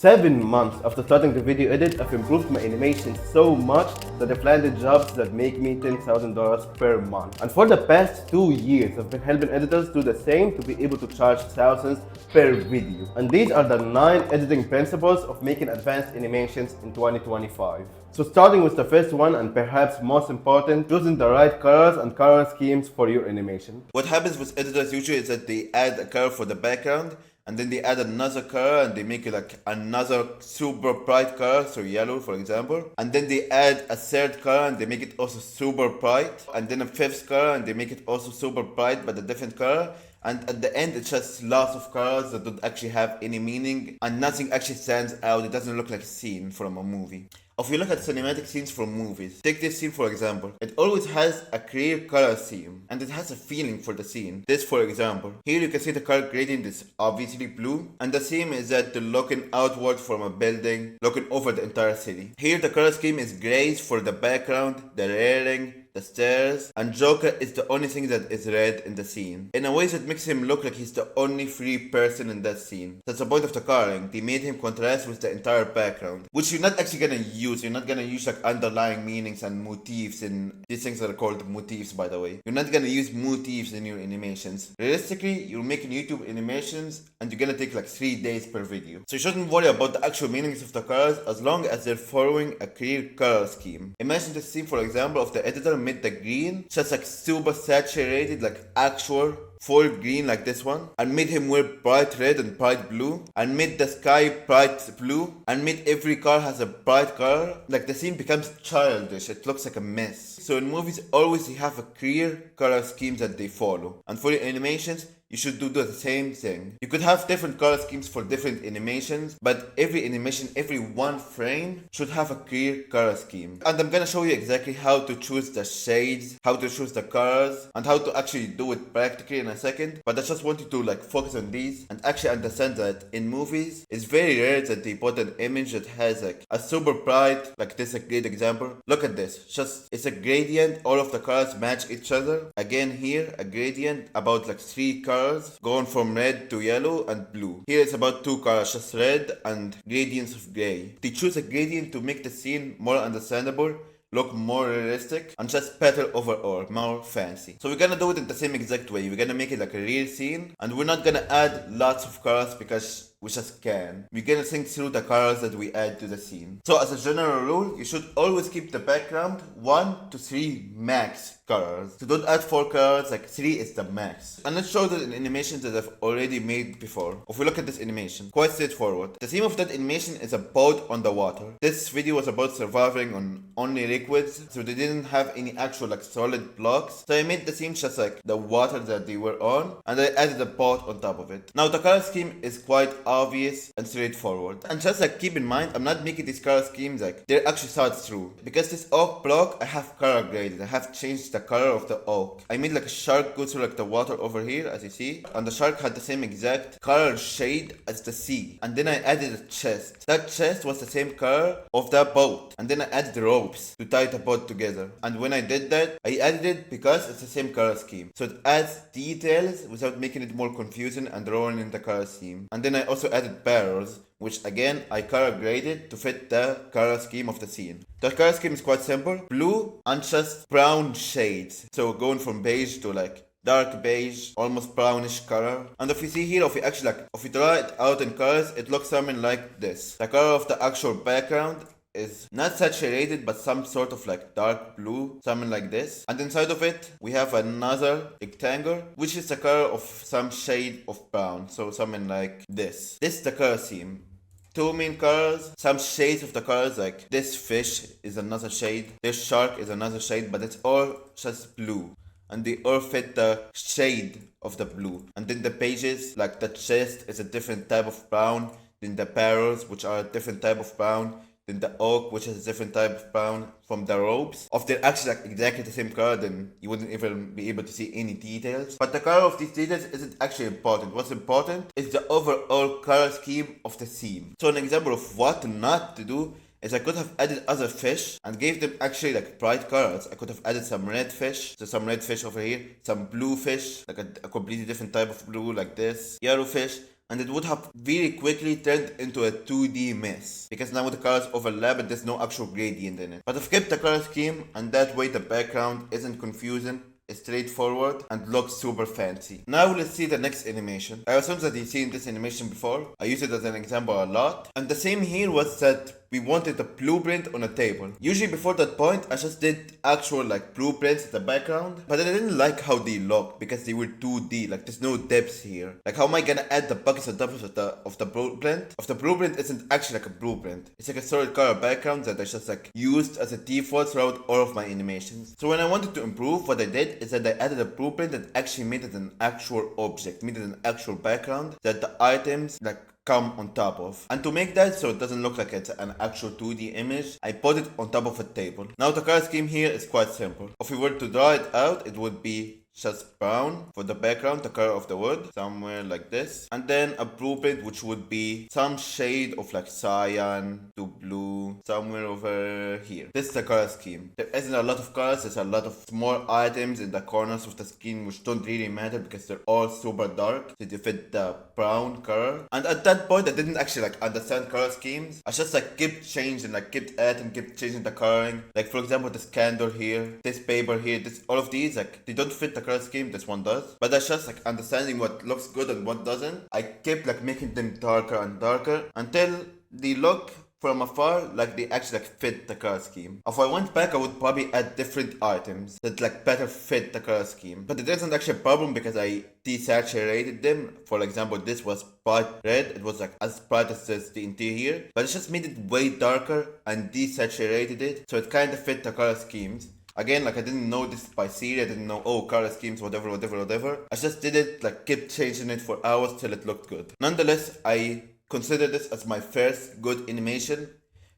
7 months after starting the video edit, I've improved my animation so much that I've landed jobs that make me $10,000 per month. And for the past 2 years, I've been helping editors do the same to be able to charge thousands per video. And these are the 9 editing principles of making advanced animations in 2025. So starting with the first one, and perhaps most important, choosing the right colors and color schemes for your animation. What happens with editors usually is that they add a color for the background, and then they add another color and they make it like another super bright color, so yellow for example. And then they add a third color and they make it also super bright. And then a fifth color and they make it also super bright but a different color. And at the end, it's just lots of colors that don't actually have any meaning and nothing actually stands out. It doesn't look like a scene from a movie. If you look at cinematic scenes from movies, take this scene for example. It always has a clear color scheme and it has a feeling for the scene. This for example. Here you can see the color gradient is obviously blue, and the theme is that they're looking outward from a building, looking over the entire city. Here the color scheme is grays for the background, the railing, the stairs, and Joker is the only thing that is red in the scene. In a way that makes him look like he's the only free person in that scene. That's the point of the coloring. They made him contrast with the entire background, which you're not actually gonna use. You're not gonna use like underlying meanings and motifs, and these things are called motifs by the way. You're not gonna use motifs in your animations. Realistically, you're making YouTube animations and you're gonna take like 3 days per video. So you shouldn't worry about the actual meanings of the colors as long as they're following a clear color scheme. Imagine this scene for example of the editor made the green just like super saturated, like actual full green like this one, and made him wear bright red and bright blue, and made the sky bright blue, and made every car has a bright color. Like the scene becomes childish, it looks like a mess. So in movies always you have a clear color scheme that they follow, and for your animations you should do the same thing. You could have different color schemes for different animations, but every animation, every one frame should have a clear color scheme. And I'm gonna show you exactly how to choose the shades, how to choose the colors, and how to actually do it practically in a second. But I just want you to like focus on these and actually understand that in movies, it's very rare that they put an image that has like a super bright, like this is a great example. Look at this, it's a gradient, all of the colors match each other. Again here, a gradient about like 3 colors going from red to yellow and blue. Here it's about 2 colors, just red and gradients of gray. They choose a gradient to make the scene more understandable, look more realistic, and just better overall, more fancy. So we're gonna do it in the same exact way. We're gonna make it like a real scene, and we're not gonna add lots of colors because we just can. We're gonna think through the colors that we add to the scene. So as a general rule, you should always keep the background 1 to 3 max colors. So don't add 4 colors, like 3 is the max. And let's show that in animations that I've already made before. If we look at this animation, quite straightforward. The theme of that animation is a boat on the water. This video was about surviving on only liquids, so they didn't have any actual like solid blocks. So I made the theme just like the water that they were on, and I added a boat on top of it. Now the color scheme is quite obvious and straightforward. And just like keep in mind, I'm not making these color schemes like they're actually thought through. Because this oak block, I have color graded. I have changed the color of the oak. I made like a shark go through like the water over here, as you see. And the shark had the same exact color shade as the sea. And then I added a chest. That chest was the same color of the boat. And then I added ropes to tie the boat together. And when I did that, I added it because it's the same color scheme. So it adds details without making it more confusing and drawing in the color scheme. And then I also added barrels, which again I color graded to fit the color scheme of the scene. The color scheme is quite simple. Blue and just brown shades. So going from beige to like dark beige, almost brownish color. And if you see here, if you draw it out in colors, it looks something like this. The color of the actual background is not saturated but some sort of like dark blue, something like this. And inside of it we have another rectangle which is the color of some shade of brown, so something like this. This is the color scheme. 2 main colors, some shades of the colors, like this fish is another shade, this shark is another shade, but it's all just blue. And they all fit the shade of the blue. And then the pages, like the chest is a different type of brown, then the barrels which are a different type of brown, then the oak, which is a different type of brown from the ropes. If they're actually like exactly the same color, then you wouldn't even be able to see any details. But the color of these details isn't actually important. What's important is the overall color scheme of the theme. So an example of what not to do is I could have added other fish and gave them actually like bright colors. I could have added some red fish, so some red fish over here, some blue fish, like a completely different type of blue like this, yellow fish, and it would have very quickly turned into a 2D mess, because now the colors overlap and there's no actual gradient in it. But I've kept the color scheme, and that way the background isn't confusing, it's straightforward, and looks super fancy. Now let's see the next animation. I assume that you've seen this animation before. I use it as an example a lot. And the same here was that we wanted a blueprint on a table. Usually before that point, I just did actual like blueprints in the background, but I didn't like how they look because they were 2D, like there's no depth here. Like how am I gonna add the buckets on top of the blueprint? If the blueprint isn't actually like a blueprint. It's like a solid color background that I just like used as a default throughout all of my animations. So when I wanted to improve, what I did is that I added a blueprint that actually made it an actual object, made it an actual background that the items like come on top of. And to make that so it doesn't look like it's an actual 2D image, I put it on top of a table. Now the color scheme here is quite simple. If we were to draw it out, it would be just brown for the background, the color of the wood, somewhere like this. And then a blueprint which would be some shade of like cyan to blue, somewhere over here. This is the color scheme. There isn't a lot of colors, there's a lot of small items in the corners of the scheme which don't really matter because they're all super dark, so they fit the brown color. And at that point I didn't actually like understand color schemes. I just like kept changing, like kept adding, kept changing the coloring. Like for example this candle here, this paper here, this all of these, like they don't fit the color scheme, this one does. But that's just like understanding what looks good and what doesn't. I kept like making them darker and darker until they look from afar like they actually like fit the color scheme. If I went back, I would probably add different items that like better fit the color scheme. But it isn't actually a problem because I desaturated them. For example, this was bright red, it was like as bright as the interior, but it just made it way darker and desaturated it, so it kind of fit the color schemes. Again, like I didn't know this by theory, I didn't know, oh, color schemes, whatever. I just did it, like kept changing it for hours till it looked good. Nonetheless, I consider this as my first good animation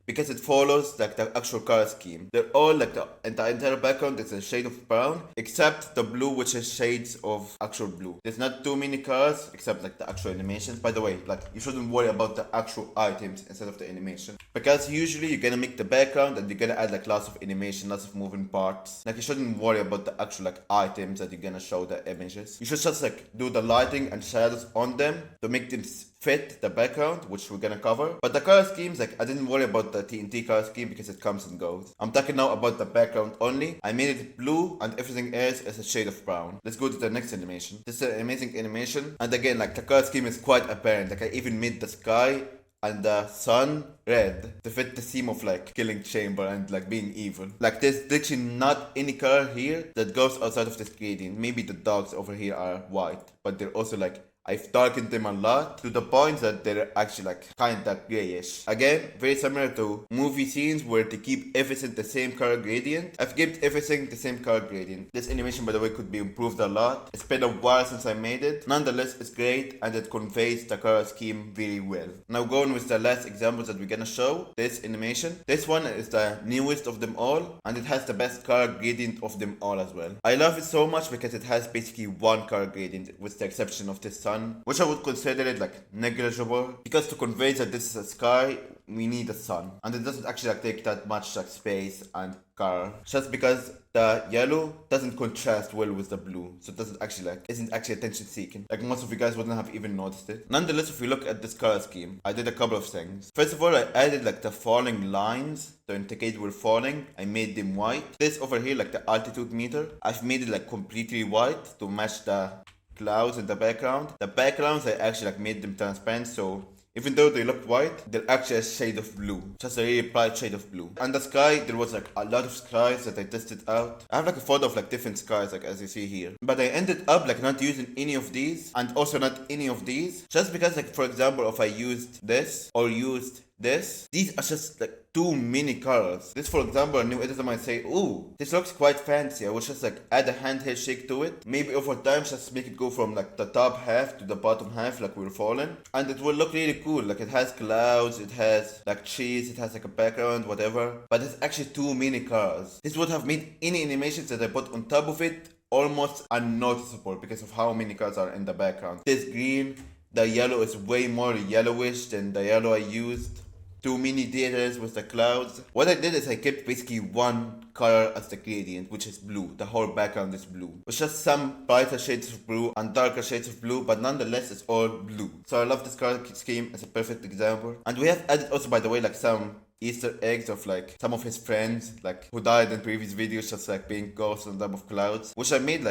because it follows like the actual color scheme. They're all like the entire background is a shade of brown, except the blue, which is shades of actual blue. There's not too many colors except like the actual animations. By the way, like you shouldn't worry about the actual items instead of the animation, because usually you're gonna make the background and you're gonna add like lots of animation, lots of moving parts. Like you shouldn't worry about the actual like items that you're gonna show the images. You should just like do the lighting and shadows on them to make them fit the background, which we're gonna cover. But the color schemes, like I didn't worry about the TNT color scheme because it comes and goes. I'm talking now about the background only. I made it blue and everything else is a shade of brown. Let's go to the next animation. This is an amazing animation, and again like the color scheme is quite apparent. Like I even made the sky and the sun red to fit the theme of like killing chamber and like being evil. Like there's literally not any color here that goes outside of this gradient. Maybe the dogs over here are white, but they're also like I've darkened them a lot to the point that they're actually like kinda grayish. Again, very similar to movie scenes where they keep everything the same color gradient. I've kept everything the same color gradient. This animation, by the way, could be improved a lot. It's been a while since I made it. Nonetheless, it's great and it conveys the color scheme very well. Now going with the last examples that we're gonna show, this animation. This one is the newest of them all and it has the best color gradient of them all as well. I love it so much because it has basically one color gradient with the exception of this sun, which I would consider it like negligible, because to convey that this is a sky, we need a sun, and it doesn't actually like take that much like space and color, just because the yellow doesn't contrast well with the blue, so it doesn't actually like isn't actually attention seeking. Like most of you guys wouldn't have even noticed it. Nonetheless, if we look at this color scheme, I did a couple of things. First of all, I added like the falling lines to indicate we're falling. I made them white. This over here, like the altitude meter, I've made it like completely white to match the clouds in the background. The backgrounds I actually like made them transparent, so even though they look white, they're actually a shade of blue, just a really bright shade of blue. And the sky, there was like a lot of skies that I tested out. I have like a photo of like different skies, like as you see here, but I ended up like not using any of these and also not any of these, just because like for example if I used this or used this, these are just like too many colors. This, for example, a new editor might say, ooh, this looks quite fancy. I would just like add a handheld shake to it. Maybe over time just make it go from like the top half to the bottom half like we're falling. And it will look really cool. Like it has clouds, it has like trees, it has like a background, whatever. But it's actually too many colors. This would have made any animations that I put on top of it almost unnoticeable because of how many colors are in the background. This green, the yellow is way more yellowish than the yellow I used. too many details with the clouds. What I did is I kept basically one color as the gradient, which is blue. The whole background is blue. It's just some brighter shades of blue and darker shades of blue, but nonetheless it's all blue. So I love this color scheme as a perfect example. And we have added also, by the way, like some Easter eggs of like some of his friends like who died in previous videos, just like being ghosts on top of clouds, which I made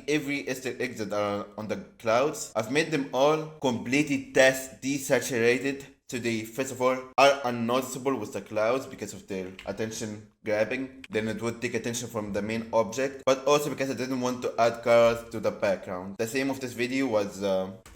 every Easter egg that are on the clouds. I've made them all completely desaturated, so they first of all are unnoticeable with the clouds because of their attention grabbing. Then it would take attention from the main object, but also because I didn't want to add colors to the background. The theme of this video was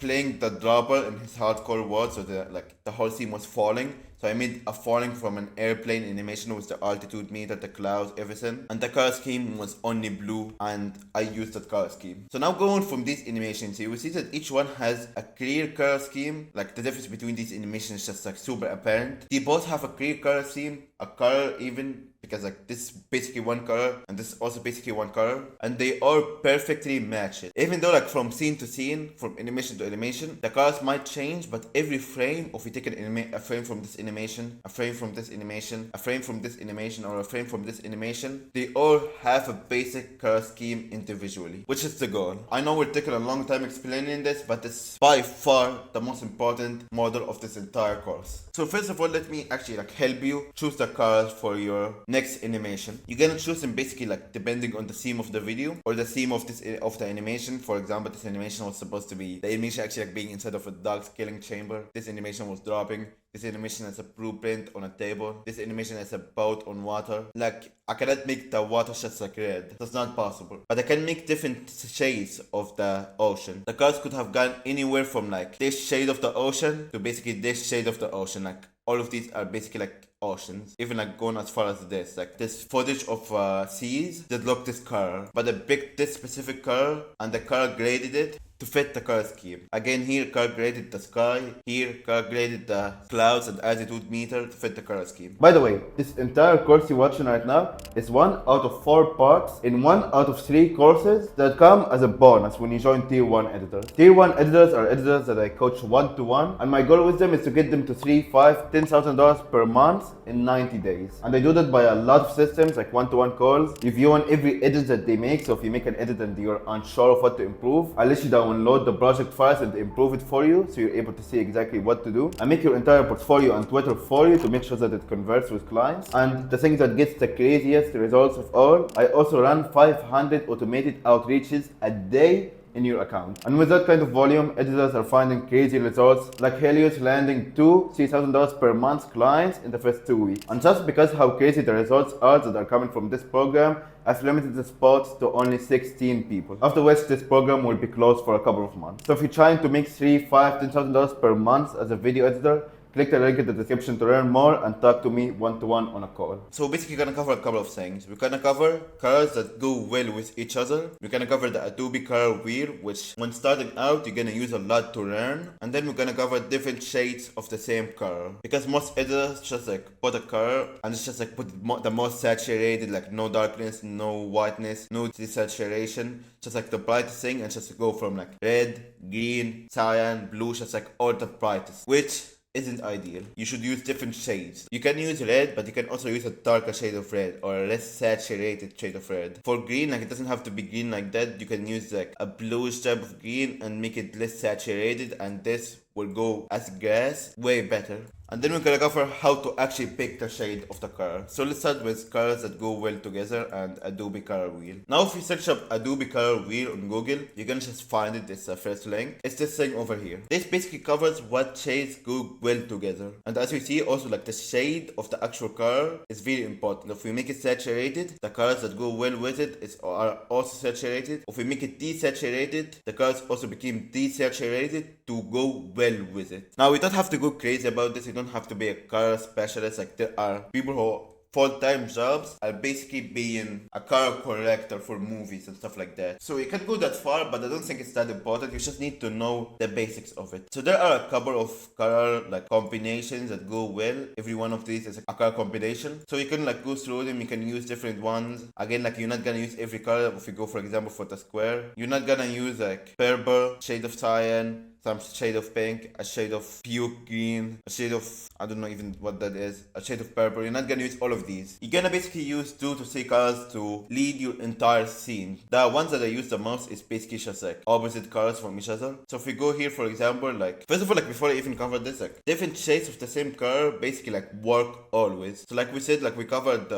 playing the dropper in his hardcore world, so the whole scene was falling. So I made a falling from an airplane animation with the altitude meter, the clouds, everything. And the color scheme was only blue, and I used that color scheme. So now going from these animations, you will see that each one has a clear color scheme. Like the difference between these animations is just like super apparent. They both have a clear color scheme, a color even, because like this is basically one color and this is also basically one color, and they all perfectly match it. Even though like from scene to scene, from animation to animation, the colors might change, but every frame, if we take a frame from this animation, a frame from this animation, a frame from this animation, or a frame from this animation, they all have a basic color scheme individually, which is the goal. I know we're taking a long time explaining this, but it's by far the most important model of this entire course. So first of all, let me actually like help you choose the colors for your next animation. You're gonna choose them basically like depending on the theme of the video or the theme of the animation. For example, this animation was supposed to be the animation actually like being inside of a dog scaling chamber. This animation was dropping. This animation has a blueprint on a table. This animation has a boat on water. Like, I cannot make the water just like red. That's not possible. But I can make different shades of the ocean. The colors could have gone anywhere from like this shade of the ocean to basically this shade of the ocean. Like, all of these are basically like oceans. Even like going as far as this. Like this footage of seas that look this color. But I picked this specific color and the color graded it to fit the color scheme. Again, here color graded the sky, here color graded the clouds and altitude meter to fit the color scheme. By the way, this entire course you're watching right now is 1 out of 4 parts in 1 out of 3 courses that come as a bonus when you join Tier 1 editors. Tier 1 editors are editors that I coach 1-to-1, and my goal with them is to get them to $3,000, $5,000, $10,000 per month in 90 days. And I do that by a lot of systems like 1-to-1 calls, review on every edit that they make. So if you make an edit and you're unsure of what to improve, I'll let you download the project files and improve it for you so you're able to see exactly what to do. I make your entire portfolio on Twitter for you to make sure that it converts with clients. And the thing that gets the craziest results of all, I also run 500 automated outreaches a day in your account. And with that kind of volume, editors are finding crazy results, like Helios landing $2,000-$3,000 per month clients in the first 2 weeks. And just because how crazy the results are that are coming from this program, I've limited the spots to only 16 people, after which this program will be closed for a couple of months. So if you're trying to make $3,000, $5,000, $10,000 per month as a video editor, click the link in the description to learn more and talk to me 1-to-1 on a call. So basically we're gonna cover a couple of things. We're gonna cover colors that go well with each other. We're gonna cover the Adobe color wheel, which when starting out you're gonna use a lot to learn. And then we're gonna cover different shades of the same color, because most editors just like put a color and it's just like put the most saturated, like no darkness, no whiteness, no desaturation, just like the brightest thing, and just go from like red, green, cyan, blue, just like all the brightest, which isn't ideal. You should use different shades. You can use red, but you can also use a darker shade of red or a less saturated shade of red. For green, like it doesn't have to be green like that. You can use like a bluish type of green and make it less saturated, and this will go as grass way better. And then we're gonna cover how to actually pick the shade of the color. So let's start with colors that go well together and Adobe color wheel. Now if you search up Adobe color wheel on Google, you're gonna just find it. It's the first link. It's this thing over here. This basically covers what shades go well together. And as you see, also like the shade of the actual color is very important. If we make it saturated, the colors that go well with it are also saturated. If we make it desaturated, the colors also become desaturated to go well with it. Now we don't have to go crazy about this. You don't have to be a color specialist. Like there are people who full-time jobs are basically being a color corrector for movies and stuff like that. So you can go that far, but I don't think it's that important. You just need to know the basics of it. So there are a couple of color like combinations that go well. Every one of these is a color combination. So you can like go through them. You can use different ones. Again, like you're not gonna use every color. If you go, for example, for the square, you're not gonna use like purple, shade of cyan, some shade of pink, a shade of puke green, a shade of, I don't know even what that is, a shade of purple. You're not gonna use all of these. You're gonna basically use 2 to 3 colors to lead your entire scene. The ones that I use the most is basically just like opposite colors from each other. So if we go here, for example, like, first of all, like before I even covered this, like different shades of the same color basically like work always. So like we said, like we covered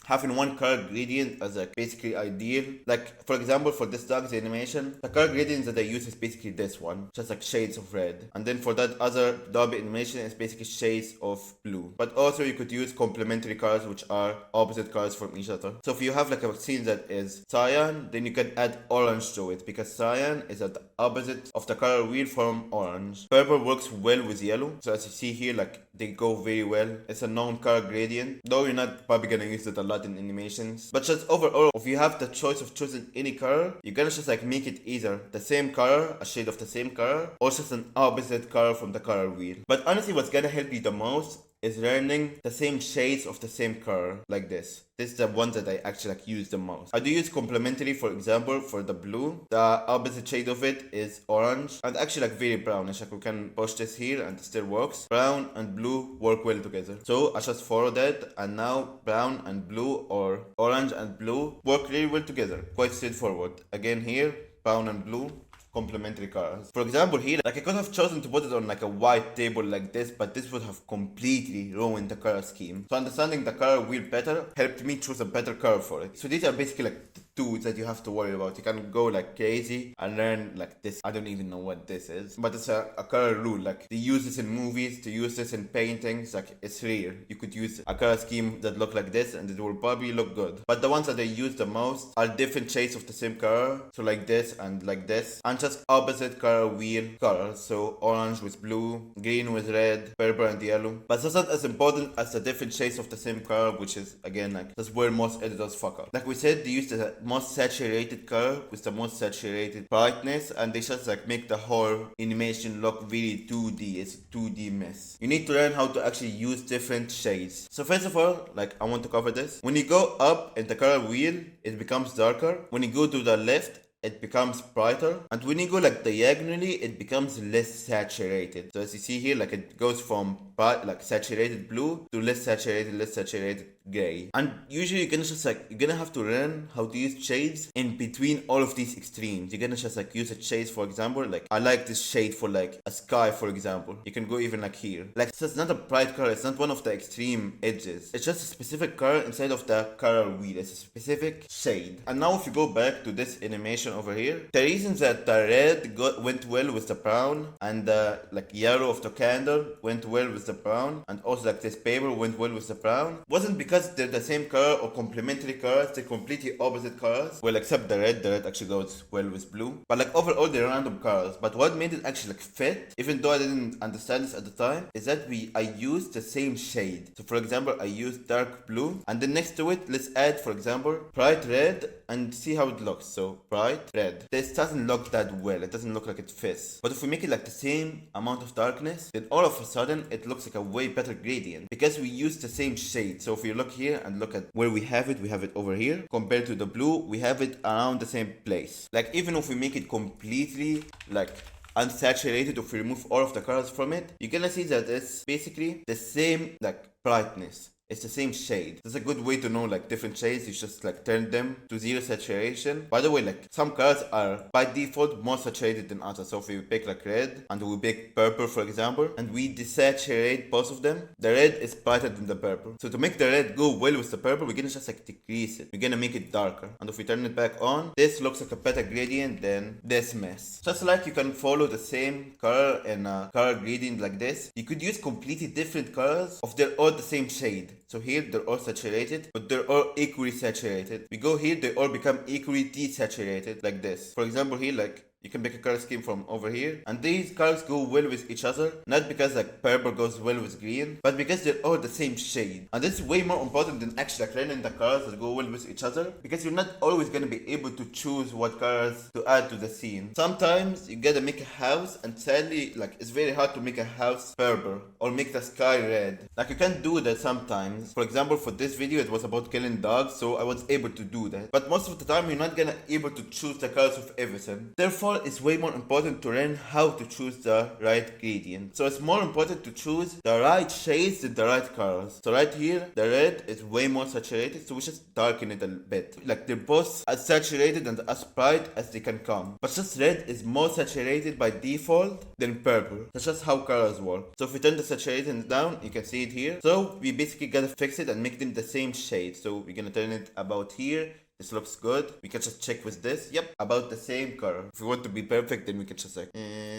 having one color gradient as like basically ideal. Like for example, for this dog's animation, the color gradient that I use is basically this one, just like shades of red. And then for that other dog animation, it's basically shades of blue. But also you could use complementary colors, which are opposite colors from each other. So if you have like a scene that is cyan, then you can add orange to it, because cyan is at the opposite of the color wheel from orange. Purple works well with yellow, so as you see here, like they go very well. It's a known color gradient, though you're not probably gonna use it a lot in animations. But just overall, if you have the choice of choosing any color, you're gonna just like make it either the same color, a shade of the same color, or just an opposite color from the color wheel. But honestly, what's gonna help you the most is learning the same shades of the same color, like this. This is the one that I actually like use the most. I do use complementary, for example, for the blue. The opposite shade of it is orange, and actually like very brownish. Like we can push this here and it still works. Brown and blue work well together. So I just follow that, and now brown and blue or orange and blue work really well together. Quite straightforward. Again here, brown and blue, complementary colors. For example here, like I could have chosen to put it on like a white table like this, but this would have completely ruined the color scheme. So understanding the color wheel better helped me choose a better color for it. So these are basically like the tools that you have to worry about. You can go like crazy and learn like this. I don't even know what this is, but it's a color rule. Like they use this in movies, to use this in paintings. Like it's rare. You could use a color scheme that look like this and it will probably look good. But the ones that they use the most are different shades of the same color. So like this and like this, and just opposite color wheel colors. So orange with blue, green with red, purple and yellow. But that's not as important as the different shades of the same color, which is again like that's where most editors fuck up. Like we said, they use the most saturated color with the most saturated brightness, and they just like make the whole animation look really 2D. It's a 2D mess. You need to learn how to actually use different shades. So first of all, like I want to cover this. When you go up in the color wheel, it becomes darker. When you go to the left, it becomes brighter, and when you go like diagonally, it becomes less saturated. So as you see here, like it goes from bright, like saturated blue to less saturated gray. And usually you're gonna have to learn how to use shades in between all of these extremes. You're gonna just like use a shade, for example, like I like this shade for like a sky, for example. You can go even like here. Like so it's not a bright color, it's not one of the extreme edges. It's just a specific color inside of the color wheel. It's a specific shade. And now if you go back to this animation over here, the reason that the red went well with the brown, and the like yellow of the candle went well with the brown, and also like this paper went well with the brown, wasn't because they're the same color or complementary colors. They're completely opposite colors. Well, except the red actually goes well with blue, but like overall they're random colors. But what made it actually like fit, even though I didn't understand this at the time, is that I used the same shade. So for example, I used dark blue, and then next to it, let's add, for example, bright red, and see how it looks. So bright red. This doesn't look that well. It doesn't look like it fits. But if we make it like the same amount of darkness, then all of a sudden it looks like a way better gradient, because we use the same shade. So if you look here and look at where we have it over here. Compared to the blue, we have it around the same place. Like even if we make it completely like unsaturated, if we remove all of the colors from it, you're gonna see that it's basically the same like brightness. It's the same shade. That's a good way to know like different shades. You just like turn them to zero saturation. By the way, like some colors are by default more saturated than others. So if we pick like red and we pick purple, for example, and we desaturate both of them, the red is brighter than the purple. So to make the red go well with the purple, we're gonna just like decrease it. We're gonna make it darker. And if we turn it back on, this looks like a better gradient than this mess. Just like you can follow the same color in a color gradient like this, you could use completely different colors if they're all the same shade. So here they're all saturated, but they're all equally saturated. We go here, they all become equally desaturated like this. For example here, like you can make a color scheme from over here, and these colors go well with each other, not because like purple goes well with green, but because they're all the same shade. And this is way more important than actually like learning the colors that go well with each other, because you're not always gonna be able to choose what colors to add to the scene. Sometimes you gotta make a house, and sadly like it's very hard to make a house purple or make the sky red. Like you can do that sometimes. For example, for this video it was about killing dogs, so I was able to do that. But most of the time you're not gonna able to choose the colors of everything. Therefore all, it's way more important to learn how to choose the right gradient. So it's more important to choose the right shades than the right colors. So right here, the red is way more saturated, so we just darken it a bit. Like they're both as saturated and as bright as they can come. But just red is more saturated by default than purple. That's just how colors work. So if we turn the saturation down, you can see it here. So we basically gotta fix it and make them the same shade. So we're gonna turn it about here. This looks good. We can just check with this. Yep, about the same color. If we want to be perfect, then we can just like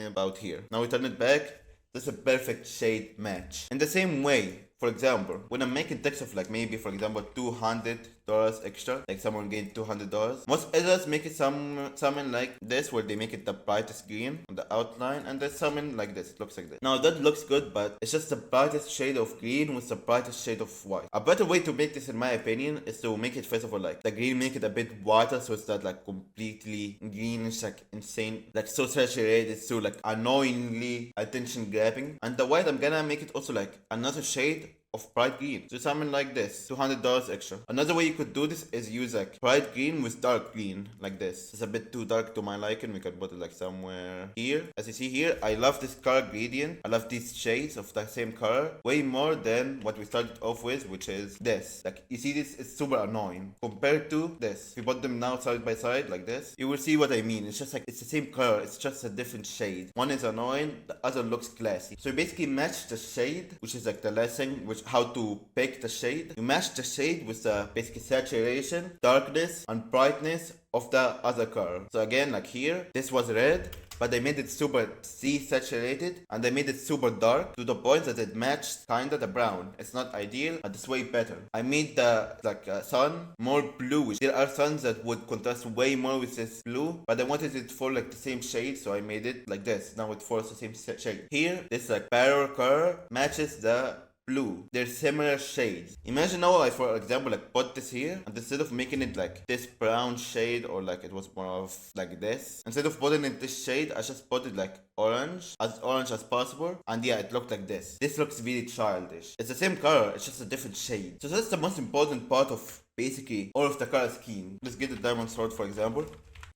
about here. Now we turn it back. That's a perfect shade match. In the same way, for example, when I'm making text of like maybe for example $200 extra, like someone gained $200, most editors make it something like this, where they make it the brightest green on the outline, and there's something like this. It looks like this. Now that looks good, but it's just the brightest shade of green with the brightest shade of white. A better way to make this, in my opinion, is to make it first of all like the green, make it a bit whiter, so it's not like completely greenish, like insane, like so saturated, so like annoyingly attention grabbing. And the white, I'm gonna make it also like another shade of bright green. So something like this, $200 extra. Another way you could do this is use like bright green with dark green, like this. It's a bit too dark to my liking. We can put it like somewhere here. As you see here, I love this color gradient. I love these shades of the same color way more than what we started off with, which is this. Like you see, this is super annoying compared to this. If we put them now side by side like this, you will see what I mean. It's just like it's the same color, it's just a different shade. One is annoying, the other looks classy. So you basically match the shade, which is like the last thing, which how to pick the shade. You match the shade with the basically saturation, darkness, and brightness of the other color. So again, like here, this was red, but I made it super saturated and I made it super dark to the point that it matched kinda the brown. It's not ideal, but it's way better. I made the sun more bluish. There are suns that would contrast way more with this blue, but I wanted it for like the same shade, so I made it like this. Now it forms the same shade. Here, this like parallel color matches the blue. They're similar shades. Imagine now I, for example, like put this here, and instead of making it like this brown shade, or like it was more of like this, instead of putting it this shade, I just put it like orange as possible, and yeah, it looked like this. This looks really childish. It's the same color, it's just a different shade. So that's the most important part of basically all of the color scheme. Let's get the diamond sword, for example.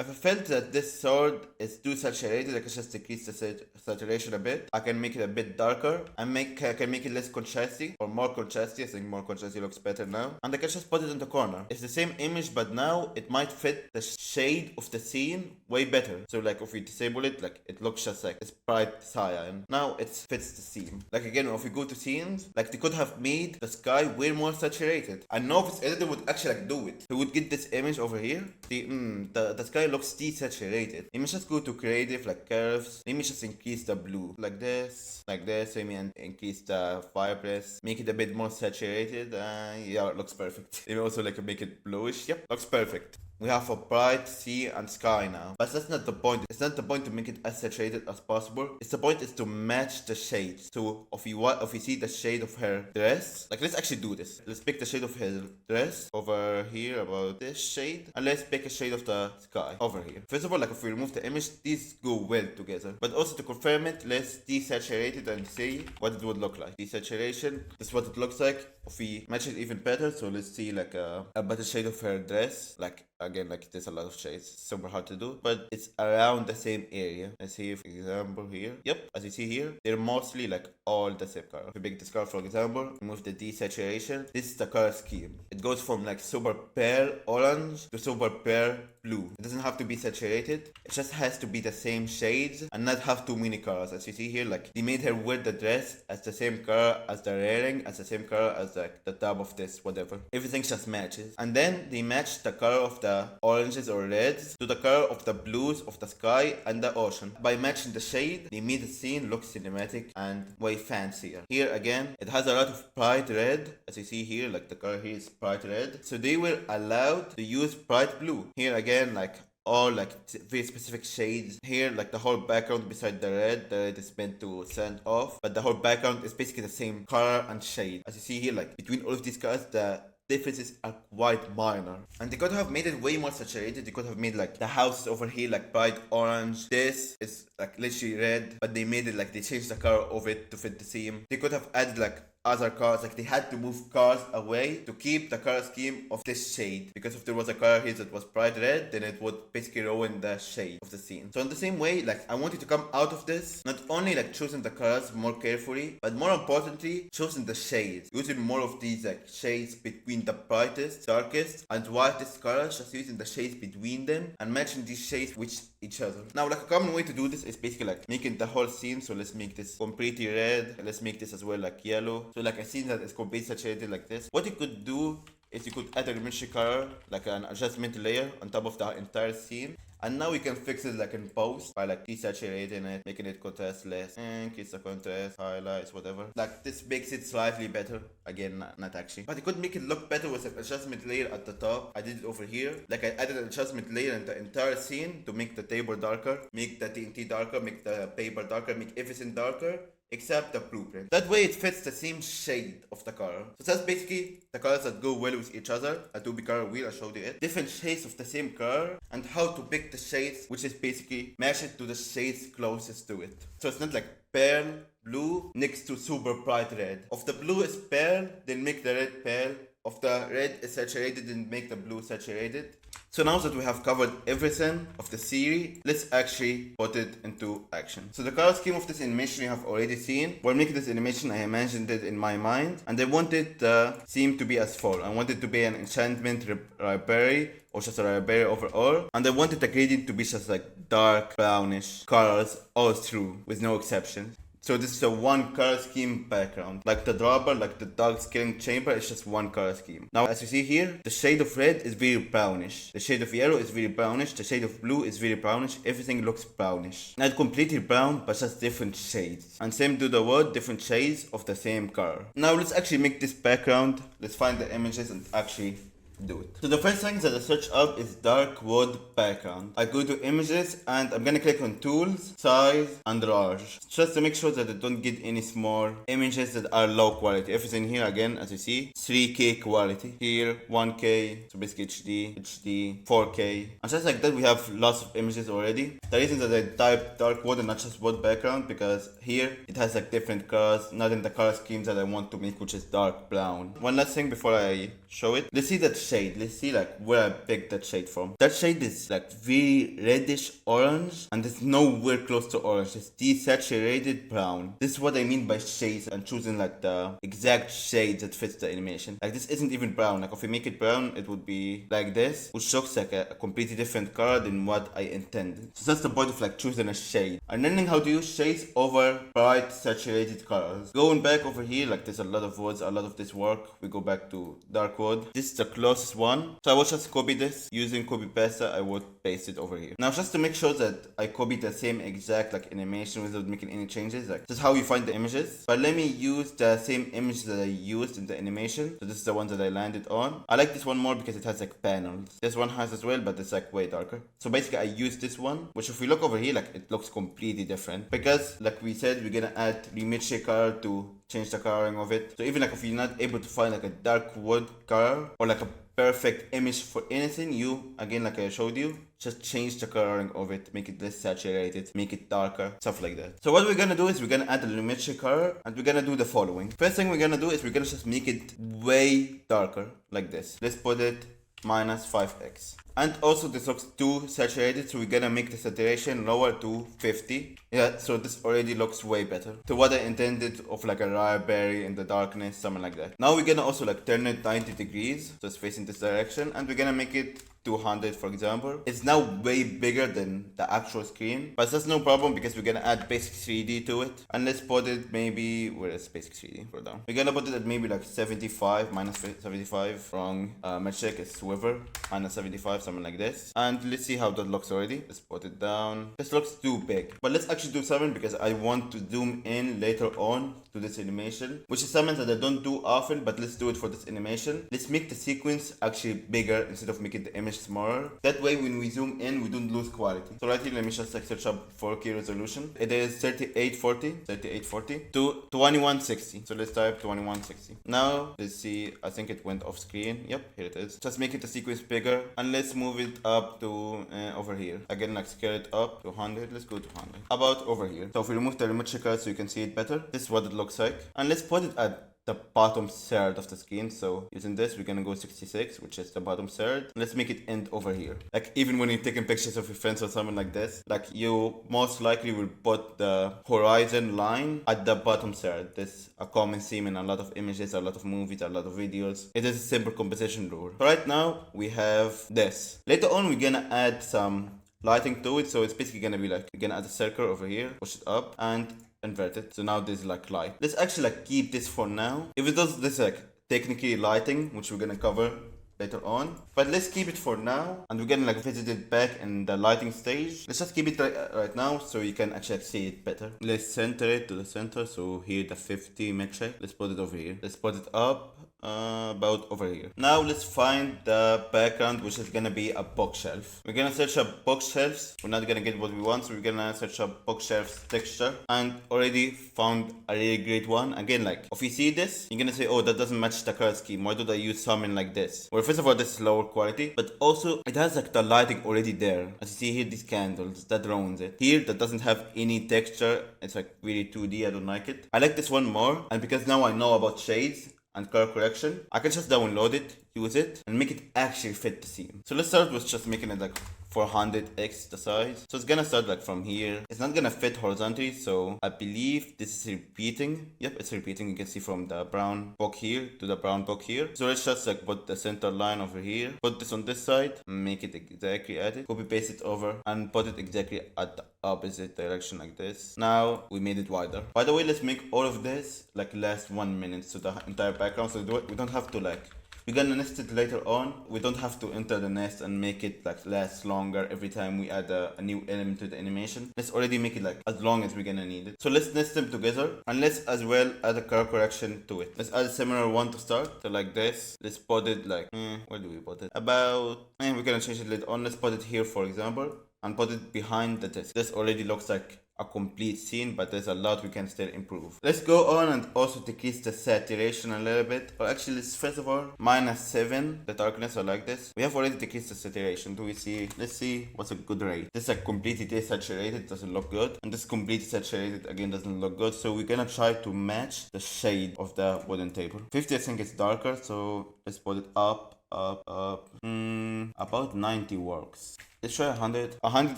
If I felt that this sword is too saturated, I can just decrease the saturation a bit. I can make it a bit darker. I can make it less contrasty or more contrasty. I think more contrasty looks better now. And I can just put it in the corner. It's the same image, but now it might fit the shade of the scene way better. So like if we disable it, like it looks just like it's bright cyan. Now it fits the scene. Like again, if we go to scenes, like they could have made the sky way more saturated. I know if this editor would actually like do it. He would get this image over here. The sky looks desaturated. Let me just go to creative, like curves. Let me just increase the blue like this. Let me increase the fireplace, make it a bit more saturated. Yeah, it looks perfect. Let me also like make it bluish. Yep, looks perfect. We have a bright sea and sky now. But that's not the point. It's not the point to make it as saturated as possible. It's the point is to match the shades. So if you see the shade of her dress, like let's actually do this. Let's pick the shade of her dress over here, about this shade. And let's pick a shade of the sky over here. First of all, like if we remove the image, these go well together. But also to confirm it, let's desaturate it and see what it would look like. Desaturation, this is what it looks like. If we match it even better, so let's see like a better shade of her dress. Like again, like there's a lot of shades, super hard to do, but it's around the same area. Let's see, for example, here. Yep, as you see here, they're mostly like all the same color. If we pick this color, for example, remove the desaturation. This is the color scheme. It goes from like super pale orange to super pale blue. It doesn't have to be saturated. It just has to be the same shades and not have too many colors. As you see here, like they made her wear the dress as the same color as the railing, as the same color as like the top of this, whatever. Everything just matches. And then they match the color of the oranges or reds to the color of the blues of the sky and the ocean. By matching the shade, they made the scene look cinematic and way fancier. Here again, it has a lot of bright red. As you see here, like the color here is bright red. So they were allowed to use bright blue. Here again, like all like very specific shades. Here, like the whole background beside the red is meant to stand off, but the whole background is basically the same color and shade. As you see here, like between all of these colors, the differences are quite minor. And they could have made it way more saturated. They could have made like the house over here like bright orange. This is like literally red, but they made it like they changed the color of it to fit the theme. They could have added like other cars, like they had to move cars away to keep the color scheme of this shade, because if there was a color here that was bright red, then it would basically ruin the shade of the scene. So in the same way, like I want you to come out of this not only like choosing the colors more carefully, but more importantly choosing the shades, using more of these like shades between the brightest, darkest and whitest colors, just using the shades between them and matching these shades with each other. Now like a common way to do this is basically like making the whole scene. So let's make this completely red, let's make this as well like yellow, so like a scene that is completely saturated like this. What you could do is you could add a elementary color, like an adjustment layer on top of the entire scene. And now we can fix it like in post by like desaturating it, making it contrast less, increase the contrast, highlights, whatever. Like this makes it slightly better. Again, not actually. But you could make it look better with an adjustment layer at the top. I did it over here. Like I added an adjustment layer in the entire scene to make the table darker, make the TNT darker, make the paper darker, make everything darker except the blueprint. That way it fits the same shade of the color. So that's basically the colors that go well with each other. Adobe color wheel, I showed you it. Different shades of the same color and how to pick the shades, which is basically match it to the shades closest to it. So it's not like pearl blue next to super bright red. If the blue is pearl, then make the red pearl. If the red is saturated, then make the blue saturated. So now that we have covered everything of the series, let's actually put it into action. So the color scheme of this animation you have already seen. While making this animation, I imagined it in my mind, and I wanted the theme to be as follows. I wanted to be an enchantment library, or just a library overall, and I wanted the gradient to be just like dark brownish colors all through, with no exception. So this is a one color scheme background. Like the dropper, like the dog scaling chamber, it's just one color scheme. Now as you see here, the shade of red is very brownish. The shade of yellow is very brownish. The shade of blue is very brownish. Everything looks brownish. Not completely brown, but just different shades. And same to the wood, different shades of the same color. Now let's actually make this background. Let's find the images and actually do it. So the first thing that I search up is dark wood background. I go to images and I'm gonna click on tools, size and large, just to make sure that I don't get any small images that are low quality. Everything here again, as you see, 3K quality. Here 1K, so basically HD, 4K. And just like that we have lots of images already. The reason that I type dark wood and not just wood background, because here it has like different colors, not in the color schemes that I want to make, which is dark brown. One last thing before I show it. Let's see that shade. Let's see like where I picked that shade from. That shade is like very reddish orange and it's nowhere close to orange. It's desaturated brown. This is what I mean by shades and choosing like the exact shade that fits the animation. Like this isn't even brown. Like if we make it brown, it would be like this, which looks like a completely different color than what I intended. So that's the point of like choosing a shade and learning how to use shades over bright saturated colors. Going back over here, like there's a lot of woods, a lot of this work. We go back to dark wood. This is the closest one. So I will just copy this. Using copy pasta, I would paste it over here. Now just to make sure that I copy the same exact like animation without making any changes, like this is how you find the images. But let me use the same image that I used in the animation. So this is the one that I landed on. I like this one more because it has like panels. This one has as well, but it's like way darker. So basically I used this one, which if we look over here, like it looks completely different. Because like we said, we're gonna add remix color to change the coloring of it. So even like if you're not able to find like a dark wood color or like a perfect image for anything, you again, like I showed you, just change the coloring of it, make it less saturated, make it darker, stuff like that. So what we're gonna do is we're gonna add a luminosity color and we're gonna do the following. First thing we're gonna do is we're gonna just make it way darker like this. Let's put it minus 5x. And also this looks too saturated, so we're gonna make the saturation lower to 50. Yeah, so this already looks way better to what I intended of like a raspberry in the darkness, something like that. Now we're gonna also like turn it 90 degrees, so it's facing this direction, and we're gonna make it 200 for example. It's now way bigger than the actual screen, but that's no problem because we're gonna add basic 3D to it. And let's put it maybe, where is basic 3D? Go down. We're gonna put it at maybe like 75, minus 75. Wrong metric is swivel, minus 75, something like this. And let's see how that looks already. Let's put it down. This looks too big, but let's actually do something because I want to zoom in later on to this animation, which is something that I don't do often, but let's do it for this animation. Let's make the sequence actually bigger instead of making the image smaller. That way when we zoom in, we don't lose quality. So right here, let me just like search up 4K resolution. It is 3840 to 2160. So let's type 2160. Now let's see, I think it went off screen. Yep, here it is. Just make it the sequence bigger and let's move it up to over here. Again, like scale it up to 100. Let's go to 100. About over here. So if we remove the remote checker so you can see it better, this is what it looks like. And let's put it at the bottom third of the screen. So using this, we're gonna go 66, which is the bottom third. Let's make it end over here. Like even when you're taking pictures of your friends or something like this, like you most likely will put the horizon line at the bottom third. This is a common theme in a lot of images, a lot of movies, a lot of videos. It is a simple composition rule. So right now we have this. Later on, we're gonna add some lighting to it. So it's basically gonna be like, we're gonna add a circle over here, push it up and invert it. So now there's like light. Let's actually like keep this for now. If it does this like technically lighting, which we're gonna cover later on, but let's keep it for now and we're gonna like visit it back in the lighting stage. Let's just keep it right now so you can actually see it better. Let's center it to the center. So here the 50 metric, let's put it over here. Let's put it up about over here. Now let's find the background, which is gonna be a bookshelf. We're gonna search up bookshelves. We're not gonna get what we want, so we're gonna search up bookshelves texture and already found a really great one. Again, like if you see this, you're gonna say, oh, that doesn't match the color scheme. Why did I use something like this? Well, first of all, this is lower quality, but also it has like the lighting already there. As you see here, these candles, that ruins it. Here, that doesn't have any texture. It's like really 2D. I don't like it. I like this one more, and because now I know about shades and color correction, I can just download it, use it, and make it actually fit the scene. So let's start with just making it like 400x the size. So it's gonna start like from here. It's not gonna fit horizontally, so I believe this is repeating. Yep, it's repeating. You can see from the brown book here to the brown book here. So let's just like put the center line over here, put this on this side, make it exactly at it, copy paste it over, and put it exactly at the opposite direction like this. Now we made it wider. By the way, let's make all of this like last 1 minute, so the entire background, so we don't have to like, we're gonna nest it later on. We don't have to enter the nest and make it like last longer every time we add a new element to the animation. Let's already make it like as long as we're gonna need it. So let's nest them together, and let's as well add a color correction to it. Let's add a similar one to start. So like this, let's put it like, where do we put it? About, we're gonna change it later on. Let's put it here, for example, and put it behind the disc. This already looks like a complete scene, but there's a lot we can still improve. Let's go on and also decrease the saturation a little bit. Or actually, let's first of all -7 the darkness. I like this. We have already decreased the saturation. Do we see? Let's see what's a good rate. This is like completely desaturated, doesn't look good, and this completely saturated again doesn't look good. So we're gonna try to match the shade of the wooden table. 50, I think it's darker, so let's put it up. About 90 works. Let's try 100. 100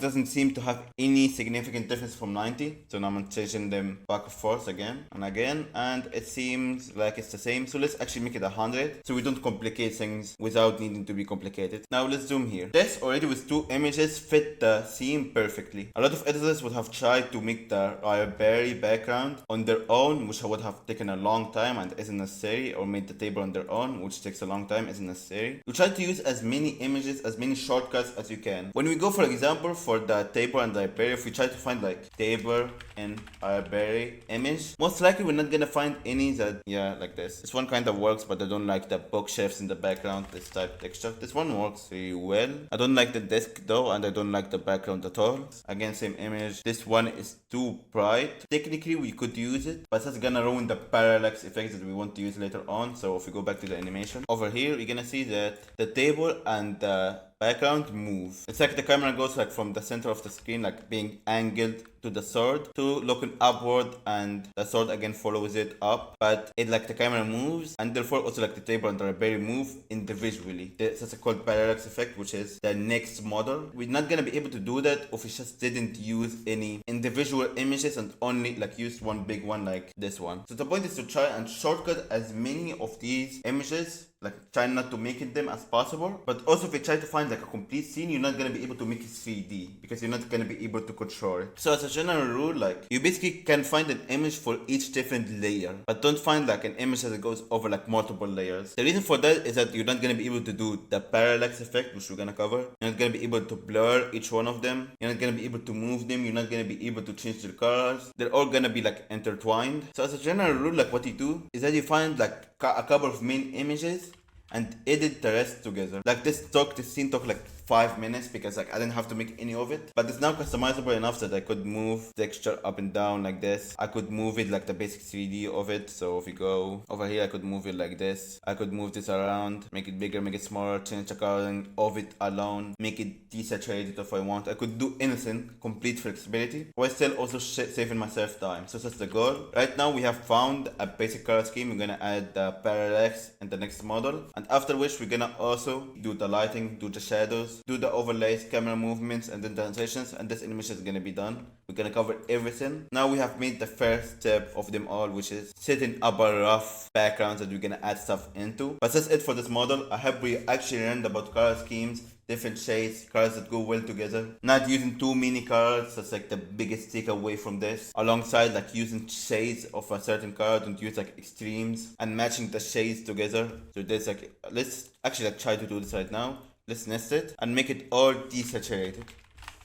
doesn't seem to have any significant difference from 90. So now I'm changing them back and forth again and again, and it seems like it's the same. So let's actually make it 100 so we don't complicate things without needing to be complicated. Now let's zoom here. This already with 2 images fit the scene perfectly. A lot of editors would have tried to make the library background on their own, which would have taken a long time and isn't necessary, or made the table on their own, which takes a long time, isn't necessary. You try to use as many images, as many shortcuts as you can. When we go, for example, for the table and library, if we try to find like table and library image, most likely we're not gonna find any that, yeah, like this. This one kind of works, but I don't like the bookshelves in the background, this type texture. This one works really well. I don't like the desk though, and I don't like the background at all. Again, same image. This one is too bright. Technically, we could use it, but that's gonna ruin the parallax effects that we want to use later on. So if we go back to the animation, over here, you're gonna see that the table and the background move. It's like the camera goes like from the center of the screen, like being angled to the sword, to looking upward, and the sword again follows it up, but it like the camera moves, and therefore also like the table and the library move individually. That's called parallax effect, which is the next model. We're not gonna be able to do that if we just didn't use any individual images and only like used one big one like this one. So the point is to try and shortcut as many of these images, like try not to make it them as possible, but also if you try to find like a complete scene, you're not gonna be able to make it 3D because you're not gonna be able to control it. So as a general rule, like you basically can find an image for each different layer, but don't find like an image that goes over like multiple layers. The reason for that is that you're not gonna be able to do the parallax effect, which we're gonna cover. You're not gonna be able to blur each one of them. You're not gonna be able to move them. You're not gonna be able to change their colors. They're all gonna be like intertwined. So as a general rule, like what you do is that you find like a couple of main images and edit the rest together. Like this scene took like 5 minutes because like I didn't have to make any of it. But it's now customizable enough that I could move texture up and down like this. I could move it like the basic 3D of it. So if you go over here, I could move it like this. I could move this around, make it bigger, make it smaller, change the coloring of it alone, make it desaturated if I want. I could do anything, complete flexibility, while still also saving myself time. So that's the goal. Right now we have found a basic color scheme. We're gonna add the parallax in the next model, and after which we're gonna also do the lighting, do the shadows, do the overlays, camera movements, and then transitions, and this animation is gonna be done. We're gonna cover everything. Now we have made the first step of them all, which is setting up a rough background that we're gonna add stuff into. But that's it for this model. I hope we actually learned about color schemes, different shades, colors that go well together, not using too many colors. That's like the biggest takeaway from this. Alongside like using shades of a certain color, don't use like extremes, and matching the shades together. So there's like, let's actually like try to do this right now. Let's nest it and make it all desaturated.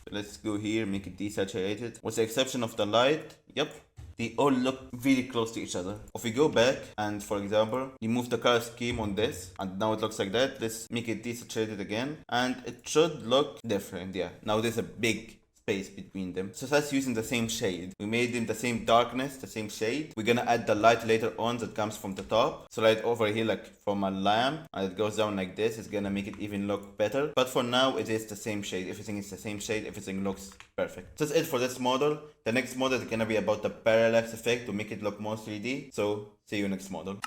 So let's go here, make it desaturated, with the exception of the light. Yep, they all look really close to each other. If we go back and, for example, remove the color scheme on this, and now it looks like that. Let's make it desaturated again, and it should look different. Yeah, now there's a big space between them. So that's using the same shade. We made them the same darkness, the same shade. We're gonna add the light later on that comes from the top. So light over here like from a lamp, and it goes down like this. It's gonna make it even look better. But for now it is the same shade. Everything is the same shade. Everything looks perfect. That's it for this model. The next model is gonna be about the parallax effect to make it look more 3D. So see you next model.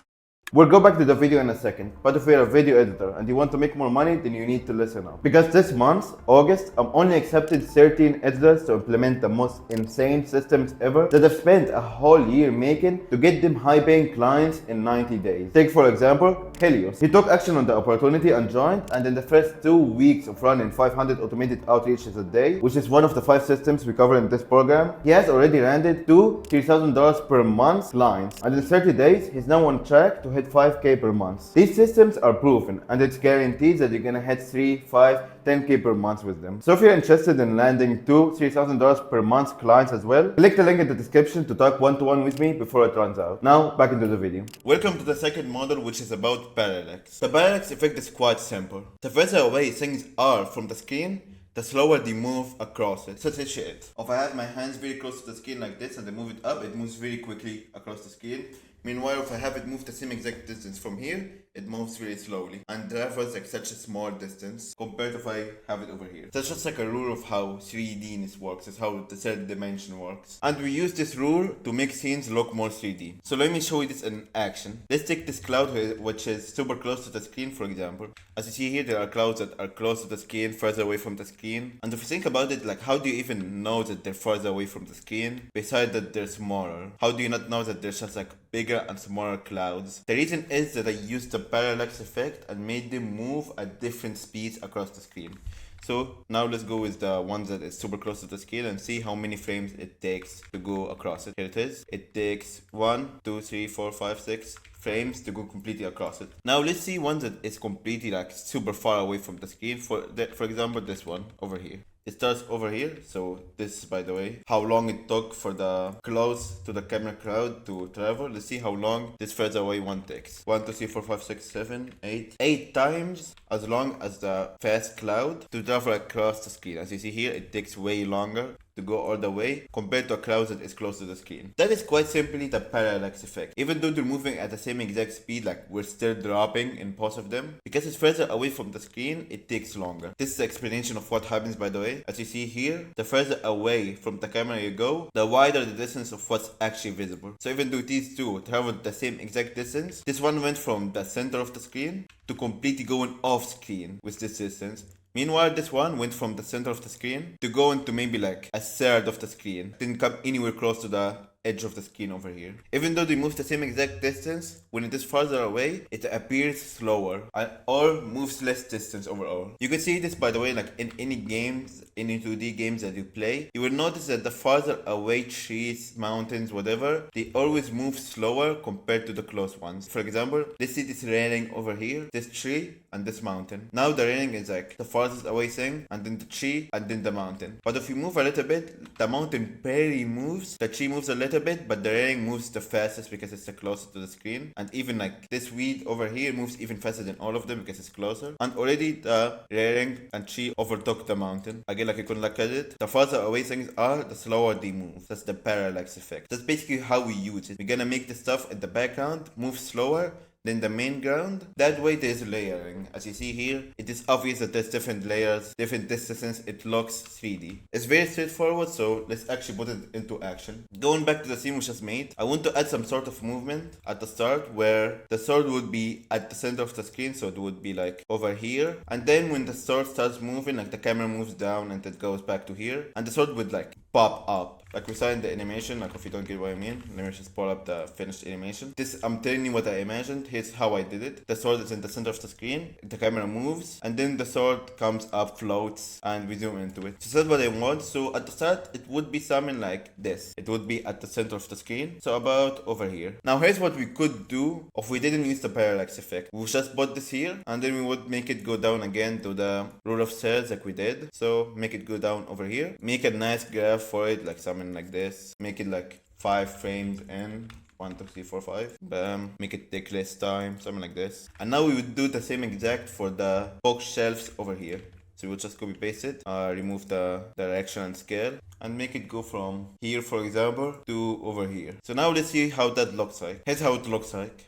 We'll go back to the video in a second, but if you're a video editor and you want to make more money, then you need to listen up. Because this month, August, I'm only accepted 13 editors to implement the most insane systems ever that I've spent a whole year making to get them high-paying clients in 90 days. Take for example, Helios. He took action on the opportunity and joined, and in the first 2 weeks of running 500 automated outreaches a day, which is one of the 5 systems we cover in this program, he has already landed $3,000 per month clients, and in 30 days, he's now on track to hit 5K per month. These systems are proven, and it's guaranteed that you're gonna hit 3, 5, 10K per month with them. So if you're interested in landing $3,000 per month clients as well, click the link in the description to talk one-to-one with me before it runs out. Now, back into the video. Welcome to the second model, which is about parallax. The parallax effect is quite simple. The further away things are from the screen, the slower they move across it. So that's it. If I have my hands very close to the screen like this and I move it up, it moves very quickly across the screen. Meanwhile, if I have it move the same exact distance from here, it moves really slowly and travels like such a small distance compared to if I have it over here. That's just like a rule of how 3Dness works. It's how the third dimension works. And we use this rule to make scenes look more 3D. So let me show you this in action. Let's take this cloud which is super close to the screen, for example. As you see here, there are clouds that are close to the screen, further away from the screen. And if you think about it, like how do you even know that they're further away from the screen? Besides that they're smaller. How do you not know that there's just like bigger and smaller clouds? The reason is that I used the parallax effect and made them move at different speeds across the screen. So now let's go with the one that is super close to the screen and see how many frames it takes to go across it. Here it is. It takes 1, 2, 3, 4, 5, 6 frames to go completely across it. Now let's see one that is completely like super far away from the screen. For example, this one over here. It starts over here, so this is, by the way, how long it took for the close to the camera cloud to travel. Let's see how long this further away one takes. 1, 2, 3, 4, 5, 6, 7, 8. 8 times as long as the fast cloud to travel across the screen. As you see here, it takes way longer to go all the way compared to a cloud that is close to the screen. That is quite simply the parallax effect. Even though they're moving at the same exact speed, like we're still dropping in both of them, because it's further away from the screen, it takes longer. This is the explanation of what happens, by the way. As you see here, the further away from the camera you go, the wider the distance of what's actually visible. So even though these two traveled the same exact distance, this one went from the center of the screen to completely going off screen with this distance. Meanwhile, this one went from the center of the screen to go into maybe like a third of the screen. Didn't come anywhere close to the edge of the screen over here. Even though they move the same exact distance, when it is farther away, it appears slower or moves less distance overall. You can see this, by the way, like in any games, any 2D games that you play, you will notice that the farther away trees, mountains, whatever, they always move slower compared to the close ones. For example, let's see this railing over here, this tree and this mountain. Now the railing is like the farthest away thing, and then the tree, and then the mountain. But if you move a little bit, the mountain barely moves, the tree moves a little, little bit, but the rearing moves the fastest because it's the closer to the screen. And even like this weed over here moves even faster than all of them because it's closer. And already the rearing and tree overtook the mountain. Again, like you can look at it, the farther away things are, the slower they move. That's the parallax effect. That's basically how we use it. We're gonna make the stuff in the background move slower than the main ground. That way there's layering. As you see here, it is obvious that there's different layers, different distances. It looks 3D. It's very straightforward, so let's actually put it into action. Going back to the scene we just made, I want to add some sort of movement at the start where the sword would be at the center of the screen, so it would be like over here. And then when the sword starts moving, like the camera moves down and it goes back to here, and the sword would like pop up. Like we saw in the animation, like if you don't get what I mean, let me just pull up the finished animation. This, I'm telling you what I imagined. Here's how I did it. The sword is in the center of the screen, the camera moves, and then the sword comes up, floats, and we zoom into it. So that's what I want. So at the start, it would be something like this. It would be at the center of the screen, so about over here. Now here's what we could do if we didn't use the parallax effect. We would just put this here, and then we would make it go down again to the rule of thirds like we did. So make it go down over here. Make a nice graph for it, like something like this. Make it like 5 frames in. 1, 2, 3, 4, 5. Bam. Make it take less time, something like this. And now we would do the same exact for the bookshelves over here. So we'll just copy paste it, remove the direction and scale, and make it go from here, for example, to over here. So now let's see how that looks like. Here's how it looks like.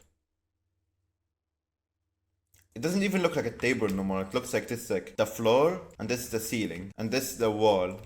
It doesn't even look like a table no more. It looks like this, like the floor, and this is the ceiling, and this is the wall.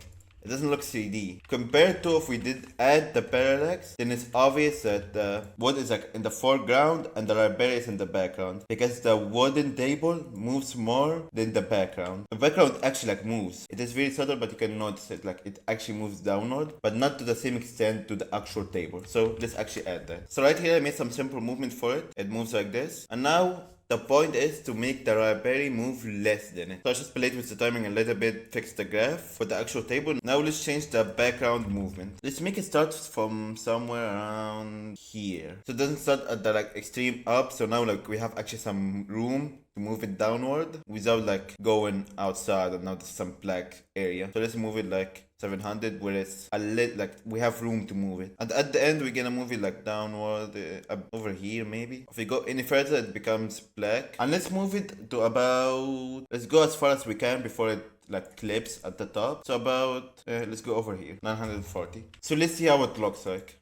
It doesn't look 3D. Compared to if we did add the parallax, then it's obvious that the wood is like in the foreground and the library is in the background. Because the wooden table moves more than the background. The background actually like moves. It is very subtle, but you can notice it. Like it actually moves downward, but not to the same extent to the actual table. So let's actually add that. So right here I made some simple movement for it. It moves like this. And now the point is to make the library move less than it. So I just played with the timing a little bit, fix the graph for the actual table. Now let's change the background movement. Let's make it start from somewhere around here. So it doesn't start at the like extreme up. So now like we have actually some room to move it downward without like going outside and now there's some black area. So let's move it like 700 where it's a lit, like we have room to move it. And at the end we're gonna move it like downward over here maybe. If we go any further it becomes black. And let's move it to about, let's go as far as we can before it like clips at the top. So about let's go over here, 940. So let's see how it looks like.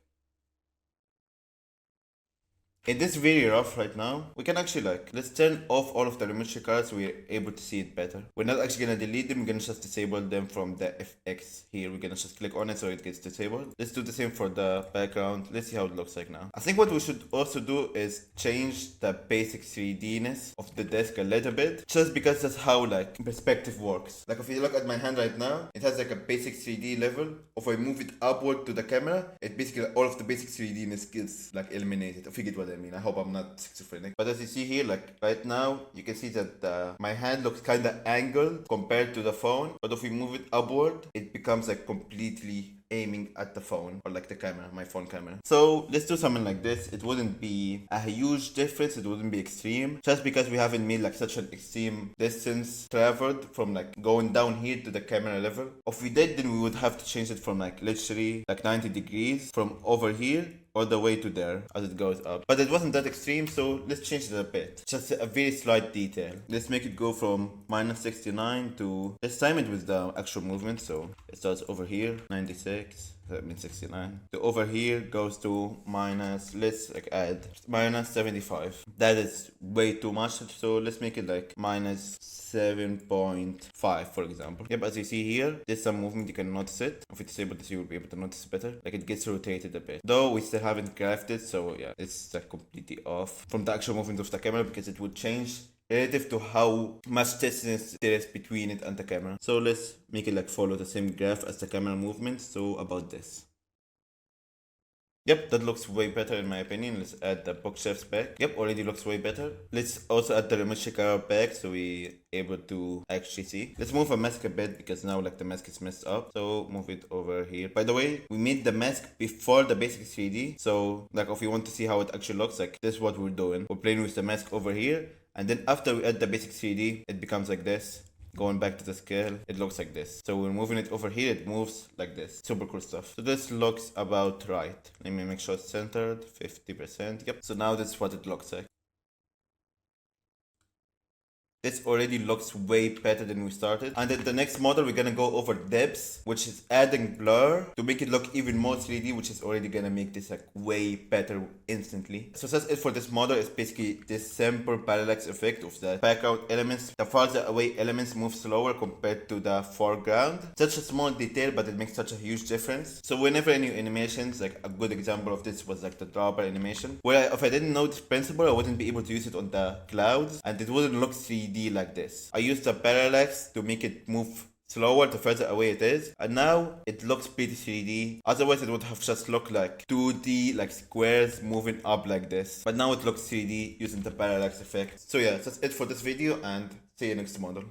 It is very rough right now. We can actually like, let's turn off all of the geometry cards so we're able to see it better. We're not actually gonna delete them, we're gonna just disable them from the FX here. We're gonna just click on it so it gets disabled. Let's do the same for the background. Let's see how it looks like now. I think what we should also do is change the basic 3D-ness of the desk a little bit. Just because that's how like perspective works. Like if you look at my hand right now, it has like a basic 3D level. If I move it upward to the camera, it basically all of the basic 3D-ness gets like eliminated. If you get what I mean. I hope I'm not schizophrenic. But as you see here, like right now, you can see that my hand looks kind of angled compared to the phone. But if we move it upward, it becomes like completely aiming at the phone or like the camera, my phone camera. So let's do something like this. It wouldn't be a huge difference. It wouldn't be extreme. Just because we haven't made like such an extreme distance traveled from like going down here to the camera level. If we did, then we would have to change it from like literally like 90 degrees from over here all the way to there as it goes up. But it wasn't that extreme, so let's change it a bit. Just a very slight detail. Let's make it go from minus 69 to, let's time it with the actual movement. So it starts over here, 96. That means 69. So over here goes to minus, let's like add minus 75. That is way too much. So let's make it like minus 7.5 for example. Yep, as you see here, there's some movement, you can notice it. If you disable this, you will be able to notice it better. Like it gets rotated a bit. Though we still haven't graphed it, so yeah, it's like completely off from the actual movement of the camera because it would change relative to how much distance there is between it and the camera. So let's make it like follow the same graph as the camera movement. So about this. Yep, that looks way better in my opinion. Let's add the bookshelves back. Yep, already looks way better. Let's also add the remote shaker back so we're able to actually see. Let's move a mask a bit because now like the mask is messed up. So move it over here. By the way, we made the mask before the basic 3D. So like if you want to see how it actually looks like, this is what we're doing. We're playing with the mask over here. And then after we add the basic 3D, it becomes like this. Going back to the scale, it looks like this. So we're moving it over here, it moves like this. Super cool stuff. So this looks about right. Let me make sure it's centered, 50%. Yep. So now this is what it looks like. This already looks way better than we started. And then the next model, we're gonna go over depths, which is adding blur to make it look even more 3D, which is already gonna make this like way better instantly. So that's it for this model. It's basically this simple parallax effect of the background elements. The farther away elements move slower compared to the foreground. Such a small detail, but it makes such a huge difference. So whenever any animations, like a good example of this was like the dropper animation, where if I didn't know this principle, I wouldn't be able to use it on the clouds, and it wouldn't look 3D like this. I used the parallax to make it move slower the further away it is, and now it looks pretty 3D. Otherwise it would have just looked like 2D, like squares moving up like this, but now it looks 3D using the parallax effect. So yeah, that's it for this video, and see you next model.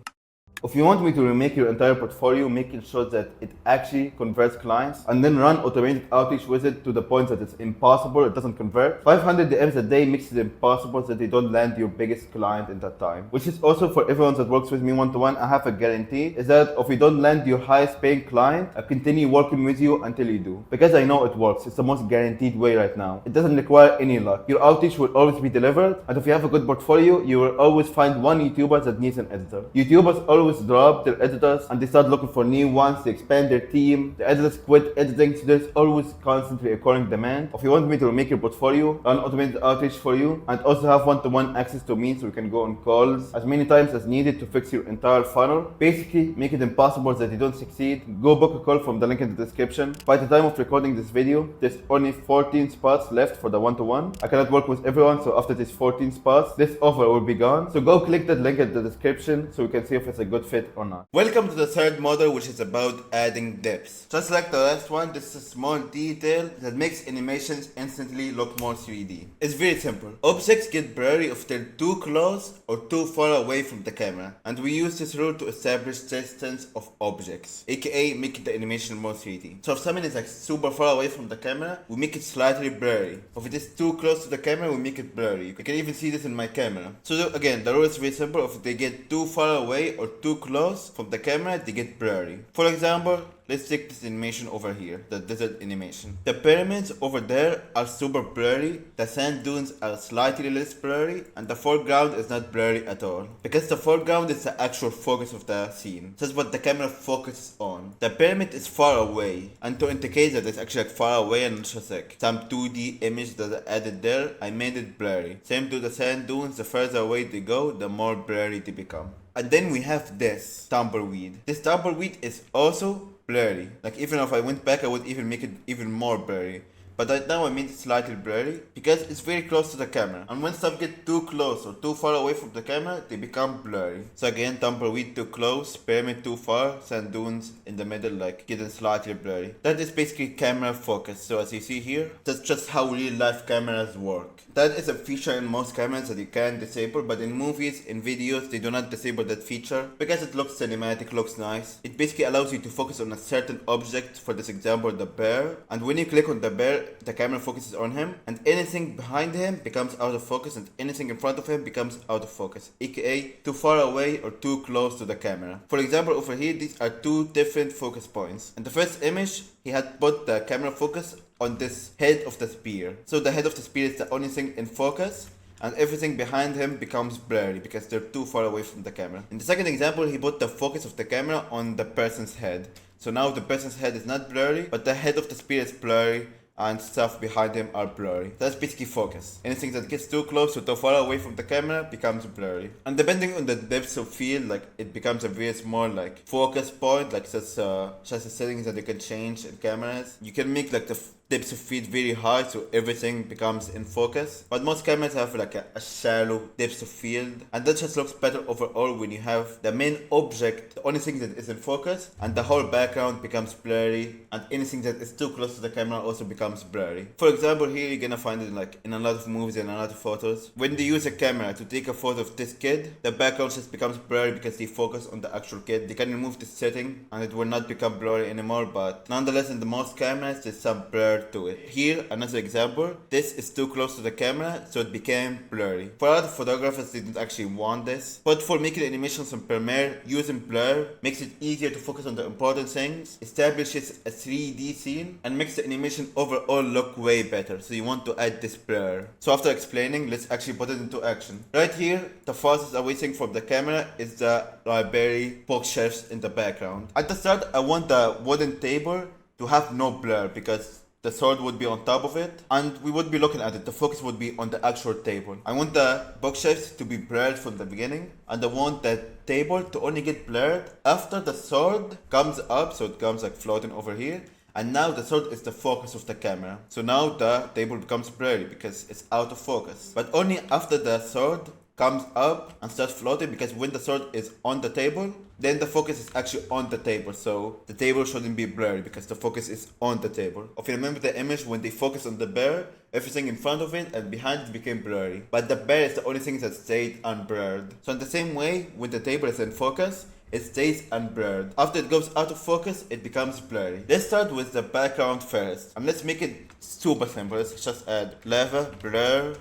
If you want me to remake your entire portfolio, making sure that it actually converts clients, and then run automated outreach with it to the point that it's impossible, it doesn't convert, 500 DMs a day makes it impossible that they don't land your biggest client in that time. Which is also for everyone that works with me one-to-one, I have a guarantee, is that if you don't land your highest paying client, I continue working with you until you do. Because I know it works, it's the most guaranteed way right now. It doesn't require any luck. Your outreach will always be delivered, and if you have a good portfolio, you will always find one YouTuber that needs an editor. YouTubers always drop their editors and they start looking for new ones, they expand their team, the editors quit editing, so there's always constantly a recurring demand. If you want me to remake your portfolio, run automated outreach for you, and also have one-to-one access to me so we can go on calls as many times as needed to fix your entire funnel, basically make it impossible that you don't succeed, go book a call from the link in the description. By the time of recording this video, there's only 14 spots left for the one-to-one. I cannot work with everyone, so after these 14 spots, this offer will be gone. So go click that link in the description so we can see if it's a good fit or not. Welcome to the third model, which is about adding depth. Just like the last one, this is a small detail that makes animations instantly look more 3D. It's very simple. Objects get blurry if they're too close or too far away from the camera, and we use this rule to establish distance of objects, aka making the animation more 3D. So if someone is like super far away from the camera, we make it slightly blurry. If it is too close to the camera, we make it blurry. You can even see this in my camera. So again, the rule is very simple. If they get too far away or too close from the camera, they get blurry. For example, let's take this animation over here, the desert animation. The pyramids over there are super blurry, the sand dunes are slightly less blurry, and the foreground is not blurry at all. Because the foreground is the actual focus of the scene. That's what the camera focuses on. The pyramid is far away, and to indicate that it's actually like far away and not just like some 2D image that I added there, I made it blurry. Same to the sand dunes, the further away they go, the more blurry they become. And then we have this tumbleweed. This tumbleweed is also blurry. Like even if I went back, I would even make it even more blurry. But right now I made it slightly blurry because it's very close to the camera. And when stuff gets too close or too far away from the camera, they become blurry. So again, tumbleweed too close, pyramid too far, sand dunes in the middle like getting slightly blurry. That is basically camera focus. So as you see here, that's just how real life cameras work. That is a feature in most cameras that you can disable, but in movies, in videos, they do not disable that feature because it looks cinematic, looks nice. It basically allows you to focus on a certain object, for this example, the bear. And when you click on the bear, the camera focuses on him, and anything behind him becomes out of focus, and anything in front of him becomes out of focus, aka too far away or too close to the camera. For example, over here, these are two different focus points. In the first image, he had put the camera focus on this head of the spear. So the head of the spear is the only thing in focus, and everything behind him becomes blurry because they're too far away from the camera. In the second example, he put the focus of the camera on the person's head. So now the person's head is not blurry, but the head of the spear is blurry, and stuff behind him are blurry. That's basically focus. Anything that gets too close or too far away from the camera becomes blurry. And depending on the depth of field, like it becomes a very small like focus point, like just a settings that you can change in cameras. You can make like the depth of field very high so everything becomes in focus, but most cameras have like a shallow depth of field, and that just looks better overall when you have the main object, the only thing that is in focus, and the whole background becomes blurry, and anything that is too close to the camera also becomes blurry. For example, here you're gonna find it like in a lot of movies and a lot of photos. When they use a camera to take a photo of this kid, the background just becomes blurry because they focus on the actual kid. They can remove this setting and it will not become blurry anymore, but nonetheless in the most cameras there's some blur to it. Here, another example. This is too close to the camera, so it became blurry. For other photographers didn't actually want this, but for making animations on Premiere, using blur makes it easier to focus on the important things, establishes a 3D scene, and makes the animation overall look way better. So you want to add this blur. So after explaining, let's actually put it into action. Right here, the farthest away thing from the camera is the library bookshelves in the background. At the start, I want the wooden table to have no blur because the sword would be on top of it and we would be looking at it. The focus would be on the actual table. I want the bookshelves to be blurred from the beginning, and I want that table to only get blurred after the sword comes up, so it comes like floating over here. And now the sword is the focus of the camera. So now the table becomes blurry because it's out of focus. But only after the sword comes up and starts floating, because when the sword is on the table, then the focus is actually on the table. So the table shouldn't be blurry because the focus is on the table. If you remember the image, when they focus on the bear, everything in front of it and behind it became blurry. But the bear is the only thing that stayed unblurred. So in the same way, when the table is in focus, it stays unblurred. After it goes out of focus, it becomes blurry. Let's start with the background first. And let's make it super simple. Let's just add lava, blur,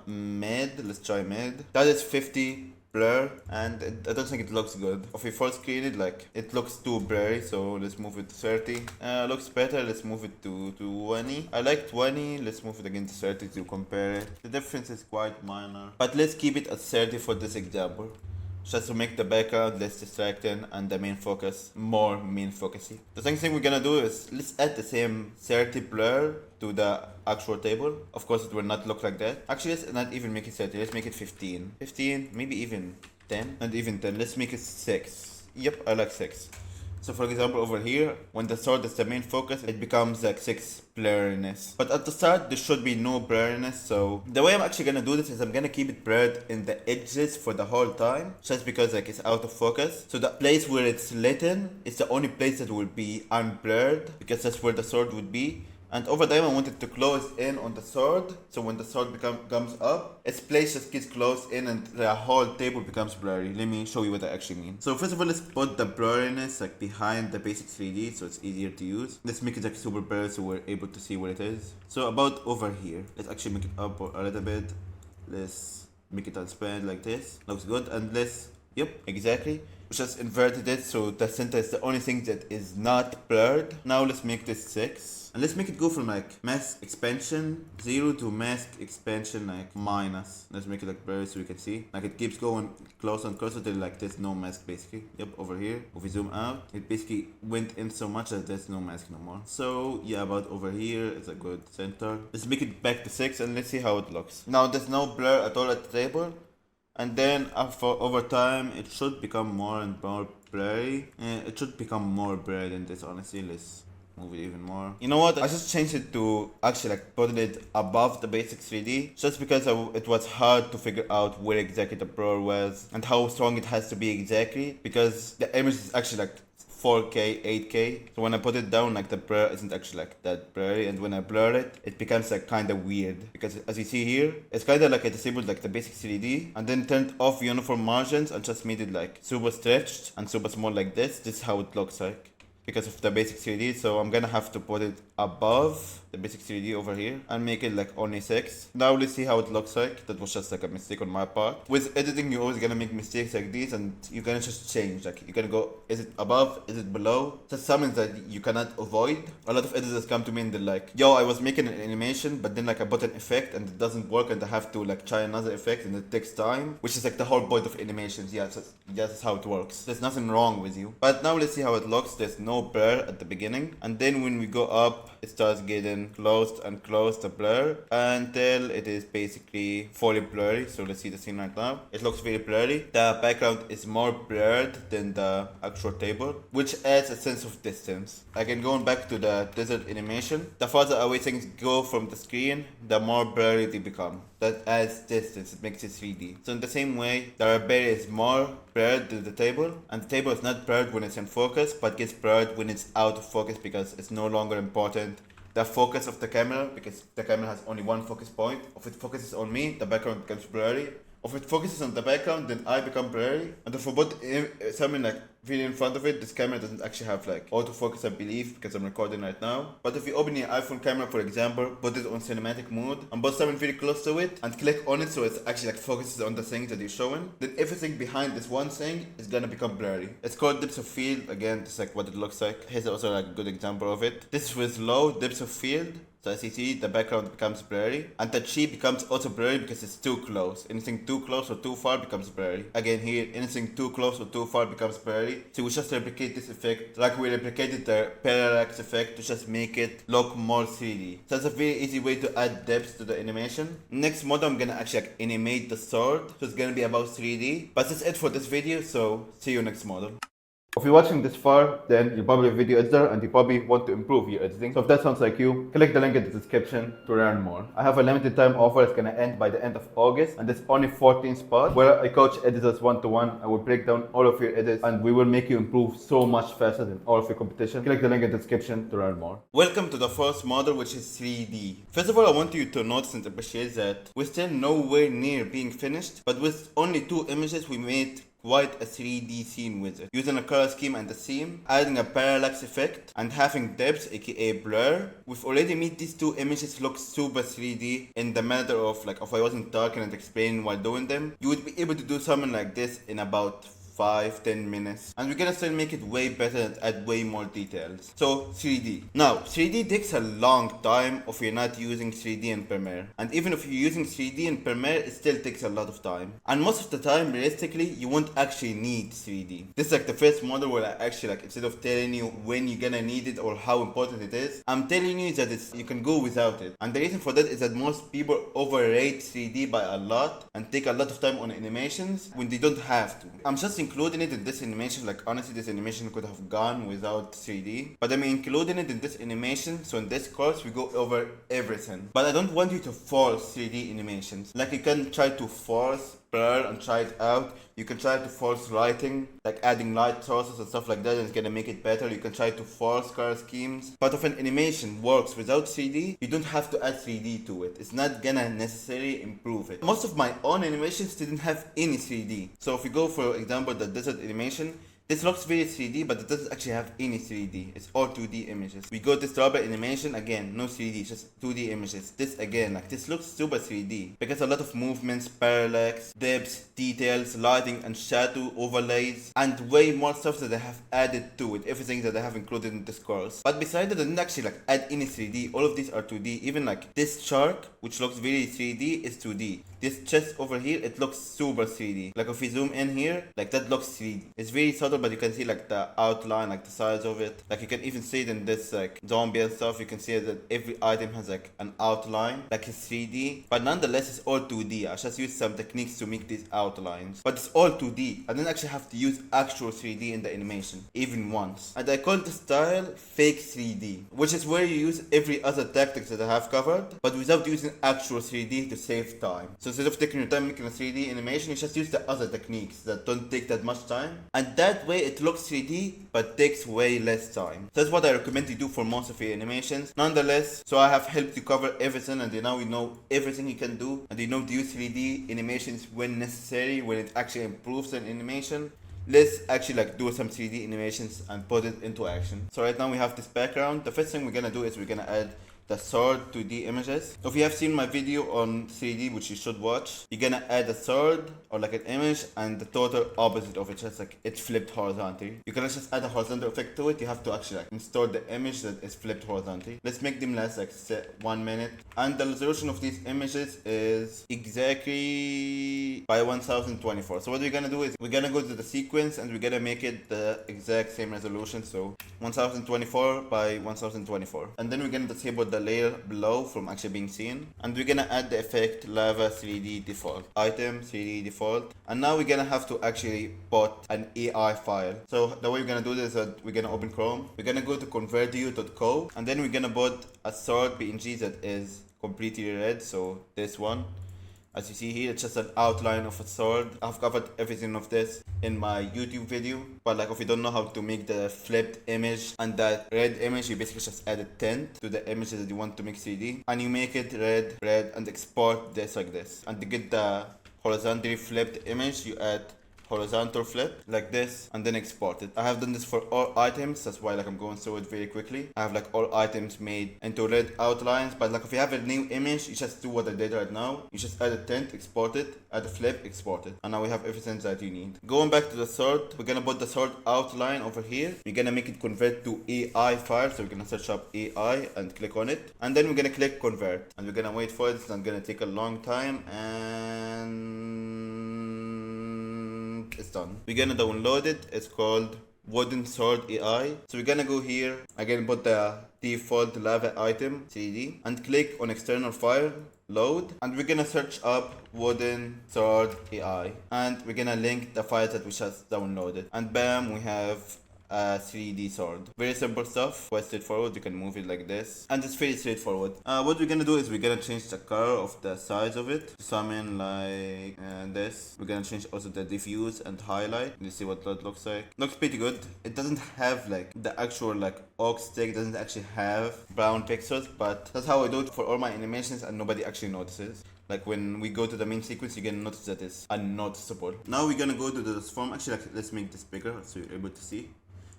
mid. Let's try mid. That is 50 blur, and I don't think it looks good. If we full screen it, like, it looks too blurry, so let's move it to 30. Looks better, let's move it to 20. I like 20, let's move it again to 30 to compare it. The difference is quite minor, but let's keep it at 30 for this example, just to make the background less distracting and the main focus more main focusy. The second thing we're gonna do is let's add the same 30 blur to the actual table. Of course it will not look like that. Actually, let's not even make it 30, let's make it 15. 15, maybe even 10, and even 10. Let's make it 6. Yep, I like 6. So for example, over here, when the sword is the main focus, it becomes like 6 blurriness. But at the start, there should be no blurriness. So the way I'm actually gonna do this is I'm gonna keep it blurred in the edges for the whole time, just because like it's out of focus. So the place where it's lit in is the only place that will be unblurred, because that's where the sword would be. And over time, I want it to close in on the sword. So when the sword comes up, its place just gets closed in and the whole table becomes blurry. Let me show you what I actually mean. So first of all, let's put the blurriness like behind the basic 3D so it's easier to use. Let's make it like super blurry so we're able to see what it is. So about over here, let's actually make it up a little bit. Let's make it transparent like this. Looks good. And let's, yep, exactly. We just inverted it so the center is the only thing that is not blurred. Now let's make this 6. And let's make it go from like mask expansion 0 to mask expansion like minus. Let's make it like blurry so we can see. Like it keeps going closer and closer till like there's no mask basically. Yep, over here. If we zoom out, it basically went in so much that there's no mask no more. So yeah, about over here is a good center. Let's make it back to 6 and let's see how it looks. Now there's no blur at all at the table. And then over time, it should become more and more blurry. It should become more blurry than this, honestly. Let's move it even more. You know what? I just changed it to actually like putting it above the basic 3D, just because it was hard to figure out where exactly the blur was and how strong it has to be exactly, because the image is actually like 4K, 8K. So when I put it down, like the blur isn't actually like that blurry, and when I blur it, it becomes like kind of weird, because as you see here, it's kind of like I disabled like the basic 3D and then turned off uniform margins and just made it like super stretched and super small like this. This is how it looks like because of the basic 3D. So I'm gonna have to put it above the basic 3D over here and make it like only 6. Now let's see how it looks like. That was just like a mistake on my part. With editing, you're always gonna make mistakes like these, and you can just change. Like you can go, is it above? Is it below? Just something that you cannot avoid. A lot of editors come to me and they're like, yo, I was making an animation, but then like I bought an effect and it doesn't work, and I have to like try another effect and it takes time, which is like the whole point of animations. Yeah, that's how it works. There's nothing wrong with you. But now let's see how it looks. There's no blur at the beginning, and then when we go up, it starts getting closed and closed the blur until it is basically fully blurry. So let's see the scene right now. It looks very blurry. The background is more blurred than the actual table, which adds a sense of distance. Again, going back to the desert animation, the farther away things go from the screen, the more blurry they become. That adds distance, it makes it 3D. So in the same way, the library is more blurred than the table, and the table is not blurred when it's in focus, but gets blurred when it's out of focus because it's no longer important the focus of the camera, because the camera has only one focus point. If it focuses on me, the background becomes blurry. If it focuses on the background, then I become blurry. And if I put something like video in front of it, this camera doesn't actually have like autofocus, I believe, because I'm recording right now. But if you open your iPhone camera, for example, put it on cinematic mode and put something very close to it and click on it so it's actually like focuses on the things that you're showing, then everything behind this one thing is gonna become blurry. It's called depth of field. Again, this is like what it looks like. Here's also like a good example of it. This is with low depth of field. So as you see, the background becomes blurry, and the tree becomes also blurry because it's too close. Anything too close or too far becomes blurry. Again here, anything too close or too far becomes blurry. So we just replicate this effect like we replicated the parallax effect to just make it look more 3D. So that's a very easy way to add depth to the animation. Next model, I'm gonna actually like animate the sword, so it's gonna be about 3D. But that's it for this video, so see you next model. If you're watching this far, then you're probably a video editor and you probably want to improve your editing. So if that sounds like you, click the link in the description to learn more. I have a limited time offer. It's gonna end by the end of August, and there's only 14 spots where I coach editors one-to-one. I will break down all of your edits and we will make you improve so much faster than all of your competition. Click the link in the description to learn more. Welcome to the first model, which is 3D. First of all, I want you to notice and appreciate that we're still nowhere near being finished, but with only 2 images we made quite a 3D scene with it. Using a color scheme and a theme, adding a parallax effect, and having depth aka blur, we've already made these 2 images look super 3D in the matter of like if I wasn't talking and explaining while doing them, you would be able to do something like this in about 5-10 minutes, and we're gonna still make it way better and add way more details. So 3D. Now 3D takes a long time if you're not using 3D in Premiere, and even if you're using 3D in Premiere, it still takes a lot of time, and most of the time realistically you won't actually need 3D. This is like the first model where I actually like, instead of telling you when you're gonna need it or how important it is, I'm telling you that you can go without it. And the reason for that is that most people overrate 3D by a lot and take a lot of time on animations when they don't have to. I'm just including it in this animation. Like honestly, this animation could have gone without 3D, but I'm including it in this animation, so in this course we go over everything. But I don't want you to force 3D animations. Like you can try to force blur and try it out. You can try to force lighting, like adding light sources and stuff like that, and it's gonna make it better. You can try to force color schemes. But if an animation works without 3D, you don't have to add 3D to it. It's not gonna necessarily improve it. Most of my own animations didn't have any 3D. So if we go for example the desert animation, this looks very 3D, but it doesn't actually have any 3D. It's all 2D images. We go to strawberry animation, again, no 3D, just 2D images. This again, like this looks super 3D because a lot of movements, parallax, depths, details, lighting and shadow overlays, and way more stuff that I have added to it. Everything that I have included in this course. But besides that, I didn't actually like add any 3D. All of these are 2D. Even like this shark, which looks very 3D, is 2D. This chest over here, it looks super 3D. Like if we zoom in here, like that looks 3D. It's very subtle, but you can see like the outline, like the size of it. Like you can even see it in this like zombie and stuff. You can see that every item has like an outline, like it's 3D. But nonetheless, it's all 2D. I just used some techniques to make these outlines. But it's all 2D. I didn't actually have to use actual 3D in the animation, even once. And I call this style fake 3D, which is where you use every other tactics that I have covered, but without using actual 3D to save time. So instead of taking your time making a 3D animation, you just use the other techniques that don't take that much time. And that way it looks 3D, but takes way less time. So that's what I recommend you do for most of your animations. Nonetheless, so I have helped you cover everything, and now you know everything you can do, and you know to use 3D animations when necessary, when it actually improves an animation. Let's actually like do some 3D animations and put it into action. So right now we have this background. The first thing we're gonna do is we're gonna add the sword 2D images. If you have seen my video on 3D, which you should watch, you're gonna add a sword or like an image and the total opposite of it, just like it's flipped horizontally. You cannot just add a horizontal effect to it. You have to actually like install the image that is flipped horizontally. Let's make them last like 1 minute. And the resolution of these images is exactly by 1024. So what we're gonna do is we're gonna go to the sequence and we're gonna make it the exact same resolution. So 1024 by 1024. And then we're gonna disable the layer below from actually being seen, and we're gonna add the effect lava 3D default item 3D default. And now we're gonna have to actually put an AI file. So the way we're gonna do this is that we're gonna open Chrome, we're gonna go to convertio.co, and then we're gonna put a sword PNG that is completely red. So this one, as you see here, it's just an outline of a sword. I've covered everything of this in my YouTube video, but like if you don't know how to make the flipped image and that red image, you basically just add a tint to the image that you want to make 3D, and you make it red, and export this like this. And to get the horizontally flipped image, you add horizontal flip like this and then export it. I have done this for all items, that's why like I'm going through it very quickly. I have like all items made into red outlines, but like if you have a new image, you just do what I did right now. You just add a tint, export it, add a flip, export it, and now we have everything that you need. Going back to the sword, we're gonna put the sword outline over here. We're gonna make it convert to AI file, so we're gonna search up AI and click on it, and then we're gonna click convert, and we're gonna wait for it. It's not gonna take a long time, and it's done. We're gonna download it. It's called Wooden Sword AI. So we're gonna go here again, put the default lava item 3D and click on external file, load, and we're gonna search up Wooden Sword AI, and we're gonna link the files that we just downloaded, and bam, we have a 3D sword. Very simple stuff, quite straightforward. You can move it like this, and it's very straightforward. What we're gonna do is we're gonna change the color of the size of it to something like this. We're gonna change also the diffuse and highlight. You see what that looks like. Looks pretty good. It doesn't have like the actual like oak stick, doesn't actually have brown pixels, but that's how I do it for all my animations, and nobody actually notices. Like when we go to the main sequence, you're gonna notice that it's unnoticeable. Now we're gonna go to the transform. Actually, like, let's make this bigger so you're able to see.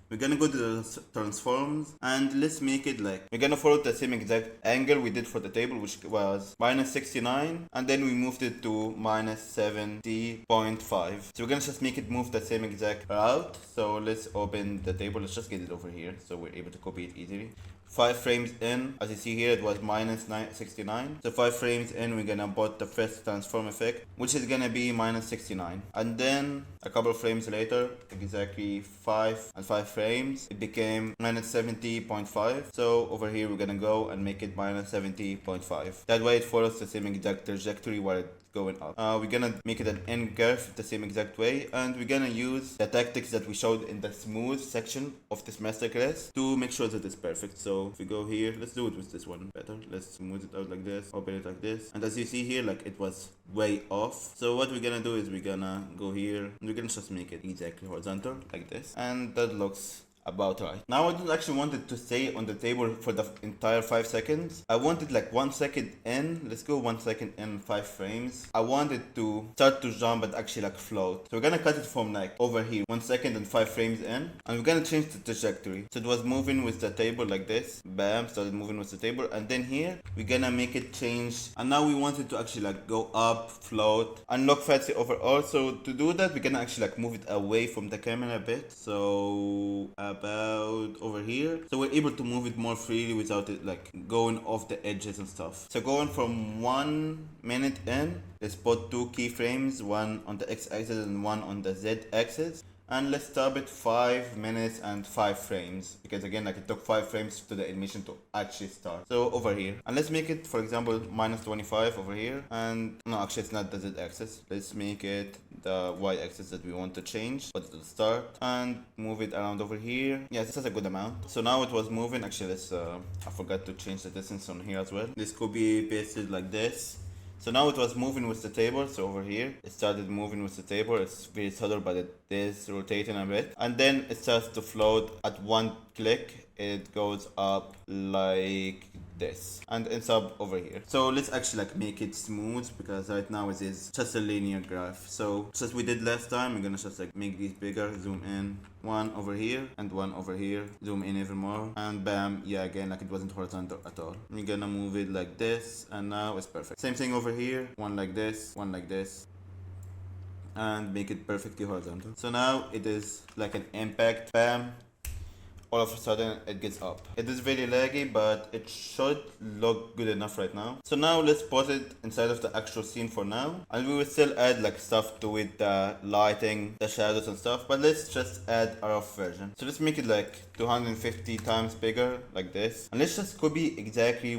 We're gonna go to the transforms, and let's make it like, we're gonna follow the same exact angle we did for the table, which was -69, and then we moved it to -70.5. So we're gonna just make it move the same exact route. So let's open the table. Let's just get it over here so we're able to copy it easily. 5 frames in, as you see here, it was -69. So 5 frames in, we're gonna put the first transform effect, which is gonna be -69. And then a couple of frames later, exactly 5 and 5 frames, it became -70.5. So over here, we're gonna go and make it -70.5. That way it follows the same exact trajectory while it's going up. We're gonna make it an end curve the same exact way, and we're gonna use the tactics that we showed in the smooth section of this masterclass to make sure that it's perfect. So if we go here, let's do it with this one better. Let's smooth it out like this, open it like this, and as you see here, like it was way off. So what we're gonna do is we're gonna go here and we're gonna just make it exactly horizontal like this, and that looks about right. Now I don't actually want it to stay on the table for the entire 5 seconds. I want it like 1 second in. Let's go 1 second in 5 frames. I want it to start to jump and actually like float. So we're gonna cut it from like over here 1 second and 5 frames in, and we're gonna change the trajectory. So it was moving with the table like this, bam, started moving with the table, and then here we're gonna make it change, and now we want it to actually like go up, float, and look fancy overall. So to do that, we're gonna actually like move it away from the camera a bit. So about over here, so we're able to move it more freely without it like going off the edges and stuff. So going from 1 minute in, let's put 2 keyframes, one on the x-axis and one on the z-axis, and let's stop it 5 minutes and 5 frames, because again, like it took 5 frames to the animation to actually start. So over here, and let's make it, for example, -25 over here, and no, actually it's not the z-axis. Let's make it the y-axis that we want to change, put it to the start, and move it around over here. Yeah, this is a good amount. So now it was moving. Actually, let's I forgot to change the distance on here as well. This could be pasted like this. So now it was moving with the table. So over here, it started moving with the table. It's very subtle, but it is rotating a bit. And then it starts to float at 1 click. It goes up like this, and ends up over here. So let's actually like make it smooth, because right now it is just a linear graph. So just as we did last time, we're gonna just like make these bigger, zoom in, 1 over here and 1 over here, zoom in even more, and bam, yeah, again, like it wasn't horizontal at all. We're gonna move it like this, and now it's perfect. Same thing over here, 1 like this, 1 like this, and make it perfectly horizontal. So now it is like an impact, bam, all of a sudden it gets up. It is very laggy, but it should look good enough right now. So now let's put it inside of the actual scene for now, and we will still add like stuff to it, the lighting, the shadows and stuff, but let's just add a rough version. So let's make it like 250 times bigger like this, and let's just copy exactly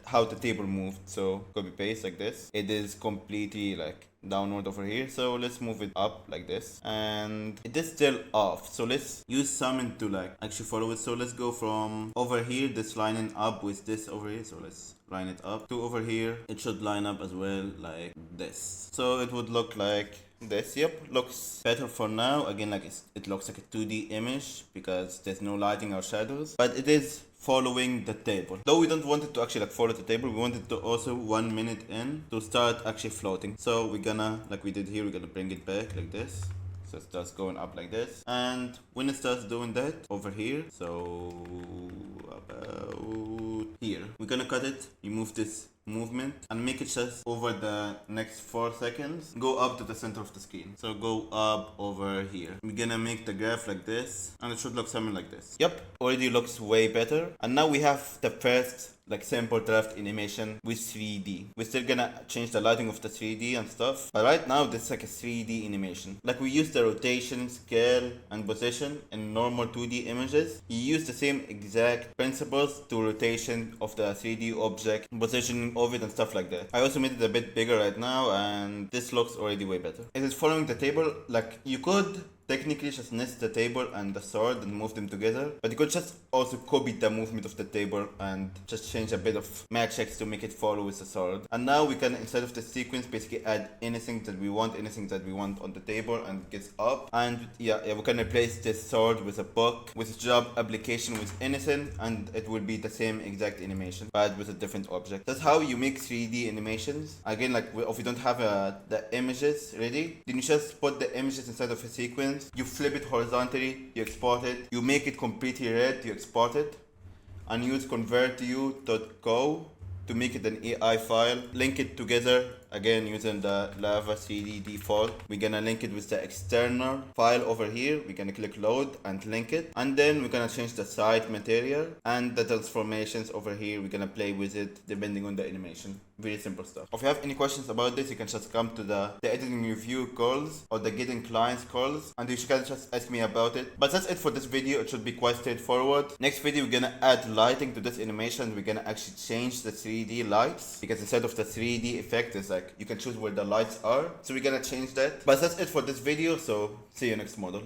how the table moved. So copy paste like this. It is completely like downward over here, so let's move it up like this, and it is still off. So let's use something to like actually follow it. So let's go from over here, this lining up with this over here. So let's line it up to over here. It should line up as well like this, so it would look like this. Yep, looks better for now. Again, like it looks like a 2D image because there's no lighting or shadows, but it is following the table. Though we don't want it to actually like follow the table, we want it to also 1 minute in to start actually floating. So we're gonna, like we did here, we're gonna bring it back like this. So it starts going up like this. And when it starts doing that over here, so about here, we're gonna cut it, remove this movement and make it just over the next 4 seconds. Go up to the center of the screen. So go up over here. We're gonna make the graph like this and it should look something like this. Yep, already looks way better. And now we have the first like sample draft animation with 3D. We're still gonna change the lighting of the 3D and stuff, but right now this is like a 3D animation. Like we use the rotation, scale and position in normal 2D images. You use the same exact principles to rotation of the 3D object, positioning of it and stuff like that. I also made it a bit bigger right now and this looks already way better. It is following the table. Like you could technically just nest the table and the sword and move them together, but you could just also copy the movement of the table and just change a bit of matrix to make it follow with the sword. And now we can, instead of the sequence, basically add anything that we want on the table and it gets up. And yeah, we can replace this sword with a book, with job application, with anything, and it will be the same exact animation but with a different object. That's how you make 3D animations. Again, like if you don't have the images ready, then you just put the images inside of a sequence. You flip it horizontally, you export it, you make it completely red, you export it, and use convertu.go to make it an AI file, link it together, again using the Lava 3D default. We're gonna link it with the external file over here. We're gonna click load and link it, and then we're gonna change the site material and the transformations over here. We're gonna play with it depending on the animation. Very simple stuff. If you have any questions about this, you can just come to the editing review calls or the getting clients calls and you can just ask me about it. But that's it for this video. It should be quite straightforward. Next video, we're gonna add lighting to this animation. We're gonna actually change the 3D lights, because instead of the 3D effect, it's like you can choose where the lights are. So we're gonna change that. But that's it for this video. So see you next model.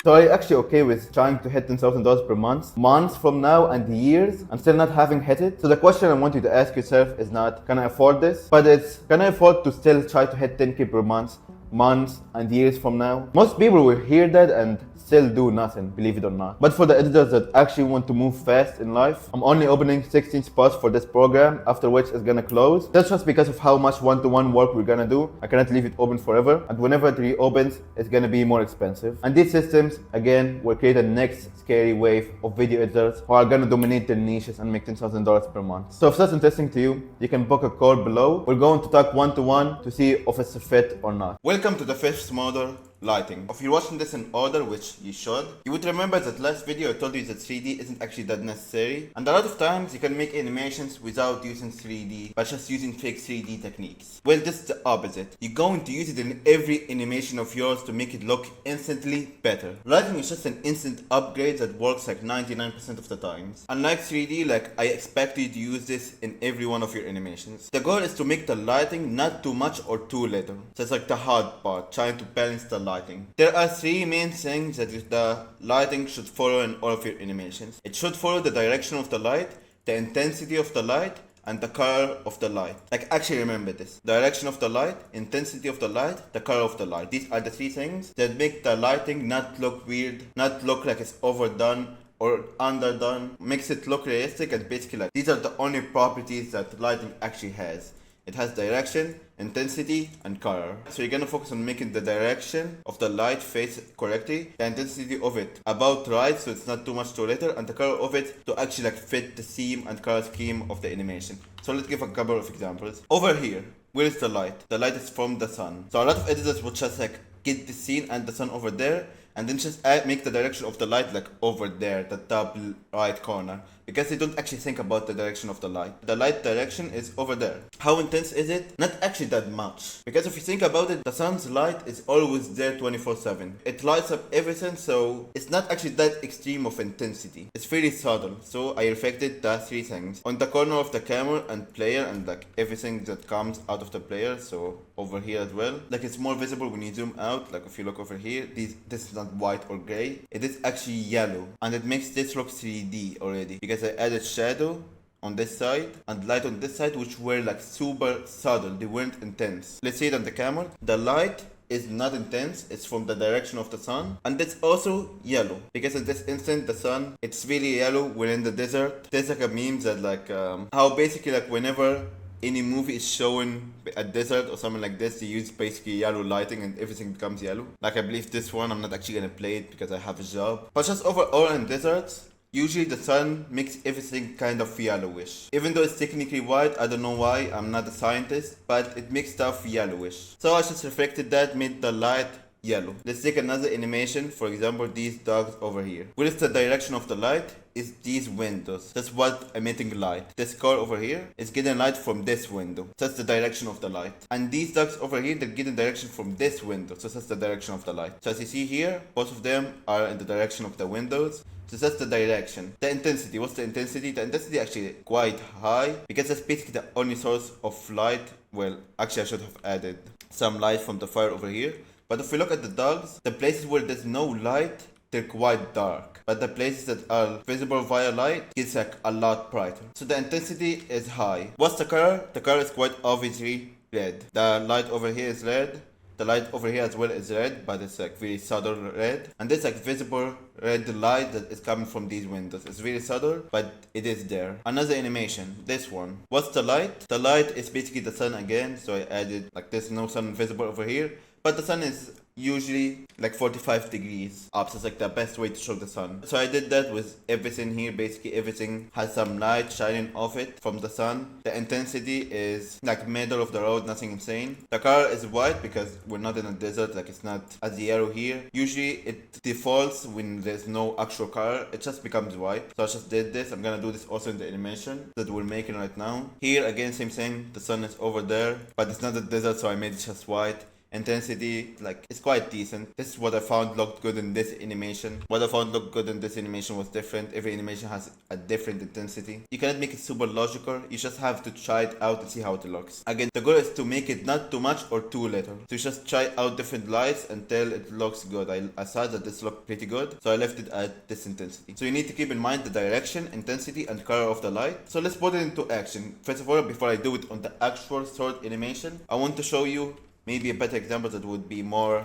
So are you actually okay with trying to hit $10,000 per month, months from now and years, and still not having hit it? So the question I want you to ask yourself is not, can I afford this? But it's, can I afford to still try to hit 10K per month, months and years from now? Most people will hear that and still do nothing, believe it or not. But for the editors that actually want to move fast in life, I'm only opening 16 spots for this program, after which it's gonna close. That's just because of how much one-to-one work we're gonna do. I cannot leave it open forever, and whenever it reopens, it's gonna be more expensive. And these systems, again, will create the next scary wave of video editors who are gonna dominate their niches and make $10,000 per month. So if that's interesting to you, you can book a call below. We're going to talk one-to-one to see if it's a fit or not. Welcome to the fifth model, lighting. If you're watching this in order, which you should, you would remember that last video I told you that 3D isn't actually that necessary, and a lot of times you can make animations without using 3D, but just using fake 3D techniques. Well, this is the opposite. You're going to use it in every animation of yours to make it look instantly better. Lighting is just an instant upgrade that works like 99% of the times. Unlike 3D, like I expect you to use this in every one of your animations. The goal is to make the lighting not too much or too little. So it's like the hard part, trying to balance the lighting. There are three main things that the lighting should follow in all of your animations. It should follow the direction of the light, the intensity of the light, and the color of the light. Like, actually remember this. Direction of the light, intensity of the light, the color of the light. These are the three things that make the lighting not look weird, not look like it's overdone or underdone. Makes it look realistic, and basically like these are the only properties that lighting actually has. It has direction, intensity, and color. So you're gonna focus on making the direction of the light face correctly, the intensity of it about right, so it's not too much too little, and the color of it to actually like fit the theme and color scheme of the animation. So let's give a couple of examples. Over here, where is the light? The light is from the sun. So a lot of editors would just like get the scene and the sun over there, and then just make the direction of the light like over there, the top right corner, because they don't actually think about the direction of the light. The light direction is over there. How intense is it? Not actually that much, because if you think about it, the sun's light is always there 24/7. It lights up everything, so it's not actually that extreme of intensity. It's very subtle, so I reflected the three things on the corner of the camera and player, and like everything that comes out of the player, so over here as well. Like it's more visible when you zoom out. Like if you look over here, this is not white or gray, it is actually yellow, and it makes this look 3D already, because I added shadow on this side and light on this side, which were like super subtle, they weren't intense. Let's see it on the camera. The light is not intense, it's from the direction of the sun. And it's also yellow, because in this instant the sun, it's really yellow. We're in the desert. There's like a meme that like how basically like whenever any movie is showing a desert or something like this, they use basically yellow lighting and everything becomes yellow. Like I believe this one, I'm not actually gonna play it because I have a job. But just overall in deserts, usually the sun makes everything kind of yellowish. Even though it's technically white, I don't know why, I'm not a scientist, but it makes stuff yellowish. So I just reflected that, made the light yellow. Let's take another animation, for example these dogs over here. What is the direction of the light? Is these windows. That's what emitting light. This car over here is getting light from this window. That's the direction of the light. And these dogs over here, they're getting direction from this window. So that's the direction of the light. So as you see here, both of them are in the direction of the windows. So that's the direction. The intensity, what's the intensity? The intensity actually quite high, because that's basically the only source of light. Well, actually I should have added some light from the fire over here. But if we look at the dogs, the places where there's no light, they're quite dark. But the places that are visible via light gets like a lot brighter. So the intensity is high. What's the color? The color is quite obviously red. The light over here is red. The light over here as well is red, but it's like very subtle red. And there's like visible red light that is coming from these windows. It's really subtle, but it is there. Another animation, this one. What's the light? The light is basically the sun again. So I added like there's no sun visible over here. But the sun is usually like 45 degrees up, so it's like the best way to show the sun. So I did that with everything here. Basically everything has some light shining off it from the sun. The intensity is like middle of the road, nothing insane. The color is white because we're not in a desert, like it's not as yellow here. Usually it defaults when there's no actual color, it just becomes white. So I just did this. I'm gonna do this also in the animation that we're making right now. Here again, same thing, the sun is over there, but it's not a desert, so I made it just white. Intensity, like, it's quite decent. This is what I found looked good in this animation. What I found looked good in this animation was different. Every animation has a different intensity. You cannot make it super logical. You just have to try it out and see how it looks. Again, the goal is to make it not too much or too little. So you just try out different lights until it looks good. I saw that this looked pretty good, so I left it at this intensity. So you need to keep in mind the direction, intensity, and color of the light. So let's put it into action. First of all, before I do it on the actual sword animation, I want to show you maybe a better example that would be more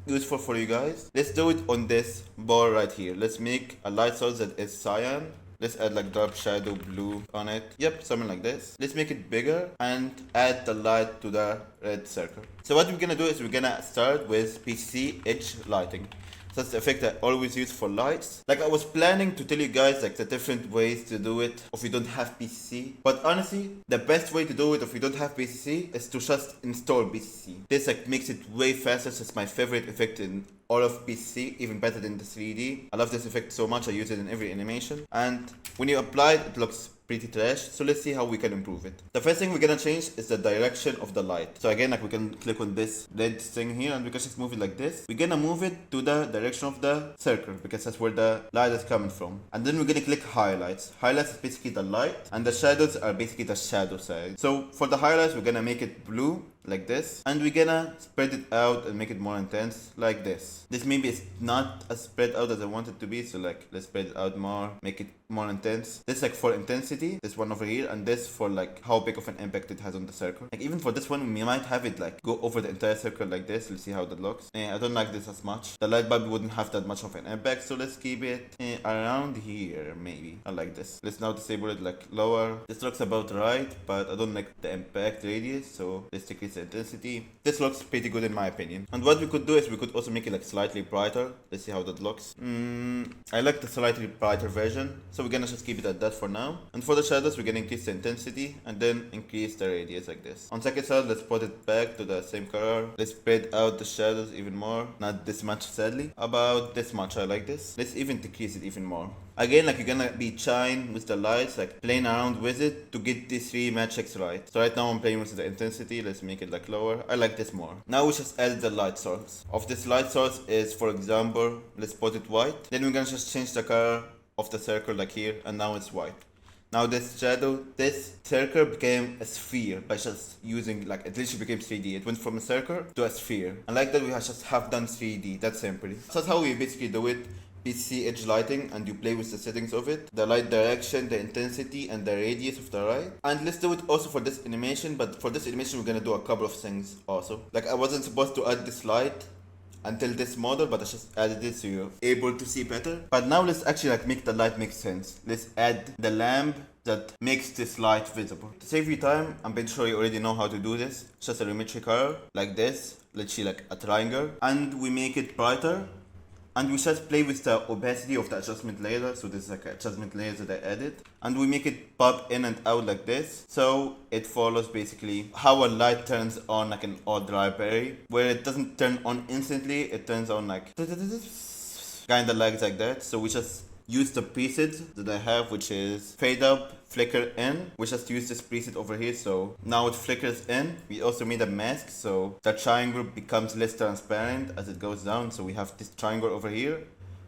useful for you guys. Let's do it on this ball right here. Let's make a light source that is cyan. Let's add like dark shadow blue on it. Yep, something like this. Let's make it bigger and add the light to the red circle. So what we're gonna do is we're gonna start with PCC edge lighting. That's the effect I always use for lights. Like I was planning to tell you guys like the different ways to do it if you don't have PCC. But honestly, the best way to do it if you don't have PCC is to just install PCC. This like makes it way faster. It's my favorite effect in all of PCC, even better than the 3D. I love this effect so much, I use it in every animation. And when you apply it, it looks pretty trash. So let's see how we can improve it. The first thing we're gonna change is the direction of the light. So again, like we can click on this red thing here and we can just move it like this. We're gonna move it to the direction of the circle because that's where the light is coming from. And then we're gonna click highlights. Highlights is basically the light and the shadows are basically the shadow side. So for the highlights, we're gonna make it blue like this, and we're gonna spread it out and make it more intense like this. This maybe is not as spread out as I want it to be, so like let's spread it out more, make it more intense. This like for intensity, this one over here, and this for like how big of an impact it has on the circle. Like even for this one, we might have it like go over the entire circle like this. Let's see how that looks. I don't like this as much. The light bulb wouldn't have that much of an impact, so let's keep it around here maybe. I like this. Let's now disable it like lower. This looks about right, but I don't like the impact radius, so let's decrease the intensity. This looks pretty good in my opinion. And what we could do is we could also make it like slightly brighter. Let's see how that looks. I like the slightly brighter version, so we're gonna just keep it at that for now. And for the shadows, we're gonna increase the intensity and then increase the radius like this. On second thought, let's put it back to the same color. Let's spread out the shadows even more. Not this much sadly. About this much, I like this. Let's even decrease it even more. Again, like you're gonna be trying with the lights, like playing around with it to get these three metrics right. So right now I'm playing with the intensity. Let's make it like lower. I like this more. Now we just add the light source. Of this light source is, for example, let's put it white. Then we're gonna just change the color of the circle like here, and now it's white. Now this shadow, this circle became a sphere by just using, like, it literally became 3D. It went from a circle to a sphere. And like that we just have done 3D, that simply. So that's how we basically do it. PC edge lighting and you play with the settings of it, the light direction, the intensity, and the radius of the light. And let's do it also for this animation, but for this animation we're gonna do a couple of things also. Like I wasn't supposed to add this light until this model, but I just added it so you're able to see better. But now let's actually like make the light make sense. Let's add the lamp that makes this light visible. To save you time, I'm pretty sure you already know how to do this. It's just a geometry color like this, literally like a triangle, and we make it brighter. And we just play with the opacity of the adjustment layer. So this is like an adjustment layer that I added. And we make it pop in and out like this. So it follows basically how a light turns on like an old library. Where it doesn't turn on instantly, it turns on like kinda like that. So we just use the preset that I have, which is fade up, flicker in. We just use this preset over here, so now it flickers in. We also made a mask, so the triangle becomes less transparent as it goes down. So we have this triangle over here.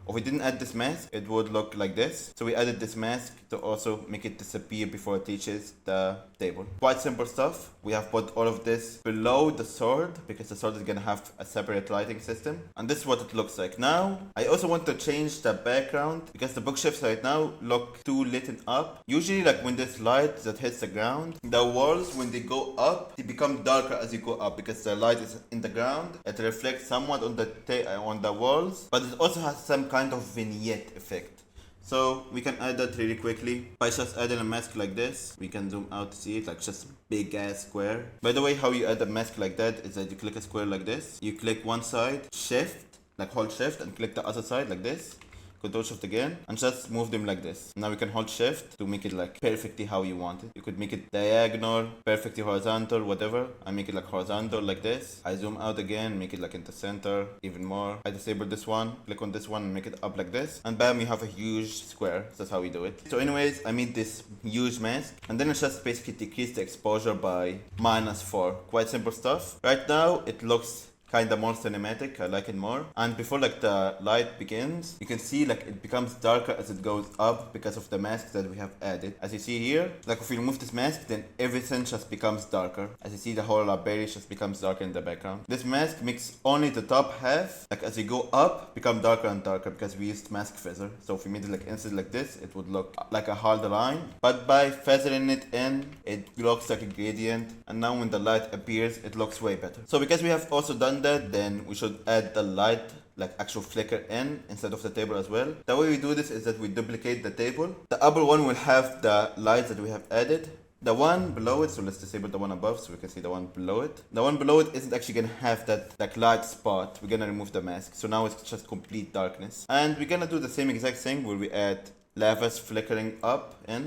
If we didn't add this mask, it would look like this. So we added this mask to also make it disappear before it reaches the table. Quite simple stuff. We have put all of this below the sword because the sword is gonna have a separate lighting system. And this is what it looks like. Now, I also want to change the background because the bookshelves right now look too lit up. Usually like when there's light that hits the ground, the walls when they go up, they become darker as you go up because the light is in the ground. It reflects somewhat on the walls, but it also has some kind of vignette effect. So we can add that really quickly by just adding a mask like this. We can zoom out to see it, like just big ass square. By the way, how you add a mask like that is that you click a square like this. You click one side, shift, like hold shift and click the other side like this. Control shift again and just move them like this. Now we can hold shift to make it like perfectly how you want it. You could make it diagonal, perfectly horizontal, whatever. I make it like horizontal like this. I zoom out again, make it like in the center, even more. I disable this one, click on this one and make it up like this. And bam, you have a huge square. That's how we do it. So anyways, I made this huge mask and then it's just basically decrease the exposure by -4. Quite simple stuff. Right now it looks kind of more cinematic. I like it more. And before like the light begins, you can see like it becomes darker as it goes up because of the mask that we have added. As you see here, like if we remove this mask, then everything just becomes darker. As you see, the whole library just becomes darker in the background. This mask makes only the top half, like as you go up, become darker and darker because we used mask feather. So if we made it like inside like this, it would look like a hard line. But by feathering it in, it looks like a gradient. And now when the light appears, it looks way better. So because we have also done that, then we should add the light like actual flicker in instead of the table as well. The way we do this is that we duplicate the table. The upper one will have the lights that we have added. The one below it, so let's disable the one above so we can see the one below it. The one below it isn't actually gonna have that like light spot. We're gonna remove the mask. So now it's just complete darkness. And we're gonna do the same exact thing where we add lavas flickering up in.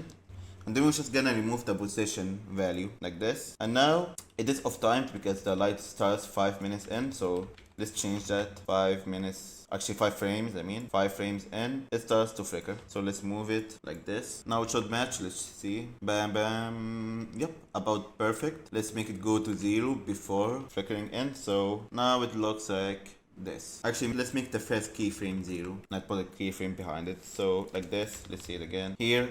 And then we're just gonna remove the position value like this. And now it is off timed because the light starts 5 minutes in. So let's change that 5 minutes, actually 5 frames, 5 frames in, it starts to flicker. So let's move it like this. Now it should match, let's see. Bam, bam, yep, about perfect. Let's make it go to 0 before flickering in. So now it looks like this. Actually, let's make the first keyframe 0. Not put a keyframe behind it. So like this, let's see it again. Here,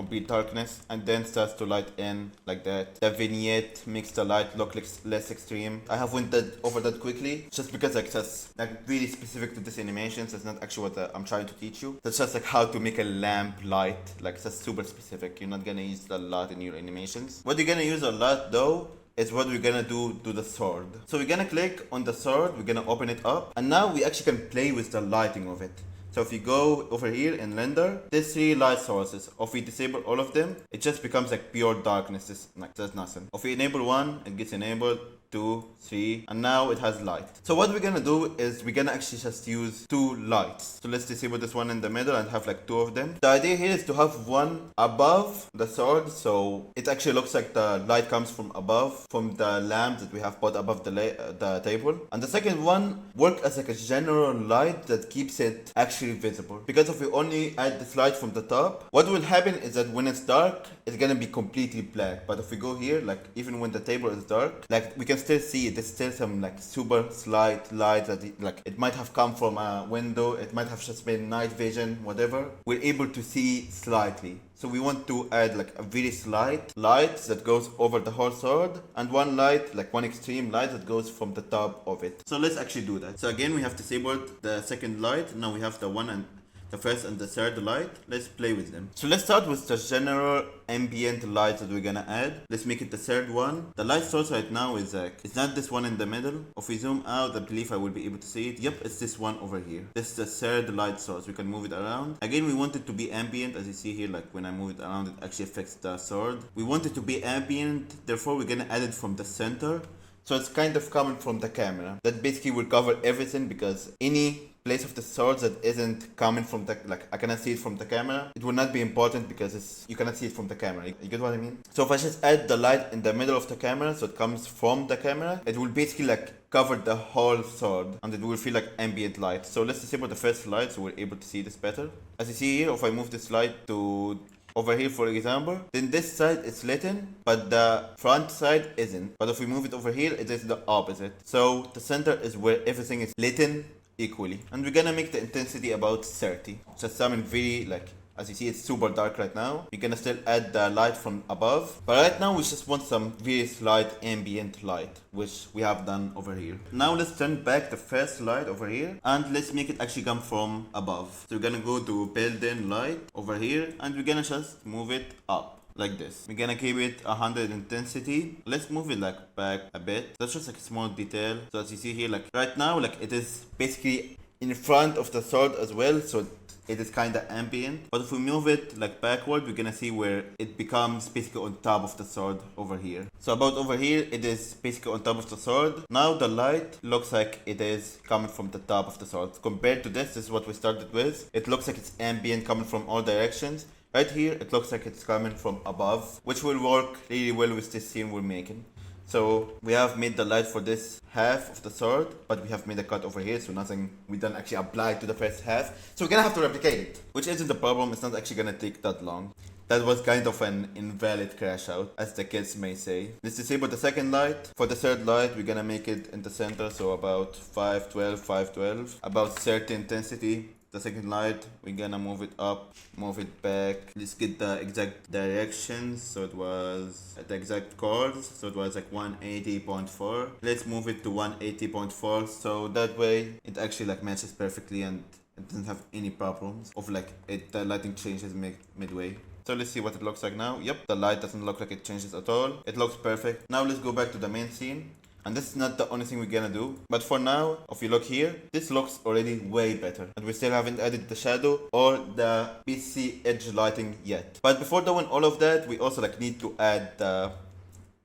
complete darkness, and then starts to light in like that. The vignette makes the light look like less extreme. I have went over that quickly just because like that's like really specific to this animation. So it's not actually what I'm trying to teach you. That's just like how to make a lamp light. Like that's super specific. You're not gonna use that a lot in your animations. What you're gonna use a lot though is what we're gonna do to the sword. So we're gonna click on the sword, we're gonna open it up, and now we actually can play with the lighting of it. So if you go over here in render, there's 3 light sources. If we disable all of them, it just becomes like pure darkness. It's like there's nothing. If we enable one, it gets enabled. 2, 3, and now it has light. So what we're gonna do is we're gonna actually just use 2 lights. So let's disable this one in the middle and have like 2 of them. The idea here is to have one above the sword, so it actually looks like the light comes from above, from the lamp that we have put above the table. And the second one works as like a general light that keeps it actually visible. Because if we only add this light from the top, what will happen is that when it's dark, it's gonna be completely black. But if we go here, like even when the table is dark, like we can still see there's still some like super slight light that like it might have come from a window, it might have just been night vision, whatever. We're able to see slightly. So we want to add like a very slight light that goes over the whole sword, and one light, like one extreme light that goes from the top of it. So let's actually do that. So again, we have disabled the second light. Now we have the one and the first and the third light. Let's play with them. So let's start with the general ambient light that we're gonna add. Let's make it the third one. The light source right now is it's not this one in the middle. If we zoom out, I believe I will be able to see it. Yep, it's this one over here. This is the third light source. We can move it around. Again, we want it to be ambient. As you see here, like when I move it around, it actually affects the sword. We want it to be ambient, therefore we're gonna add it from the center. So it's kind of coming from the camera. That basically will cover everything, because any place of the sword that isn't coming from the, like I cannot see it from the camera, it will not be important because you cannot see it from the camera. You get what I mean? So if I just add the light in the middle of the camera, so it comes from the camera, it will basically like cover the whole sword and it will feel like ambient light. So let's disable the first light so we're able to see this better. As you see here, if I move this light to over here for example, then this side is lit in, but the front side isn't. But if we move it over here, it is the opposite. So the center is where everything is lit in equally. And we're gonna make the intensity about 30. So something very like, as you see, it's super dark right now. We're gonna still add the light from above. But right now we just want some very slight ambient light, which we have done over here. Now let's turn back the first light over here and let's make it actually come from above. So we're gonna go to build in light over here and we're gonna just move it up like this. We're gonna keep it 100 intensity. Let's move it like back a bit. That's just like a small detail. So as you see here, like right now, like it is basically in front of the sword as well. So it is kind of ambient, but if we move it like backward, we're gonna see where it becomes basically on top of the sword over here. So about over here, it is basically on top of the sword. Now the light looks like it is coming from the top of the sword. Compared to this is what we started with. It looks like it's ambient coming from all directions. Right here, it looks like it's coming from above, which will work really well with this scene we're making. So we have made the light for this half of the sword, but we have made a cut over here, so nothing we don't actually apply to the first half. So we're gonna have to replicate it, which isn't the problem. It's not actually gonna take that long. That was kind of an invalid crash out, as the kids may say. Let's disable the second light. For the third light, we're gonna make it in the center, so about 512, 512, about 30 intensity. The second light, we're gonna move it up, move it back. Let's get the exact directions. So it was at the exact chords. So it was like 180.4. Let's move it to 180.4. So that way it actually like matches perfectly and it doesn't have any problems of like the lighting changes midway. So let's see what it looks like now. Yep, the light doesn't look like it changes at all. It looks perfect. Now let's go back to the main scene. And this is not the only thing we're gonna do. But for now, if you look here, this looks already way better. And we still haven't added the shadow or the PC edge lighting yet. But before doing all of that, we also like need to add the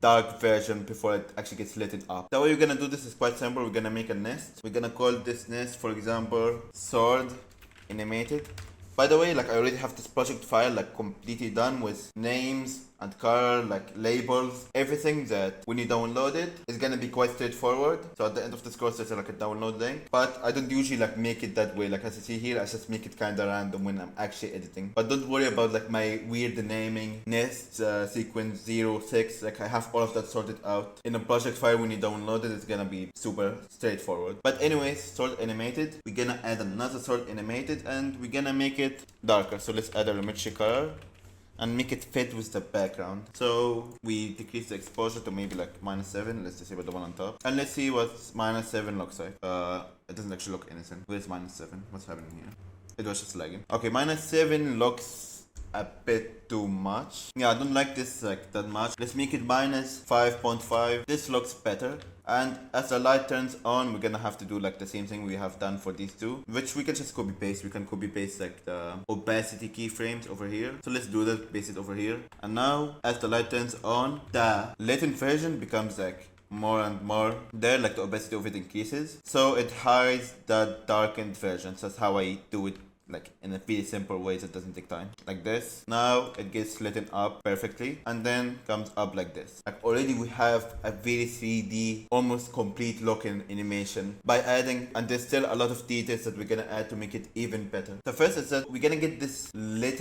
dark version before it actually gets lit up. The way we're gonna do this is quite simple. We're gonna make a nest. We're gonna call this nest, for example, sword animated. By the way, like I already have this project file like completely done with names and color, like labels, everything that when you download it is gonna be quite straightforward. So at the end of this course there's like a download link, but I don't usually like make it that way. Like as you see here, I just make it kind of random when I'm actually editing. But don't worry about like my weird naming, nest, sequence 06, like I have all of that sorted out. In a project file when you download it, it's gonna be super straightforward. But anyways, sword animated, we're gonna add another sword animated and we're gonna make it darker. So let's add a Ramechi color and make it fit with the background. So we decrease the exposure to maybe like -7. Let's disable the one on top. And let's see what -7 looks like. It doesn't actually look anything. Where's -7? What's happening here? It was just lagging. Okay, -7 looks a bit too much. Yeah, I don't like this like that much. Let's make it -5.5. This looks better. And as the light turns on, we're gonna have to do like the same thing we have done for these two, which we can just copy paste. We can copy paste like the opacity keyframes over here. So let's do that, paste it over here. And now as the light turns on, the lit version becomes like more and more there, like the opacity of it increases. So it hides the darkened version. So that's how I do it, like in a pretty simple way that doesn't take time. Like this. Now it gets lit up perfectly and then comes up like this. Like already we have a very 3D, almost complete looking animation by adding, and there's still a lot of details that we're gonna add to make it even better. The first is that we're gonna get this lit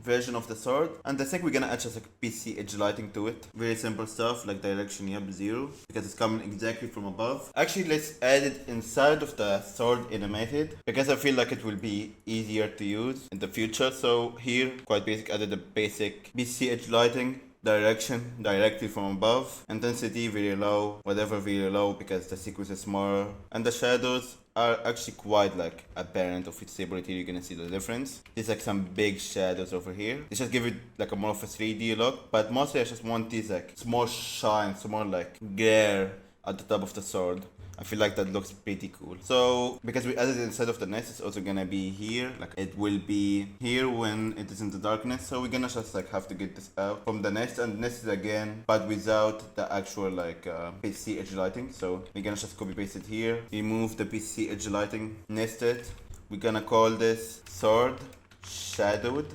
version of the sword, and the second we're gonna add just like PC edge lighting to it. Very simple stuff like direction, yep, 0, because it's coming exactly from above. Actually, let's add it inside of the sword animated because I feel like it will be easier to use in the future. So here, quite basic, added the basic BC edge lighting, direction directly from above, intensity very low, whatever very low because the sequence is smaller, and the shadows are actually quite like apparent of its stability. You're gonna see the difference. There's like some big shadows over here. They just give it like a more of a 3D look, but mostly I just want these like small shine, some more like glare at the top of the sword. I feel like that looks pretty cool. So because we added it inside of the nest, it's also gonna be here. Like it will be here when it is in the darkness. So we're gonna just like have to get this out from the nest and nest it again, but without the actual like PC edge lighting. So we're gonna just copy paste it here. Remove the PC edge lighting, nest it. We're gonna call this sword shadowed.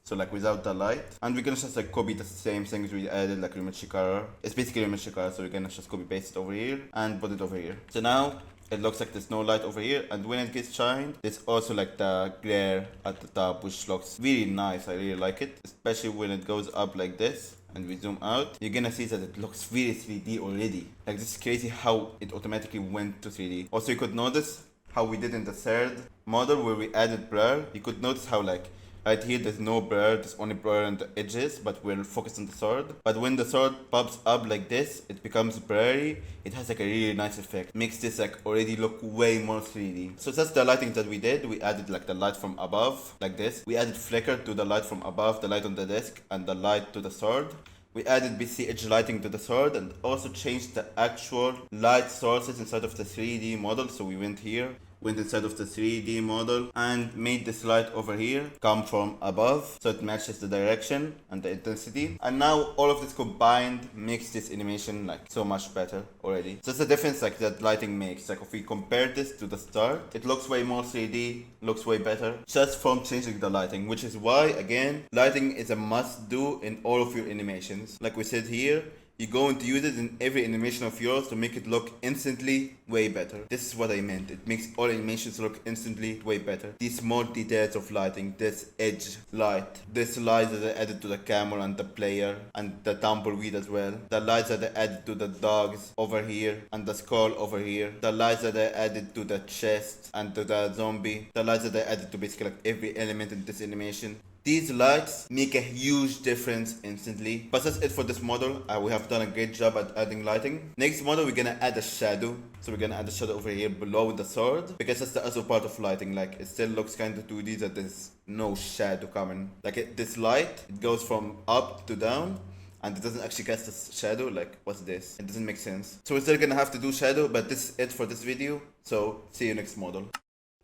So like without the light, and we're gonna just like copy the same things we added, like remove color. It's basically remove color, so we're gonna just copy paste it over here and put it over here. So now it looks like there's no light over here, and when it gets shined, there's also like the glare at the top, which looks really nice. I really like it, especially when it goes up like this and we zoom out. You're gonna see that it looks really 3D already. Like this is crazy how it automatically went to 3D. Also, you could notice how we did in the third model where we added blur. You could notice how like right here there's no blur, there's only blur on the edges, but we're focused on the sword. But when the sword pops up like this, it becomes blurry. It has like a really nice effect. Makes this like already look way more 3D. So that's the lighting that we did. We added like the light from above, like this. We added flicker to the light from above, the light on the desk, and the light to the sword. We added BC edge lighting to the sword and also changed the actual light sources inside of the 3D model. So we went here, went inside of the 3D model and made this light over here come from above, so it matches the direction and the intensity. And now all of this combined makes this animation like so much better already. So that's the difference like that lighting makes. Like if we compare this to the start, it looks way more 3D, looks way better just from changing the lighting, which is why again lighting is a must do in all of your animations. Like we said here, you're going to use it in every animation of yours to make it look instantly way better. This is what I meant. It makes all animations look instantly way better. These small details of lighting, this edge light, this light that I added to the camera and the player and the tumbleweed as well. The lights that I added to the dogs over here and the skull over here. The lights that I added to the chest and to the zombie. The lights that I added to basically like every element in this animation. These lights make a huge difference instantly. But that's it for this model. We have done a great job at adding lighting. Next model, we're gonna add a shadow. So we're gonna add a shadow over here below the sword, because that's the other part of lighting. Like it still looks kind of 2D, that there's no shadow coming. Like this light, it goes from up to down, and it doesn't actually cast a shadow. Like what's this? It doesn't make sense. So we're still gonna have to do shadow, but this is it for this video. So see you next model.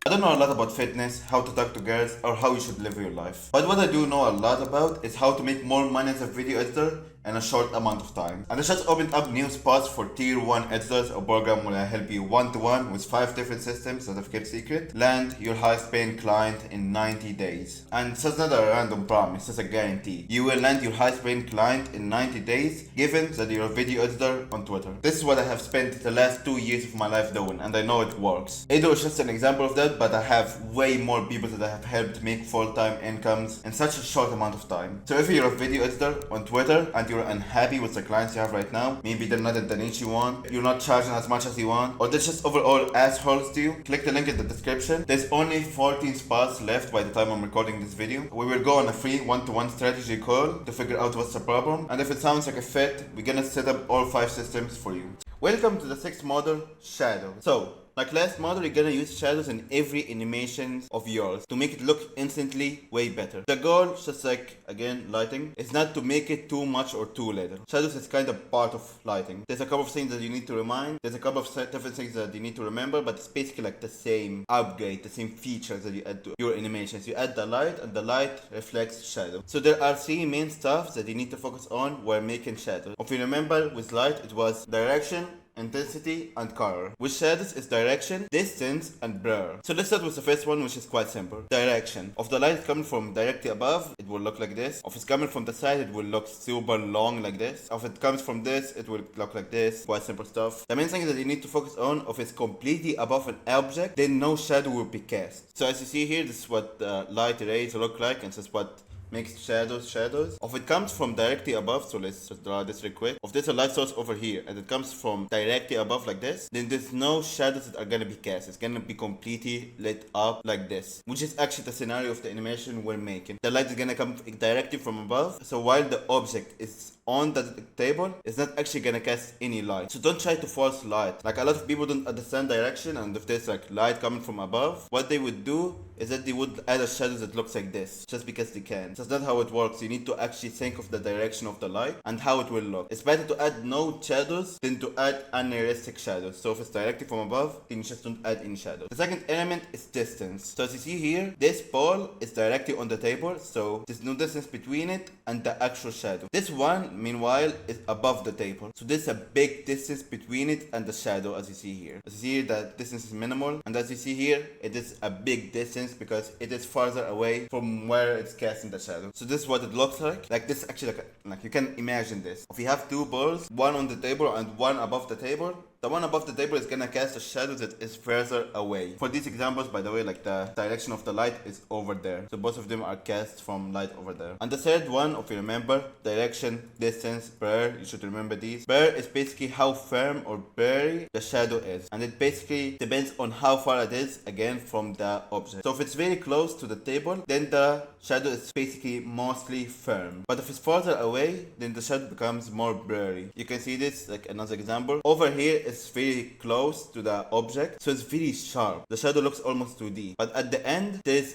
I don't know a lot about fitness, how to talk to girls, or how you should live your life. But what I do know a lot about is how to make more money as a video editor in a short amount of time. And I just opened up new spots for tier 1 editors, a program where I help you one-to-one with 5 different systems that I've kept secret, land your highest paying client in 90 days. And so it's not a random promise, it's a guarantee. You will land your highest paying client in 90 days, given that you're a video editor on Twitter. This is what I have spent the last 2 years of my life doing, and I know it works. Edo is just an example of that, but I have way more people that I have helped make full-time incomes in such a short amount of time. So if you're a video editor on Twitter and you're unhappy with the clients you have right now, maybe they're not at the niche you want, you're not charging as much as you want, or they're just overall assholes to you, click the link in the description. There's only 14 spots left by the time I'm recording this video. We will go on a free one-to-one strategy call to figure out what's the problem, and if it sounds like a fit, we're gonna set up all 5 systems for you. Welcome to the 6th model, Shadow. So, like last model, you're gonna use shadows in every animation of yours to make it look instantly way better. The goal, just like again lighting, is not to make it too much or too little. Shadows is kind of part of lighting. There's a couple of things that you need to remind. There's a couple of different things that you need to remember, but it's basically like the same upgrade, the same features that you add to your animations. You add the light, and the light reflects shadow. So there are 3 main stuff that you need to focus on while making shadows. If you remember, with light, it was direction, intensity, and color. With shadows, it's direction, distance, and blur. So let's start with the first one, which is quite simple. Direction. If the light is coming from directly above, it will look like this. If it's coming from the side, it will look super long like this. If it comes from this, it will look like this. Quite simple stuff. The main thing that you need to focus on, if it's completely above an object, then no shadow will be cast. So as you see here, this is what the light rays look like, and this is what makes shadows. If it comes from directly above, so let's just draw this real quick. If there's a light source over here and it comes from directly above like this, then there's no shadows that are gonna be cast. It's gonna be completely lit up like this, which is actually the scenario of the animation we're making. The light is gonna come directly from above, so while the object is on the table is not actually gonna cast any light. So don't try to force light. Like a lot of people don't understand direction, and if there's like light coming from above, what they would do is that they would add a shadow that looks like this just because they can. So that's not how it works. You need to actually think of the direction of the light and how it will look. It's better to add no shadows than to add unrealistic shadows. So if it's directly from above, then you just don't add any shadows. The second element is distance. So as you see here, this ball is directly on the table, so there's no distance between it and the actual shadow. This one, meanwhile, is above the table. So there's a big distance between it and the shadow, as you see here. As you see here, the distance is minimal, and as you see here, it is a big distance because it is farther away from where it's casting the shadow. So this is what it looks like. Like this actually, like you can imagine this. If you have two balls, one on the table and one above the table, the one above the table is gonna cast a shadow that is further away. For these examples, by the way, like the direction of the light is over there. So both of them are cast from light over there. And the third one, if you remember, direction, distance, blur, you should remember these. Blur is basically how firm or blurry the shadow is. And it basically depends on how far it is, again, from the object. So if it's very close to the table, then the shadow is basically mostly firm. But if it's farther away, then the shadow becomes more blurry. You can see this, like another example. Over here, it's very close to the object, so it's very sharp. The shadow looks almost 2D. But at the end, there's,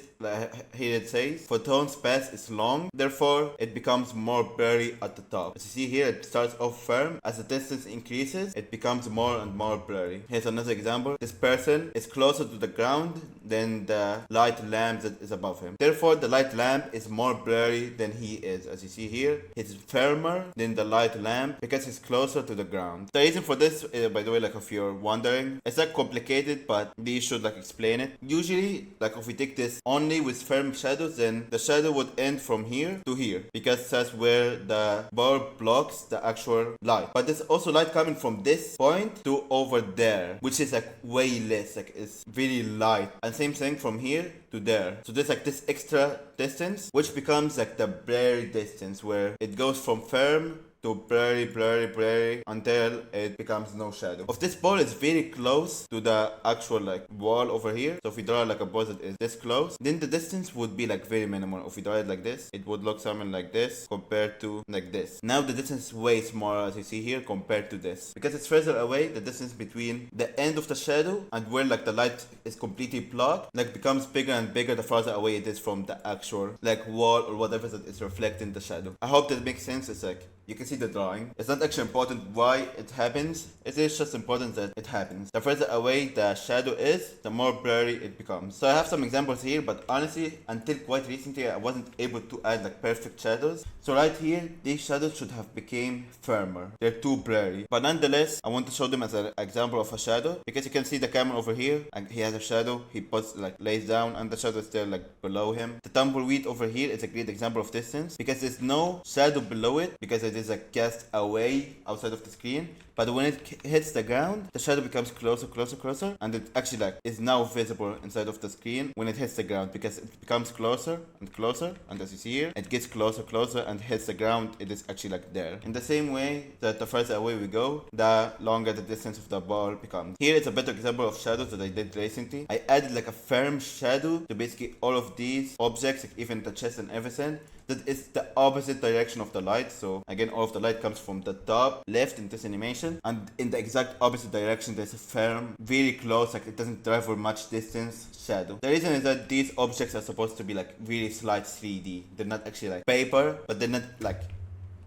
here it says, photon's path is long, therefore it becomes more blurry at the top. As you see here, it starts off firm. As the distance increases, it becomes more and more blurry. Here's another example. This person is closer to the ground than the light lamp that is above him. Therefore, the light lamp is more blurry than he is. As you see here, he's firmer than the light lamp because he's closer to the ground. The reason for this, by the way, like if you're wondering, it's not complicated, but they should like explain it. Usually, like if we take this only with firm shadows, then the shadow would end from here to here because that's where the bulb blocks the actual light. But there's also light coming from this point to over there, which is like way less, like it's very light. And same thing from here to there. So there's like this extra distance, which becomes like the blurry distance where it goes from firm to blurry until it becomes no shadow. If this ball is very close to the actual like wall over here, so if we draw like a ball that is this close, then the distance would be like very minimal. If we draw it like this, it would look something like this compared to like this. Now the distance is way smaller, as you see here, compared to this. Because it's further away, the distance between the end of the shadow and where like the light is completely blocked like becomes bigger and bigger the farther away it is from the actual like wall or whatever that is reflecting the shadow. I hope that makes sense. It's like you can see the drawing. It's not actually important why it happens. It is just important that it happens. The further away the shadow is, the more blurry it becomes. So I have some examples here, but honestly, until quite recently, I wasn't able to add like perfect shadows. So right here, these shadows should have became firmer. They're too blurry. But nonetheless, I want to show them as an example of a shadow because you can see the camera over here and he has a shadow. He puts like lays down and the shadow is still like below him. The tumbleweed over here is a great example of distance because there's no shadow below it because it is like cast away outside of the screen. But when it hits the ground, the shadow becomes closer, and it actually like is now visible inside of the screen when it hits the ground because it becomes closer, and as you see here, it gets closer and hits the ground. It is actually like there. In the same way that the further away we go, the longer the distance of the ball becomes. Here is a better example of shadows that I did recently. I added like a firm shadow to basically all of these objects, like even the chest and everything. That is the opposite direction of the light. So again, all of the light comes from the top left in this animation, and in the exact opposite direction there's a firm, very close, like it doesn't travel much distance shadow. The reason is that these objects are supposed to be like really slight 3D. They're not actually like paper, but they're not like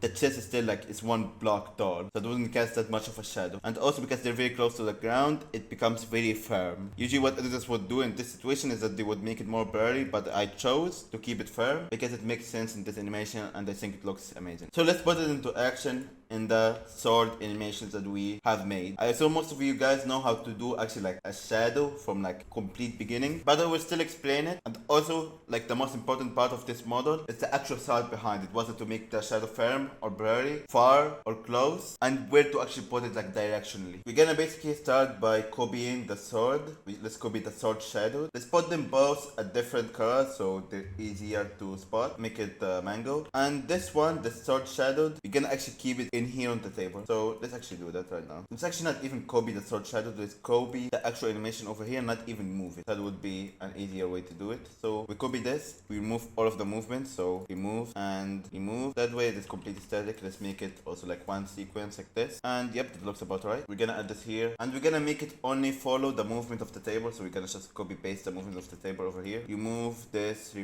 the chest is still like it's one block tall, so it wouldn't cast that much of a shadow. And also because they're very close to the ground, it becomes very firm. Usually what editors would do in this situation is that they would make it more blurry, but I chose to keep it firm because it makes sense in this animation and I think it looks amazing. So let's put it into action in the sword animations that we have made. I assume most of you guys know how to do actually like a shadow from like complete beginning, but I will still explain it. And also like the most important part of this model is the actual thought behind it. Was it to make the shadow firm or blurry, far or close, and where to actually put it like directionally. We're gonna basically start by copying the sword. Let's copy the sword shadow. Let's put them both at different colors so they're easier to spot. Make it mango. And this one, the sword shadow, we're gonna actually keep it in here on the table. So let's actually do that right now. Let's actually not even copy the sword shadow. Let's copy the actual animation over here, not even move it. That would be an easier way to do it. So we copy this, we remove all of the movements, so remove and remove. That way it is completely static. Let's make it also like one sequence like this. And yep, it looks about right. We're gonna add this here, and we're gonna make it only follow the movement of the table. So we're gonna just copy paste the movement of the table over here. You remove this,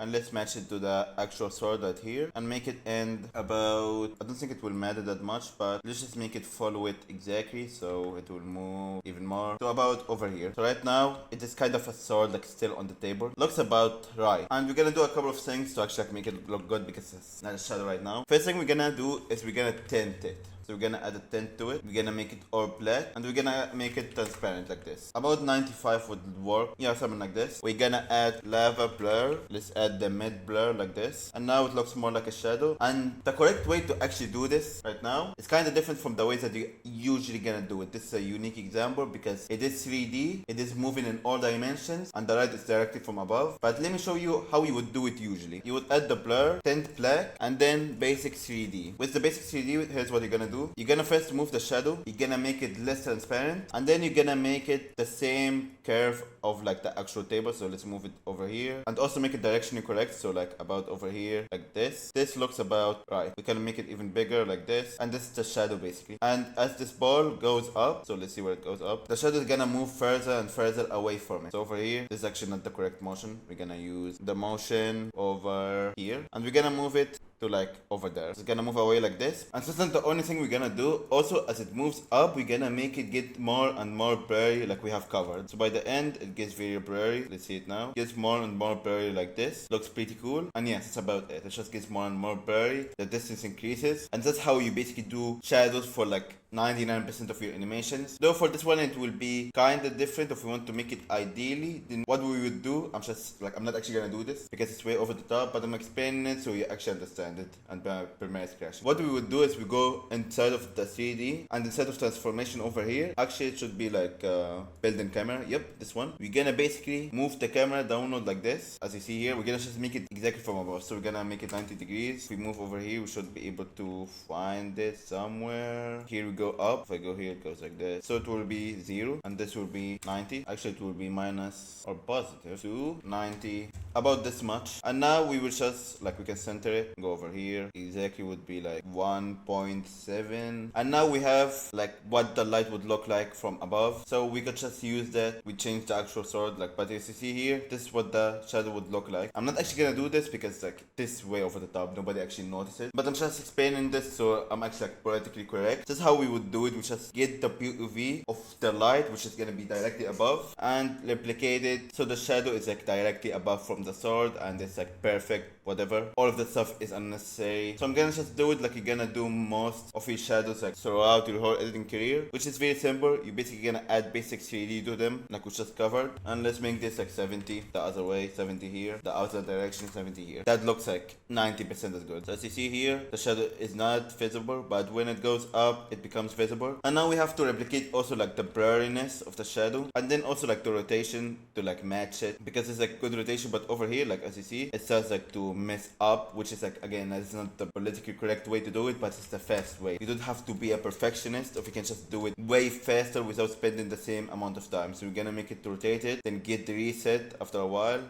and let's match it to the actual sword right here, and make it end about, I don't think it will matter that much, but let's just make it follow it exactly, so it will move even more. So about over here. So right now, it is kind of a sword like still on the table. Looks about right. And we're gonna do a couple of things to actually like make it look good because it's not a shadow right now. First thing we're gonna do is we're gonna tint it. So we're gonna add a tint to it. We're gonna make it all black, and we're gonna make it transparent like this. About 95 would work. Yeah, something like this. We're gonna add lava blur. Let's add the mid blur like this. And now it looks more like a shadow. And the correct way to actually do this right now is kind of different from the ways that you usually gonna do it. This is a unique example because it is 3D. It is moving in all dimensions, and the light is directly from above. But let me show you how you would do it usually. You would add the blur, tint black, and then basic 3D. With the basic 3D, here's what you're gonna do. You're gonna first remove the shadow, you're gonna make it less transparent, and then you're gonna make it the same curve of like the actual table. So let's move it over here, and also make it directionally correct, so like about over here like this. This looks about right. We can make it even bigger like this, and this is the shadow basically. And as this ball goes up, so let's see where it goes up, the shadow is gonna move further and further away from it. So over here, this is actually not the correct motion. We're gonna use the motion over here, and we're gonna move it to like over there. It's gonna move away like this, and so that's not the only thing we're gonna do. Also, as it moves up, we're gonna make it get more and more blurry like we have covered. So by the end, it gets very blurry. Let's see it now. It gets more and more blurry like this. Looks pretty cool. And yes, that's about it. It just gets more and more blurry. The distance increases, and that's how you basically do shadows for like 99% of your animations. Though for this one it will be kind of different. If we want to make it ideally, then what we would do, I'm not actually gonna do this because it's way over the top, but I'm explaining it so you actually understand it and Premiere is crashing. What we would do is we go inside of the 3D, and instead of transformation over here, actually it should be like built-in camera. Yep, this one. We're gonna basically move the camera downward like this. As you see here, we're gonna just make it exactly from above. So we're gonna make it 90 degrees. If we move over here, we should be able to find it somewhere. Here we go up. If I go here, it goes like this. So it will be 0, and this will be 90. Actually, it will be minus or positive to 90. About this much. And now we will just, like, we can center it. Go over here. Exactly would be like 1.7. And now we have, like, what the light would look like from above. So we could just use that. We change the actual sword, like, but as you see here, this is what the shadow would look like. I'm not actually gonna do this because, like, this is way over the top. Nobody actually notices. But I'm just explaining this so I'm actually, like, politically correct. This is how we would do it. We just get the POV of the light, which is gonna be directly above, and replicate it so the shadow is like directly above from the sword, and it's like perfect, whatever. All of that stuff is unnecessary. So I'm gonna just do it like you're gonna do most of your shadows like throughout your whole editing career, which is very simple. You're basically gonna add basic 3D to them, like we just covered. And let's make this like 70 the other way, 70 here, the other direction, 70 here. That looks like 90% as good. So as you see here, the shadow is not visible, but when it goes up, it becomes visible. And now we have to replicate also like the blurriness of the shadow, and then also like the rotation to like match it, because it's like good rotation. But over here, like as you see, it starts like to mess up, which is like, again, that's not the politically correct way to do it, but it's the fast way. You don't have to be a perfectionist, if you can just do it way faster without spending the same amount of time. So we're gonna make it rotated, then get the reset after a while.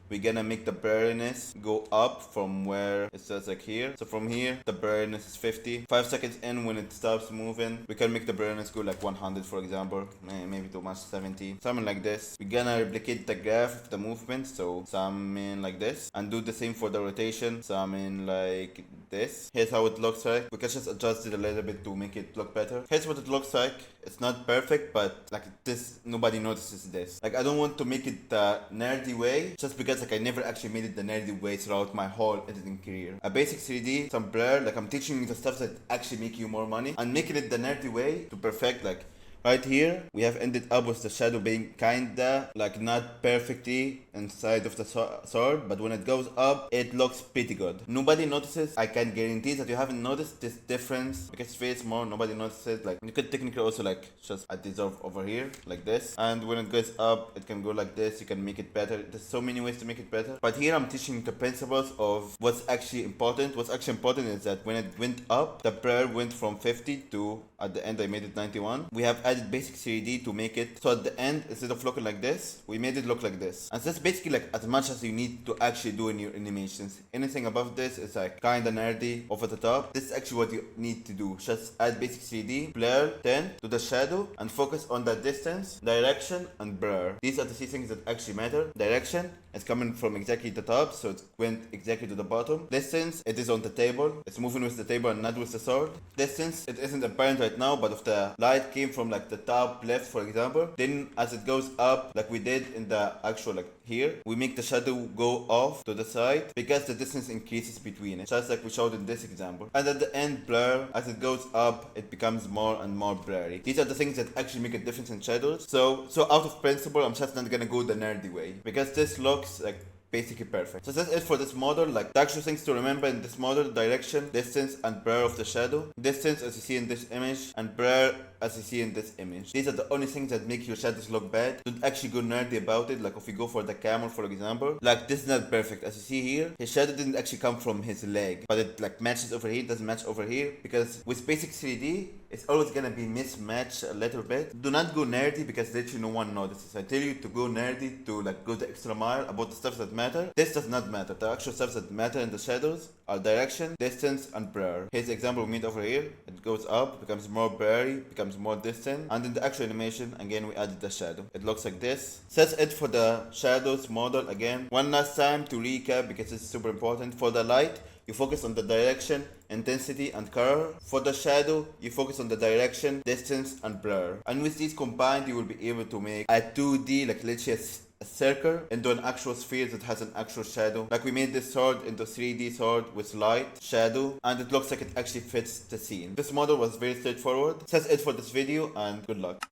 We're gonna make the blurriness go up from where it says like here. So from here, the blurriness is 50. 5 seconds in, when it stops moving, we can make the blurriness go like 100, for example. Maybe too much, 70. Something like this. We're gonna replicate the graph of the movement. So something like this. And do the same for the rotation. Something like this. Here's how it looks like. We can just adjust it a little bit to make it look better. Here's what it looks like. It's not perfect, but like this, nobody notices this. Like I don't want to make it the nerdy way, just because like I never actually made it the nerdy way throughout my whole editing career. A basic 3D, some blur, like I'm teaching you the stuff that actually make you more money, and making it the nerdy way to perfect. Like right here, we have ended up with the shadow being kinda like not perfectly inside of the sword, but when it goes up, it looks pretty good. Nobody notices. I can guarantee that you haven't noticed this difference because it's very small. Nobody notices. Like you could technically also like just add dissolve over here like this, and when it goes up, it can go like this. You can make it better. There's so many ways to make it better, but here I'm teaching the principles of what's actually important. What's actually important is that when it went up, the blur went from 50 to, at the end I made it 91. We have added basic 3D to make it so at the end, instead of looking like this, we made it look like this. And that's basically like as much as you need to actually do in your animations. Anything above this is like kinda nerdy over the top. This is actually what you need to do. Just add basic 3D, blur, tint to the shadow, and focus on the distance, direction, and blur. These are the three things that actually matter. Direction, it's coming from exactly the top, so it went exactly to the bottom. Distance, it is on the table. It's moving with the table and not with the sword. Distance, it isn't apparent right now, but if the light came from like the top left, for example, then as it goes up, like we did in the actual like here, we make the shadow go off to the side because the distance increases between it, just like we showed in this example. And at the end, blur, as it goes up, it becomes more and more blurry. These are the things that actually make a difference in shadows. So out of principle, I'm just not gonna go the nerdy way because this looks like basically perfect. So that's it for this model. Like the actual things to remember in this model: direction, distance, and blur of the shadow. Distance as you see in this image, and blur as you see in this image. These are the only things that make your shadows look bad. Don't actually go nerdy about it. Like if we go for the camel, for example, like this is not perfect. As you see here, his shadow didn't actually come from his leg, but it like matches over here, doesn't match over here, because with basic 3D, it's always gonna be mismatched a little bit. Do not go nerdy because literally no one notices. I tell you to go nerdy, to like go the extra mile about the stuff that matter. This does not matter. The actual stuff that matter in the shadows are direction, distance, and blur. Here's the example we made over here. It goes up, becomes more blurry, becomes more distant, and in the actual animation, again, we added the shadow. It looks like this. So that's it for the shadows model. Again, one last time to recap because it's super important. For the light, you focus on the direction, intensity, and color. For the shadow, you focus on the direction, distance, and blur. And with these combined, you will be able to make a 2D, like literally a circle into an actual sphere that has an actual shadow. Like we made this sword into 3D sword with light, shadow, and it looks like it actually fits the scene. This model was very straightforward. That's it for this video, and good luck.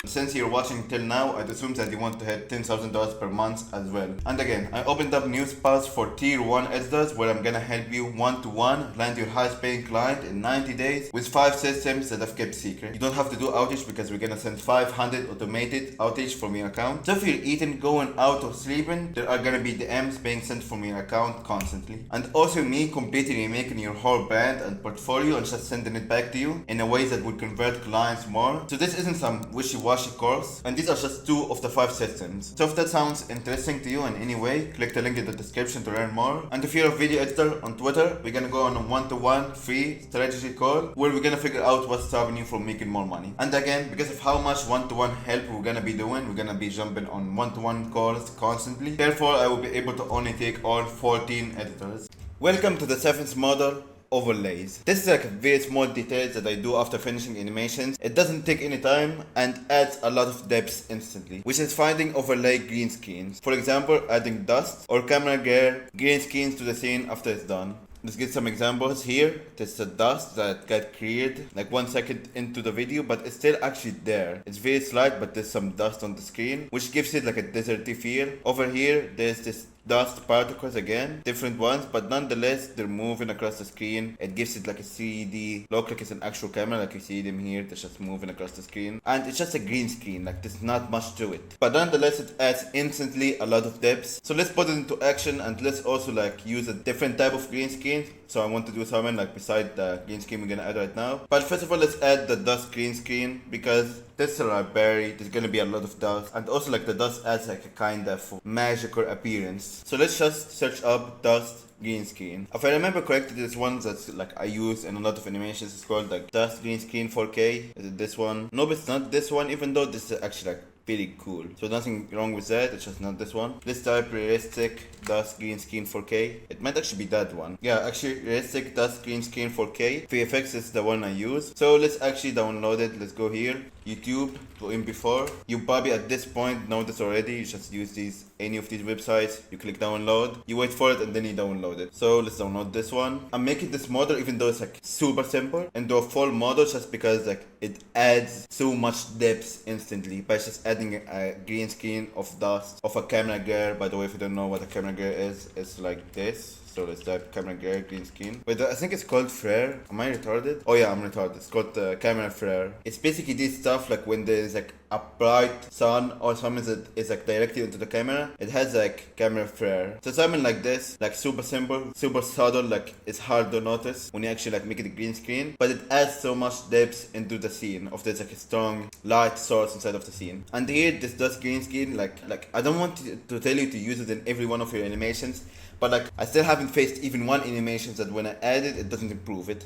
Since you're watching till now, I'd assume that you want to hit $10,000 per month as well. And again, I opened up new spots for tier 1 editors where I'm gonna help you one-to-one land your highest paying client in 90 days with 5 systems that I've kept secret. You don't have to do outage because we're gonna send 500 automated outage from your account. So if you're eating, going out, or sleeping, there are gonna be DMs being sent from your account constantly. And also me completely remaking your whole brand and portfolio and just sending it back to you in a way that would convert clients more. So this isn't some wishy-washy course, and these are just 2 of the 5 systems. So if that sounds interesting to you in any way, click the link in the description to learn more. And if you're a video editor on Twitter, we're gonna go on a one-to-one free strategy call where we're gonna figure out what's stopping you from making more money. And again, because of how much one-to-one help we're gonna be doing, we're gonna be jumping on one-to-one calls constantly. Therefore, I will be able to only take all 14 editors. Welcome to the 7th model, overlays. This is like a very small details that I do after finishing animations. It doesn't take any time and adds a lot of depth instantly, which is finding overlay green screens. For example, adding dust or camera gear green screens to the scene after it's done. Let's get some examples here. There's the dust that got created like 1 second into the video, but it's still actually there. It's very slight, but there's some dust on the screen, which gives it like a deserty feel. Over here, there's this dust particles again, different ones, but nonetheless they're moving across the screen. It gives it like a 3D look, like it's an actual camera, like you see them here. They're just moving across the screen, and it's just a green screen, like there's not much to it, but nonetheless it adds instantly a lot of depth. So let's put it into action, and let's also like use a different type of green screen. So I want to do something like beside the green screen we're gonna add right now. But first of all, let's add the dust green screen because this is a berry. There's gonna be a lot of dust, and also like the dust adds like a kind of magical appearance. So let's just search up dust green screen. If I remember correctly, this one that's like I use in a lot of animations. It's called like dust green screen 4K. Is it this one? No, it's not this one, even though this is actually like pretty cool. So nothing wrong with that, it's just not this one. Let's type realistic dust green screen 4K. It might actually be that one. Yeah, actually realistic dust green screen 4K. VFX is the one I use. So let's actually download it. Let's go here. YouTube to MP4. You probably at this point know this already. You just use any of these websites. You click download, you wait for it, and then you download it. So let's download this one. I'm making this model, even though it's like super simple, into a full model just because like it adds so much depth instantly by just adding a green screen of dust of a camera gear. By the way, if you don't know what a camera gear is, it's like this. So let's type camera gear green screen. Wait, I think it's called flare. Am I retarded? Oh yeah, I'm retarded. It's called camera flare. It's basically this stuff like when there's like a bright sun or something that is like directly into the camera, it has like camera flare. So something like this, like super simple, super subtle, like it's hard to notice when you actually like make it a green screen, but it adds so much depth into the scene of this like a strong light source inside of the scene. And here this does green screen, like I don't want to tell you to use it in every one of your animations, but like I still haven't faced even one animation that when I add it, it doesn't improve it.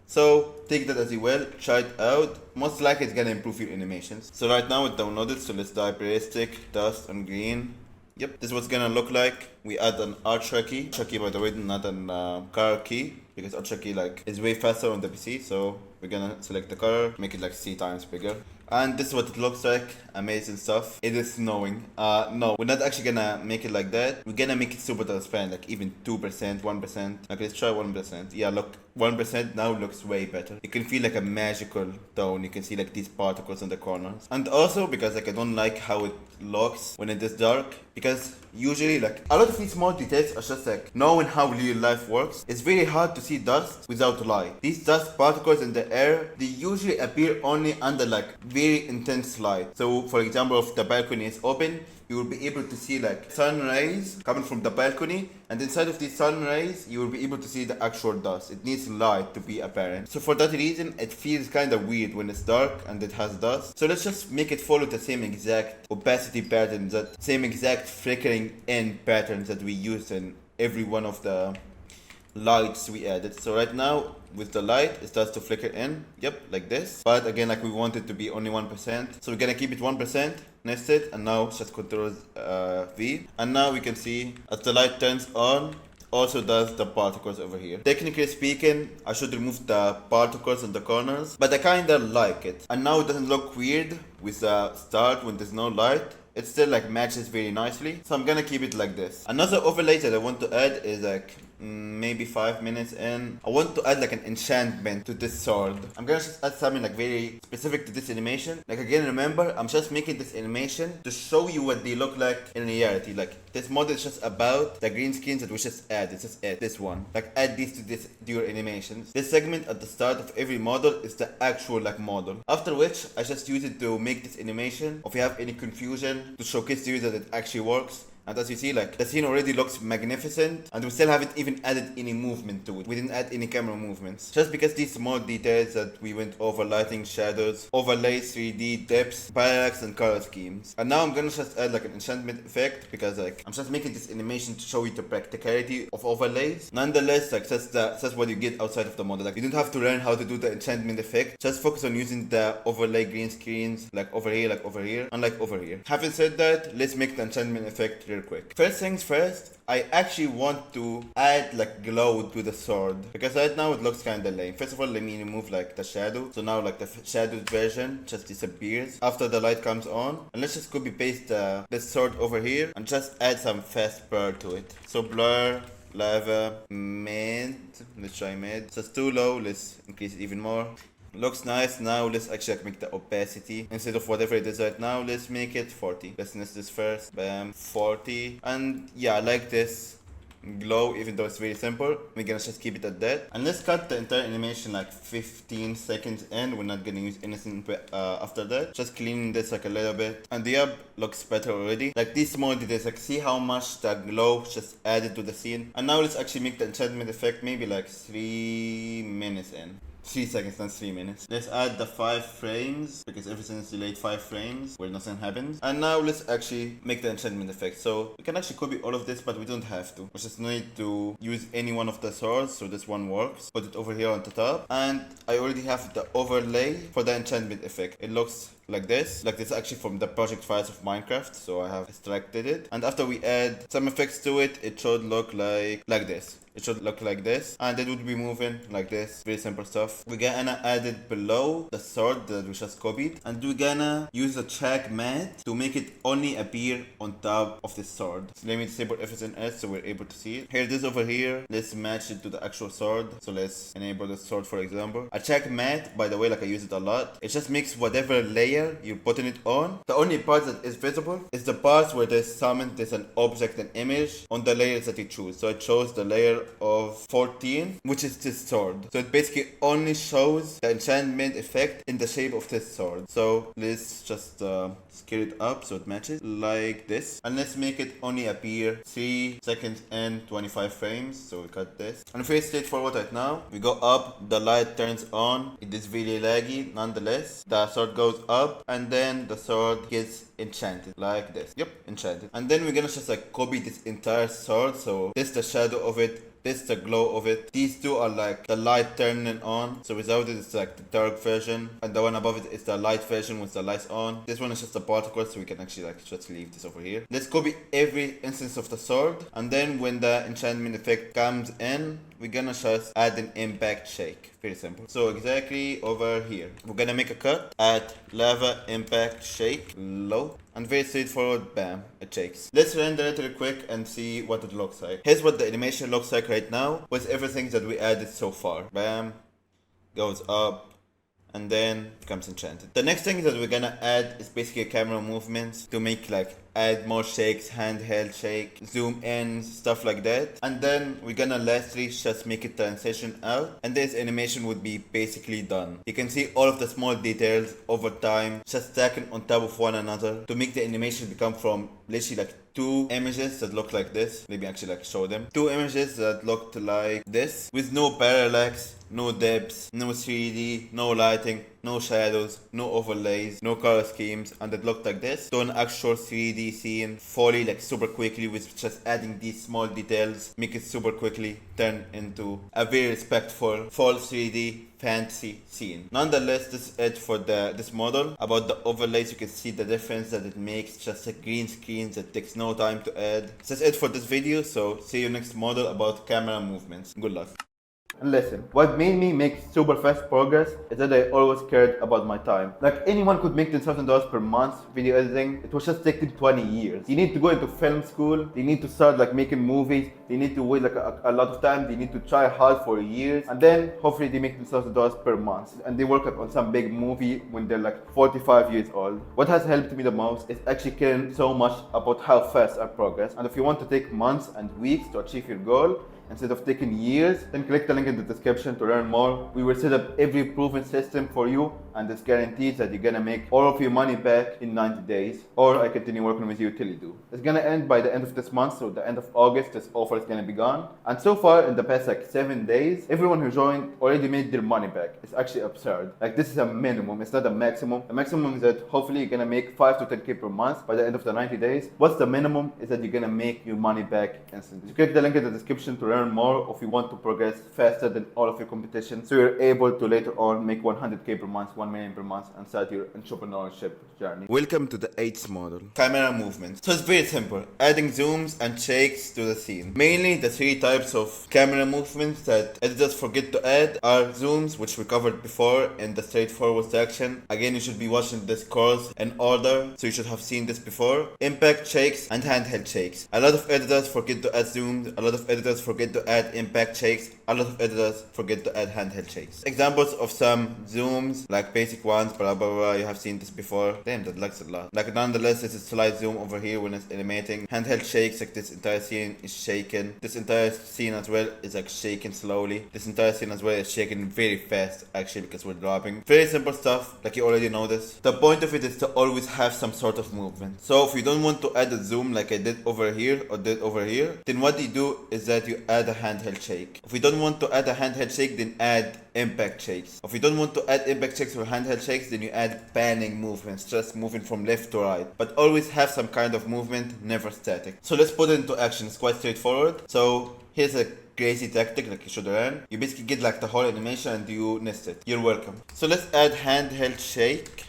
So take that as you will, try it out. Most likely it's gonna improve your animations. So right now it downloaded, so let's type realistic, dust and green. Yep, this is what's gonna look like. We add an Ultra key. Ultra key by the way, not an color key, because Ultra key like is way faster on the PC. So we're gonna select the color, make it like 3 times bigger. And this is what it looks like. Amazing stuff. It is snowing. No, we're not actually gonna make it like that. We're gonna make it super transparent, like even 2%, 1%. Okay, let's try 1%. Yeah, look, 1% now looks way better. You can feel like a magical tone. You can see like these particles in the corners. And also because like I don't like how it looks when it is dark, because usually like a lot of these small details are just like knowing how real life works. It's very hard to see dust without light. These dust particles in the air, they usually appear only under like very intense light. So for example, if the balcony is open, you will be able to see like sun rays coming from the balcony, and inside of these sun rays you will be able to see the actual dust. It needs light to be apparent. So for that reason it feels kind of weird when it's dark and it has dust. So let's just make it follow the same exact opacity pattern, that same exact flickering in patterns that we used in every one of the lights we added. So right now with the light it starts to flicker in, yep, like this. But again, like we want it to be only 1%, so we're gonna keep it 1%, nested, and now just Ctrl V, and now we can see as the light turns on, also does the particles over here. Technically speaking, I should remove the particles in the corners, but I kinda like it. And now it doesn't look weird with the start when there's no light. It still like matches very nicely, so I'm gonna keep it like this. Another overlay that I want to add is like maybe 5 minutes in, I want to add like an enchantment to this sword. I'm gonna just add something like very specific to this animation. Like again, remember, I'm just making this animation to show you what they look like in reality. Like this model is just about the green screens that we just add. It's just it. This one. Like add these to your animations. This segment at the start of every model is the actual like model. After which I just use it to make this animation. If you have any confusion, to showcase to you that it actually works. And as you see, like the scene already looks magnificent, and we still haven't even added any movement to it. We didn't add any camera movements, just because these small details that we went over: lighting, shadows, overlays, 3D, depths, parallax, and color schemes. And now I'm gonna just add like an enchantment effect, because like I'm just making this animation to show you the practicality of overlays. Nonetheless, like that's what you get outside of the model. Like you don't have to learn how to do the enchantment effect. Just focus on using the overlay green screens, like over here, and like over here. Having said that, let's make the enchantment effect quick. First things first, I actually want to add like glow to the sword, because right now it looks kind of lame. First of all, let me remove like the shadow. So now like the shadowed version just disappears after the light comes on. And let's just copy paste this sword over here and just add some fast blur to it. So blur, lava, mid. Let's try mid. So it's too low, let's increase it even more. Looks nice. Now let's actually make the opacity, instead of whatever it is right now, let's make it 40. Let's nest this first. Bam, 40. And yeah, I like this glow, even though it's very simple. We're gonna just keep it at that, and let's cut the entire animation like 15 seconds in. We're not gonna use anything after that. Just cleaning this like a little bit, and the looks better already. Like these small details, like see how much the glow just added to the scene. And now let's actually make the enchantment effect maybe like 3 minutes in. 3 seconds, not 3 minutes. Let's add the 5 frames, because everything is delayed 5 frames where nothing happens. And now let's actually make the enchantment effect. So we can actually copy all of this, but we don't have to. We just need to use any one of the swords, so this one works. Put it over here on the top, and I already have the overlay for the enchantment effect. It looks like this actually from the project files of Minecraft, so I have extracted it. And after we add some effects to it, it should look like this. It should look like this, and it would be moving like this. Very simple stuff. We're gonna add it below the sword that we just copied, and we're gonna use the track matte to make it only appear on top of the sword. So let me disable everything else so we're able to see it. Here it is over here. Let's match it to the actual sword. So let's enable the sword, for example. A track matte, by the way, like I use it a lot. It just makes whatever layer layer, you're putting it on. The only part that is visible is the parts where there's an object, an image on the layers that you choose. So it shows the layer of 14, which is this sword. So it basically only shows the enchantment effect in the shape of this sword. So let's just scale it up so it matches like this, and let's make it only appear 3 seconds and 25 frames. So we cut this, and very straightforward right now. We go up, the light turns on, it is really laggy. Nonetheless, the sword goes up, and then the sword gets enchanted like this. Yep, enchanted. And then we're gonna just like copy this entire sword. So this is the shadow of it, this is the glow of it. These two are like the light turning on. So without it, it's like the dark version, and the one above it is the light version with the lights on. This one is just a particle, so we can actually like just leave this over here. Let's copy every instance of the sword, and then when the enchantment effect comes in, we're gonna just add an impact shake. Very simple. So exactly over here, we're gonna make a cut at lava impact shake low, and very straightforward, bam, it shakes. Let's render it real quick and see what it looks like. Here's what the animation looks like right now with everything that we added so far. Bam, goes up, and then becomes enchanted. The next thing that we're gonna add is basically camera movements to make like add more shakes, handheld shake, zoom in, stuff like that. And then we're gonna lastly just make it transition out, and this animation would be basically done. You can see all of the small details over time just stacking on top of one another to make the animation become from literally like 2 images that look like this. Maybe actually like show them. 2 images that looked like this with no parallax, no depths, no 3D, no lighting, no shadows, no overlays, no color schemes, and it looked like this. So an actual 3D scene fully like super quickly with just adding these small details, make it super quickly turn into a very respectful full 3D fantasy scene. Nonetheless, this is it for this model. About the overlays, you can see the difference that it makes. Just a green screen that takes no time to add. That's it for this video, so see you next model about camera movements. Good luck. And listen, what made me make super fast progress is that I always cared about my time. Like anyone could make $10,000 per month video editing. It was just taking 20 years. You need to go into film school. You need to start like making movies. They need to wait like a lot of time. They need to try hard for years, and then hopefully they make $10,000 per month. And they work like on some big movie when they're like 45 years old. What has helped me the most is actually caring so much about how fast I progress. And if you want to take months and weeks to achieve your goal, instead of taking years, then click the link in the description to learn more. We will set up every proven system for you, and this guarantees that you're gonna make all of your money back in 90 days, or I continue working with you till you do. It's gonna end by the end of this month, so the end of August, this offer is gonna be gone. And so far, in the past like 7 days, everyone who joined already made their money back. It's actually absurd. Like this is a minimum, it's not a maximum. The maximum is that hopefully you're gonna make 5 to 10K per month by the end of the 90 days. What's the minimum is that you're gonna make your money back instantly. Click the link in the description to learn more if you want to progress faster than all of your competition, so you're able to later on make 100K per month, 1 million per month, and start your entrepreneurship journey. Welcome to the 8th model, camera movements. So it's very simple, adding zooms and shakes to the scene. Mainly the 3 types of camera movements that editors forget to add are zooms, which we covered before in the straightforward section. Again, you should be watching this course in order, so you should have seen this before. Impact shakes and handheld shakes. A lot of editors forget to add zooms, a lot of editors forget to add impact shakes, a lot of editors forget to add handheld shakes. Examples of some zooms, like basic ones, blah blah blah, you have seen this before. Damn, that lags a lot. Like nonetheless, this is slight zoom over here when it's animating. Handheld shakes, like this entire scene is shaken. This entire scene as well is like shaking slowly. This entire scene as well is shaking very fast actually because we're dropping. Very simple stuff, like you already know this. The point of it is to always have some sort of movement. So if you don't want to add a zoom like I did over here or did over here, then what you do is that you add a handheld shake. If you don't want to add a handheld shake, then add impact shakes. If you don't want to add impact shakes or handheld shakes, then you add panning movements, just moving from left to right. But always have some kind of movement, never static. So let's put it into action. It's quite straightforward. So here's a crazy tactic like you should learn. You basically get like the whole animation and you nest it. You're welcome. So let's add handheld shake.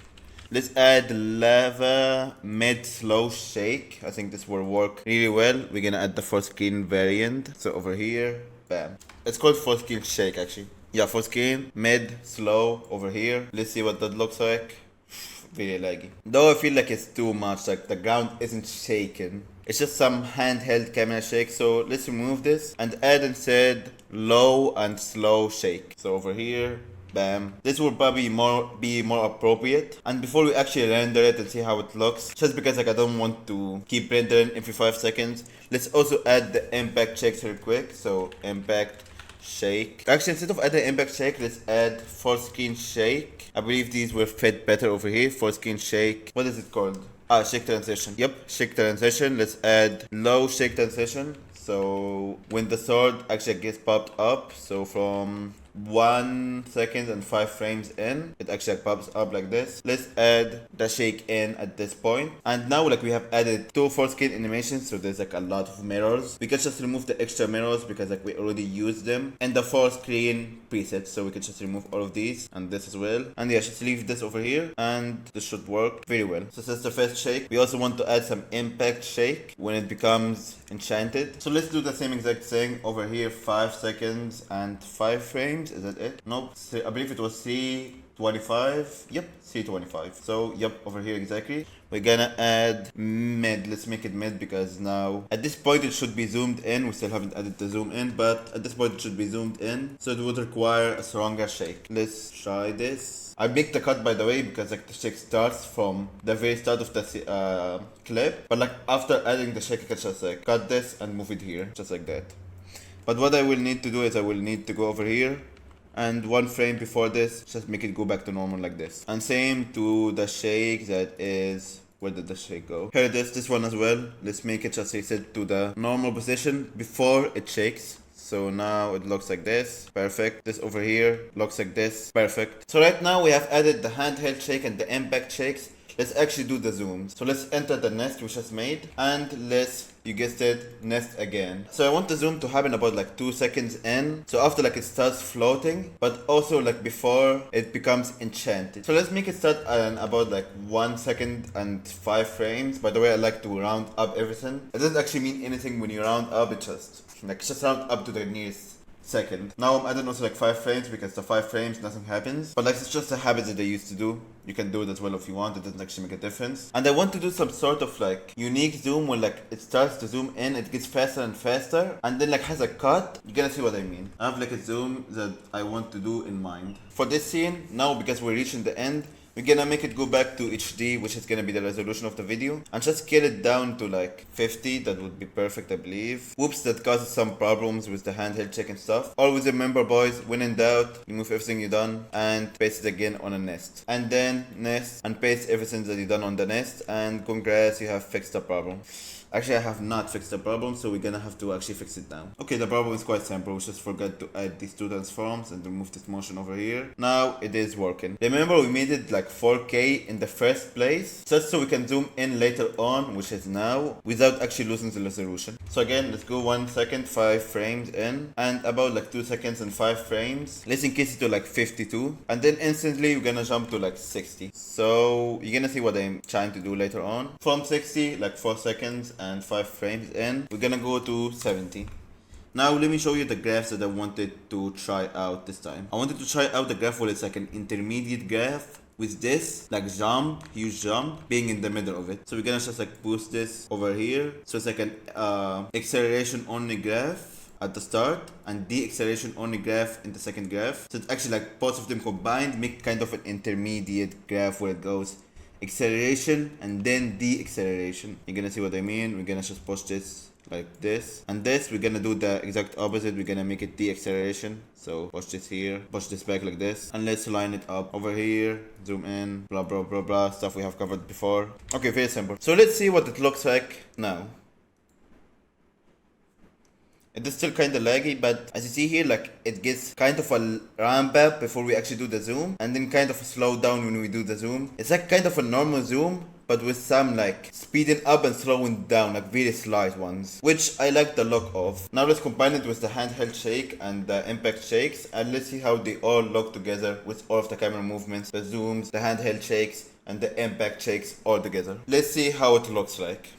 Let's add lava mid slow shake. I think this will work really well. We're gonna add the full screen variant. So over here, bam. It's called full screen shake actually. Yeah, full screen, mid, slow over here. Let's see what that looks like. Very laggy. Though I feel like it's too much, like the ground isn't shaken. It's just some handheld camera shake. So let's remove this and add instead low and slow shake. So over here, Bam. This will probably be more appropriate. And before we actually render it and see how it looks, just because like I don't want to keep rendering every 5 seconds, let's also add the impact shakes real quick. So impact shake. Actually, instead of adding impact shake, let's add foreskin shake. I believe these will fit better over here. Foreskin shake. What is it called? Ah, shake transition. Yep, shake transition. Let's add low shake transition. So when the sword actually gets popped up, so from 1 second and 5 frames in, it actually pops up like this. Let's add the shake in at this point. And now like we have added 2 foreskin animations, so there's like a lot of mirrors. We can just remove the extra mirrors because like we already used them. And the foreskin presets, so we can just remove all of these and this as well. And yeah, just leave this over here and this should work very well. So that's the first shake. We also want to add some impact shake when it becomes enchanted. So let's do the same exact thing over here, 5 seconds and 5 frames. Is that it? Nope. I believe it was C25. Yep, C25. So yep, over here exactly. We're gonna add mid. Let's make it mid because now at this point it should be zoomed in. We still haven't added the zoom in, but at this point it should be zoomed in. So it would require a stronger shake. Let's try this. I make the cut by the way because like the shake starts from the very start of the clip, but like after adding the shake I can just like cut this and move it here just like that. But what I will need to do is I will need to go over here and 1 frame before this, just make it go back to normal like this. And same to the shake that is, where did the shake go? Here it is, this one as well. Let's make it just set to the normal position before it shakes. So now it looks like this, perfect. This over here looks like this, perfect. So right now we have added the handheld shake and the impact shakes. Let's actually do the zooms. So let's enter the nest we just made and let's, you guessed it, nest again. So I want the zoom to happen about like 2 seconds in. So after like it starts floating, but also like before it becomes enchanted. So let's make it start at about like 1 second and 5 frames. By the way, I like to round up everything. It doesn't actually mean anything when you round up, it just round up to the nearest second. Now I'm adding also like 5 frames because the 5 frames nothing happens, but like it's just a habit that they used to do. You can do it as well if you want, it doesn't actually make a difference. And I want to do some sort of like unique zoom where like it starts to zoom in, it gets faster and faster and then like has a cut. You're gonna see what I mean. I have like a zoom that I want to do in mind. For this scene, now because we're reaching the end, we're gonna make it go back to HD, which is gonna be the resolution of the video, and just scale it down to like 50. That would be perfect, I believe. Whoops, that causes some problems with the handheld check and stuff. Always remember, boys, when in doubt, remove everything you've done and paste it again on a nest. And then nest and paste everything that you've done on the nest, and congrats, you have fixed the problem. Actually, I have not fixed the problem, so we're gonna have to actually fix it now. Okay, the problem is quite simple. We just forgot to add these 2 transforms and remove this motion over here. Now it is working. Remember, we made it like 4K in the first place, just so we can zoom in later on, which is now, without actually losing the resolution. So again, let's go 1 second, 5 frames in, and about like 2 seconds and 5 frames. Let's increase it to like 52, and then instantly we're gonna jump to like 60. So you're gonna see what I'm trying to do later on. From 60, like 4 seconds and 5 frames in, we're gonna go to 70. Now let me show you the graphs that I wanted to try out this time. I wanted to try out the graph where it's like an intermediate graph with this like jump, huge jump being in the middle of it. So we're gonna just like boost this over here. So it's like an acceleration only graph at the start and de-acceleration only graph in the second graph. So it's actually like both of them combined make kind of an intermediate graph where it goes acceleration and then de-acceleration. You're gonna see what I mean. We're gonna just push this like this, and this we're gonna do the exact opposite. We're gonna make it de-acceleration. So push this here, push this back like this, and let's line it up over here, zoom in, blah blah blah blah, stuff we have covered before. Okay, very simple. So let's see what it looks like now. It is still kind of laggy, but as you see here, like it gets kind of a ramp up before we actually do the zoom, and then kind of a slow down when we do the zoom. It's like kind of a normal zoom, but with some like speeding up and slowing down, like very slight ones, which I like the look of. Now let's combine it with the handheld shake and the impact shakes, and let's see how they all look together with all of the camera movements, the zooms, the handheld shakes, and the impact shakes all together. Let's see how it looks like.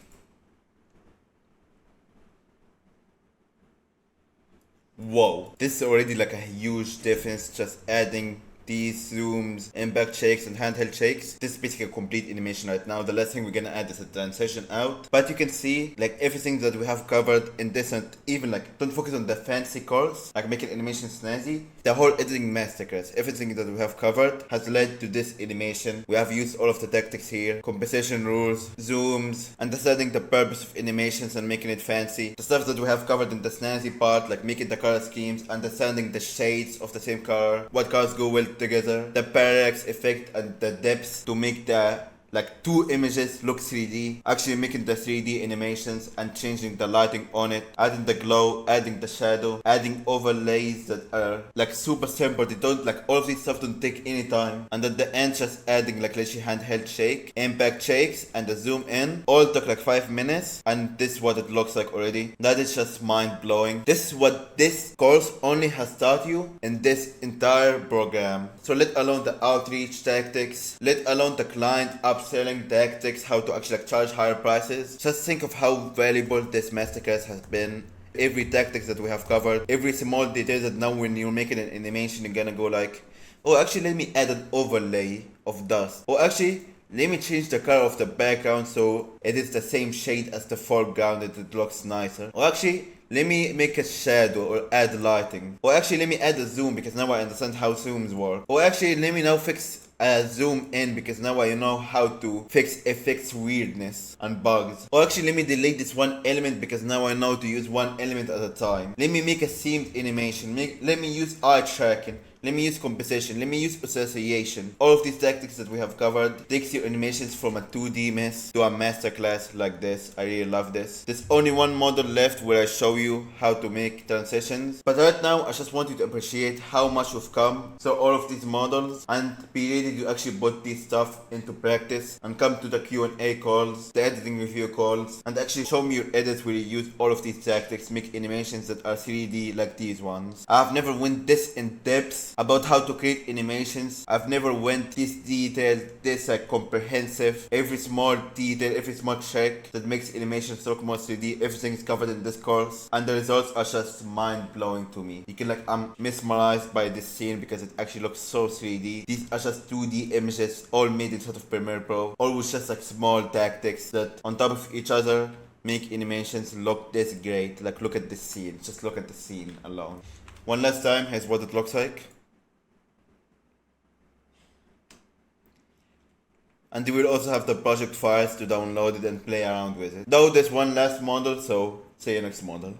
Whoa, this is already like a huge difference, just adding rotates, zooms, impact shakes, and handheld shakes. This is basically a complete animation right now. The last thing we're gonna add is a transition out. But you can see like everything that we have covered in this, and even like don't focus on the fancy calls, like making animation snazzy. The whole editing masterclass, everything that we have covered has led to this animation. We have used all of the tactics here, composition rules, zooms, understanding the purpose of animations and making it fancy. The stuff that we have covered in the snazzy part, like making the color schemes, understanding the shades of the same color, what colors go well together, the parallax effect and the depths to make the like two images look 3D, actually making the 3D animations and changing the lighting on it, adding the glow, adding the shadow, adding overlays that are like super simple. They don't like, all of these stuff don't take any time, and at the end just adding like literally handheld shake, impact shakes, and the zoom in. All took like 5 minutes, and this is what it looks like already. That is just mind blowing. This is what this course only has taught you in this entire program. So let alone the outreach tactics, let alone the client upselling tactics, how to actually like charge higher prices. Just think of how valuable this masterclass has been. Every tactics that we have covered, every small detail that now when you're making an animation, you're gonna go like, oh actually let me add an overlay of dust. Or actually let me change the color of the background so it is the same shade as the foreground and it looks nicer. Or actually let me make a shadow or add lighting. Or actually let me add a zoom because now I understand how zooms work. Or actually let me now fix zoom in because now I know how to fix effects weirdness and bugs. Or actually let me delete this one element because now I know to use one element at a time. Let me make a themed animation. Let me use eye tracking. Let me use composition, let me use association. All of these tactics that we have covered takes your animations from a 2D mess to a masterclass like this. I really love this. There's only one model left where I show you how to make transitions. But right now, I just want you to appreciate how much we've come. So all of these models, and be ready to actually put this stuff into practice and come to the Q&A calls, the editing review calls, and actually show me your edits where you use all of these tactics, make animations that are 3D like these ones. I've never went this in depth about how to create animations. I've never went this detailed, this like comprehensive. Every small detail, every small check that makes animations look more 3D, everything is covered in this course, and the results are just mind blowing to me. You can like, I'm mesmerized by this scene because it actually looks so 3D. These are just 2D images, all made in sort of Premiere Pro, all with just like small tactics that on top of each other make animations look this great. Like look at this scene, just look at the scene alone. One last time, here's what it looks like. And you will also have the project files to download it and play around with it. Though there's one last model, so see you next model.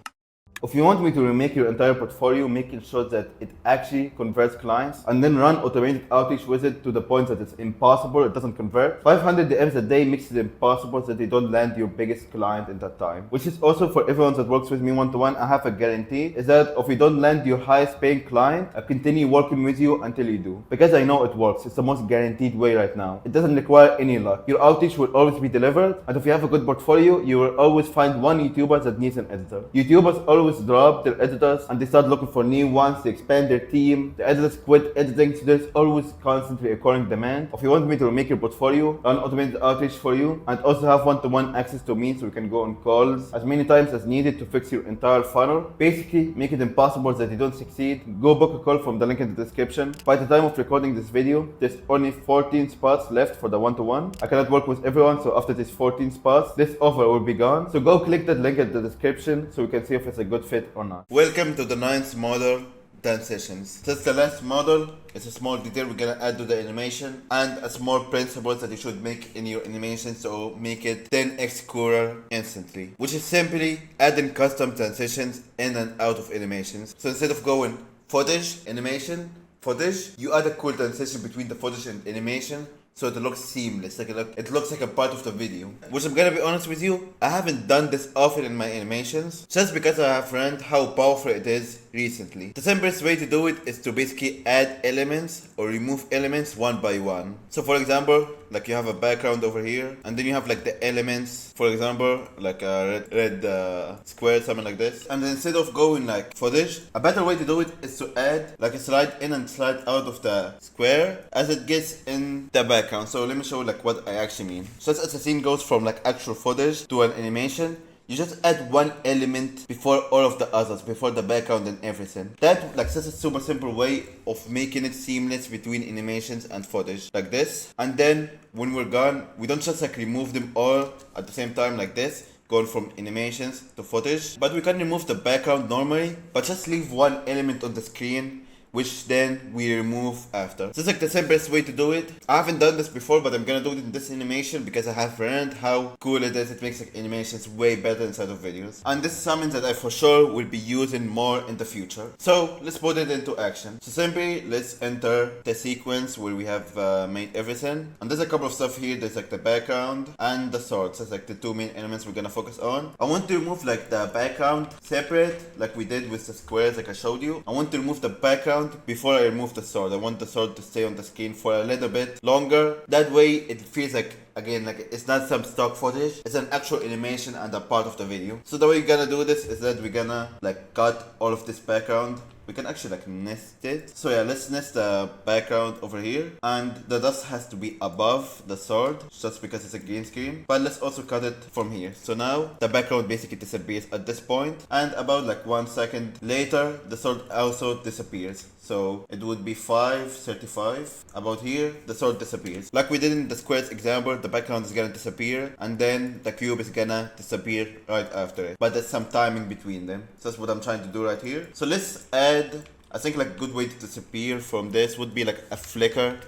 If you want me to remake your entire portfolio, making sure that it actually converts clients, and then run automated outreach with it to the point that it's impossible, it doesn't convert, 500 DMs a day makes it impossible that they don't land your biggest client in that time. Which is also for everyone that works with me one-to-one, I have a guarantee, is that if you don't land your highest paying client, I continue working with you until you do. Because I know it works, it's the most guaranteed way right now. It doesn't require any luck. Your outreach will always be delivered, and if you have a good portfolio, you will always find one YouTuber that needs an editor. YouTubers always drop their editors and they start looking for new ones to expand their team. The editors quit editing, so there's always constantly recurring demand. If you want me to remake your portfolio, run automated outreach for you, and also have one-to-one access to me so we can go on calls as many times as needed to fix your entire funnel. Basically, make it impossible that you don't succeed. Go book a call from the link in the description. By the time of recording this video, there's only 14 spots left for the one-to-one. I cannot work with everyone, so after these 14 spots, this offer will be gone. So go click that link in the description so we can see if it's a good fit or not. Welcome to the 9th model, transitions. That's the last model. It's a small detail we're gonna add to the animation and a small principle that you should make in your animation so make it 10x cooler instantly. Which is simply adding custom transitions in and out of animations. So instead of going footage, animation, footage, you add a cool transition between the footage and animation so it looks seamless, like it looks like a part of the video. Which I'm gonna be honest with you, I haven't done this often in my animations, just because I have learned how powerful it is recently. The simplest way to do it is to basically add elements or remove elements one by one. So for example, like you have a background over here, and then you have like the elements, for example, like a red square, something like this. And then instead of going like footage, a better way to do it is to add like a slide in and slide out of the square as it gets in the background. So let me show like what I actually mean. So as the scene goes from like actual footage to an animation, you just add one element before all of the others, before the background and everything. That like such a super simple way of making it seamless between animations and footage like this. And then when we're done, we don't just like remove them all at the same time like this, going from animations to footage, but we can remove the background normally, but just leave one element on the screen, which then we remove after. This is like the simplest way to do it. I haven't done this before, but I'm gonna do it in this animation because I have learned how cool it is. It makes like animations way better inside of videos. And this is something that I for sure will be using more in the future. So let's put it into action. So simply let's enter the sequence where we have made everything. And there's a couple of stuff here. There's like the background and the swords. That's like the two main elements we're gonna focus on. I want to remove like the background separate, like we did with the squares like I showed you. I want to remove the background before I remove the sword. I want the sword to stay on the screen for a little bit longer. That way it feels like, again, like it's not some stock footage, it's an actual animation and a part of the video. So the way we're gonna do this is that we're gonna like cut all of this background. We can actually like nest it. So yeah, let's nest the background over here. And the dust has to be above the sword, just because it's a green screen. But let's also cut it from here. So now the background basically disappears at this point. And about like 1 second later, the sword also disappears. So it would be 5:35. About here, the sword disappears. Like we did in the squares example, the background is gonna disappear and then the cube is gonna disappear right after it. But there's some timing between them. So that's what I'm trying to do right here. So let's add, I think like a good way to disappear from this would be like a flicker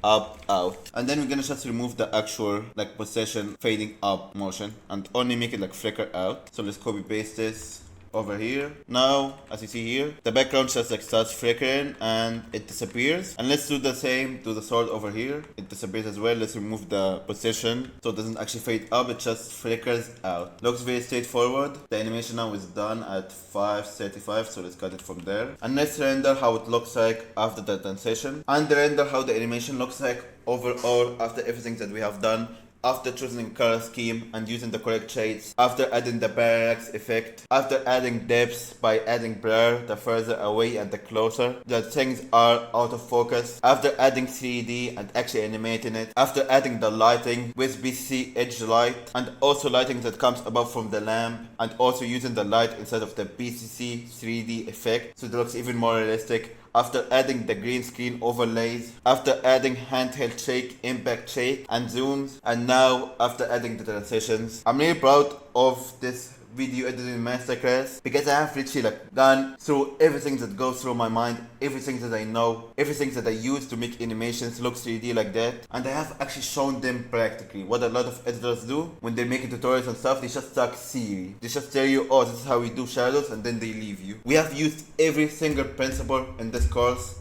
up, out. And then we're gonna just remove the actual like position fading up motion and only make it like flicker out. So let's copy paste this over here. Now, as you see here, the background just like starts flickering and it disappears. And let's do the same to the sword over here. It disappears as well. Let's remove the position so it doesn't actually fade up, it just flickers out. Looks very straightforward. The animation now is done at 5:35, so let's cut it from there. And let's render how it looks like after the transition, and render how the animation looks like overall after everything that we have done, after choosing color scheme and using the correct shades, after adding the parallax effect, after adding depths by adding blur the further away and the closer that things are out of focus, after adding 3D and actually animating it, after adding the lighting with BCC edge light and also lighting that comes above from the lamp, and also using the light instead of the BCC 3D effect so it looks even more realistic, after adding the green screen overlays, after adding handheld shake, impact shake, and zooms, and now after adding the transitions. I'm really proud of this video editing masterclass because I have literally like gone through everything that goes through my mind, everything that I know, everything that I use to make animations look 3D like that, and I have actually shown them practically. What a lot of editors do when they're making tutorials and stuff, they just talk theory. They just tell you, oh, this is how we do shadows, and then they leave you. We have used every single principle in this course.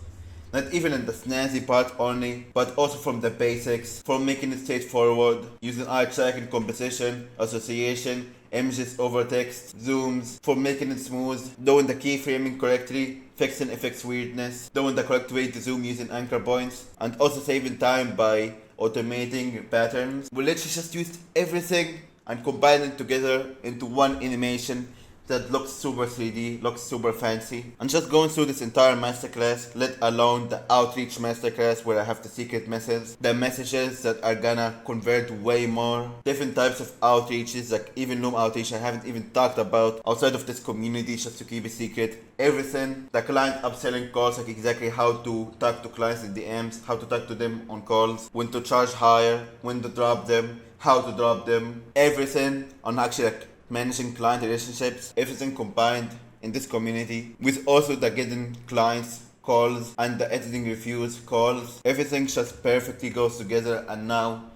Not even in the snazzy part only, but also from the basics, from making it straightforward, using eye tracking, composition, association, images over text, zooms, for making it smooth, doing the keyframing correctly, fixing effects weirdness, doing the correct way to zoom using anchor points, and also saving time by automating patterns. We literally just used everything and combined it together into one animation that looks super 3D, looks super fancy. And just going through this entire masterclass, let alone the outreach masterclass where I have the secret messages, the messages that are gonna convert way more, different types of outreaches, like even Loom outreach I haven't even talked about outside of this community just to keep it secret, everything, the client upselling calls, like exactly how to talk to clients in DMs, how to talk to them on calls, when to charge higher, when to drop them, how to drop them, everything on actually like managing client relationships, everything combined in this community, with also the getting clients calls and the editing reviews calls. Everything just perfectly goes together. And now,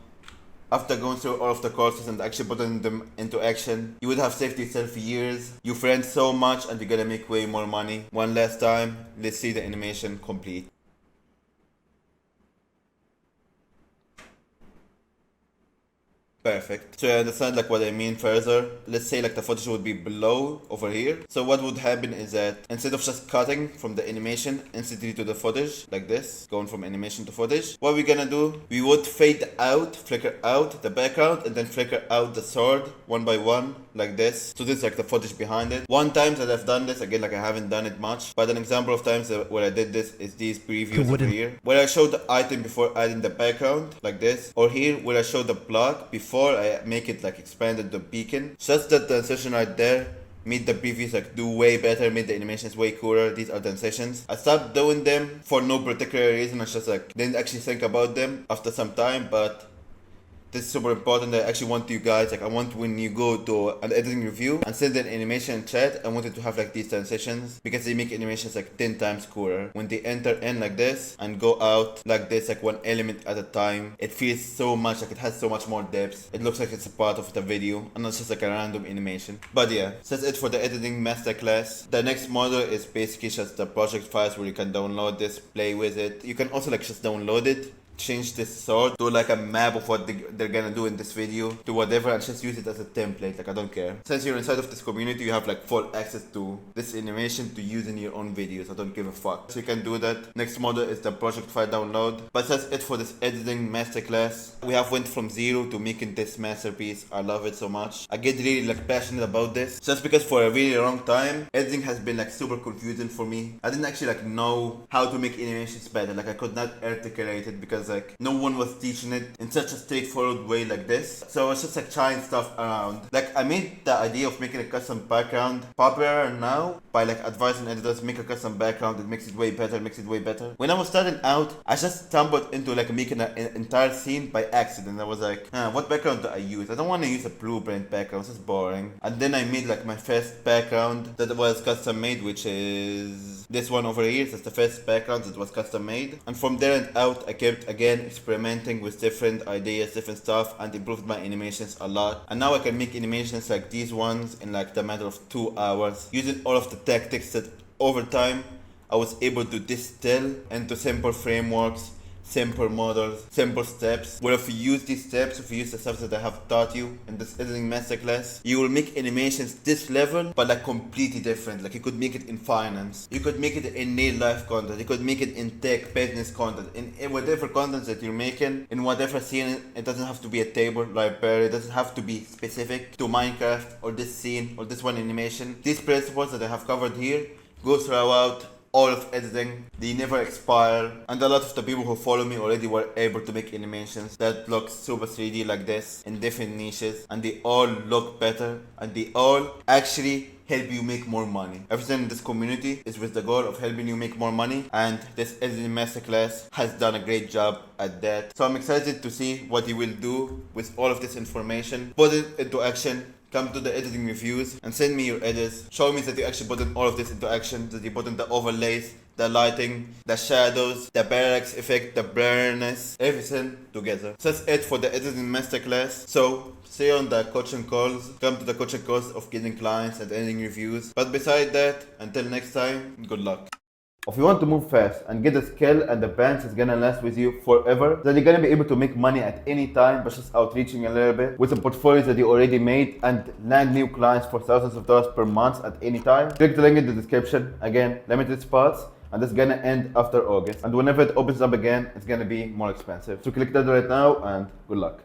after going through all of the courses and actually putting them into action, you would have saved yourself years, your friends so much, and you're gonna make way more money. One last time, let's see the animation complete. Perfect. So you understand like what I mean further. Let's say like the footage would be below over here. So what would happen is that instead of just cutting from the animation instantly to the footage like this, going from animation to footage, what we're gonna do, we would fade out, flicker out the background and then flicker out the sword one by one like this. So this is like the footage behind it. One time that I've done this, again like I haven't done it much, but an example of times where I did this is these previews over here, where I showed the item before adding the background like this, or here where I showed the block before before I make it like expanded the beacon. Just that transition right there made the previews like do way better, made the animations way cooler. These are transitions. I stopped doing them for no particular reason. I just like didn't actually think about them after some time, but this is super important. I actually want you guys, like I want when you go to an editing review and send an animation chat, I wanted to have like these transitions because they make animations like 10 times cooler. When they enter in like this and go out like this, like one element at a time, it feels so much like it has so much more depth. It looks like it's a part of the video and not just like a random animation. But yeah, that's it for the editing masterclass. The next module is basically just the project files where you can download this, play with it. You can also like just download it, change this sword to like a map of what they're gonna do in this video to whatever, and just use it as a template. Like I don't care. Since you're inside of this community, you have like full access to this animation to use in your own videos. I don't give a fuck. So you can do that. Next model is the project file download. But that's it for this editing masterclass. We have went from zero to making this masterpiece. I love it so much. I get really like passionate about this just because for a really long time editing has been like super confusing for me. I didn't actually like know how to make animations better. Like I could not articulate it because like no one was teaching it in such a straightforward way like this. So I was just like trying stuff around. Like I made the idea of making a custom background popular now by like advising editors make a custom background. It makes it way better, makes it way better. When I was starting out, I just stumbled into like making an entire scene by accident. I was like, what background do I use? I don't want to use a blueprint background, it's just boring. And then I made like my first background that was custom made, which is this one over here. That's the first background that was custom made. And from there and out, I kept again experimenting with different ideas, different stuff, and improved my animations a lot. And now I can make animations like these ones in like the matter of 2 hours using all of the tactics that over time I was able to distill into simple frameworks, simple models, simple steps, where if you use these steps, if you use the stuff that I have taught you in this editing masterclass, you will make animations this level, but like completely different. Like you could make it in finance, you could make it in real life content, you could make it in tech, business content, in whatever content that you're making, in whatever scene. It doesn't have to be a table library, it doesn't have to be specific to Minecraft or this scene or this one animation. These principles that I have covered here go throughout all of editing. They never expire, and a lot of the people who follow me already were able to make animations that look super 3D like this in different niches, and they all look better, and they all actually help you make more money. Everything in this community is with the goal of helping you make more money, and this editing masterclass has done a great job at that. So I'm excited to see what you will do with all of this information. Put it into action. Come to the editing reviews and send me your edits. Show me that you actually put in all of this into action, that you put in the overlays, the lighting, the shadows, the parallax effect, the blurriness, everything together. So that's it for the editing masterclass. So see you on the coaching calls. Come to the coaching calls of getting clients and editing reviews. But beside that, until next time, good luck. If you want to move fast and get a skill and the brand is gonna last with you forever, then you're gonna be able to make money at any time by just outreaching a little bit with the portfolios that you already made and land new clients for thousands of dollars per month at any time. Click the link in the description. Again, limited spots, and it's gonna end after August. And whenever it opens up again, it's gonna be more expensive. So click that right now and good luck.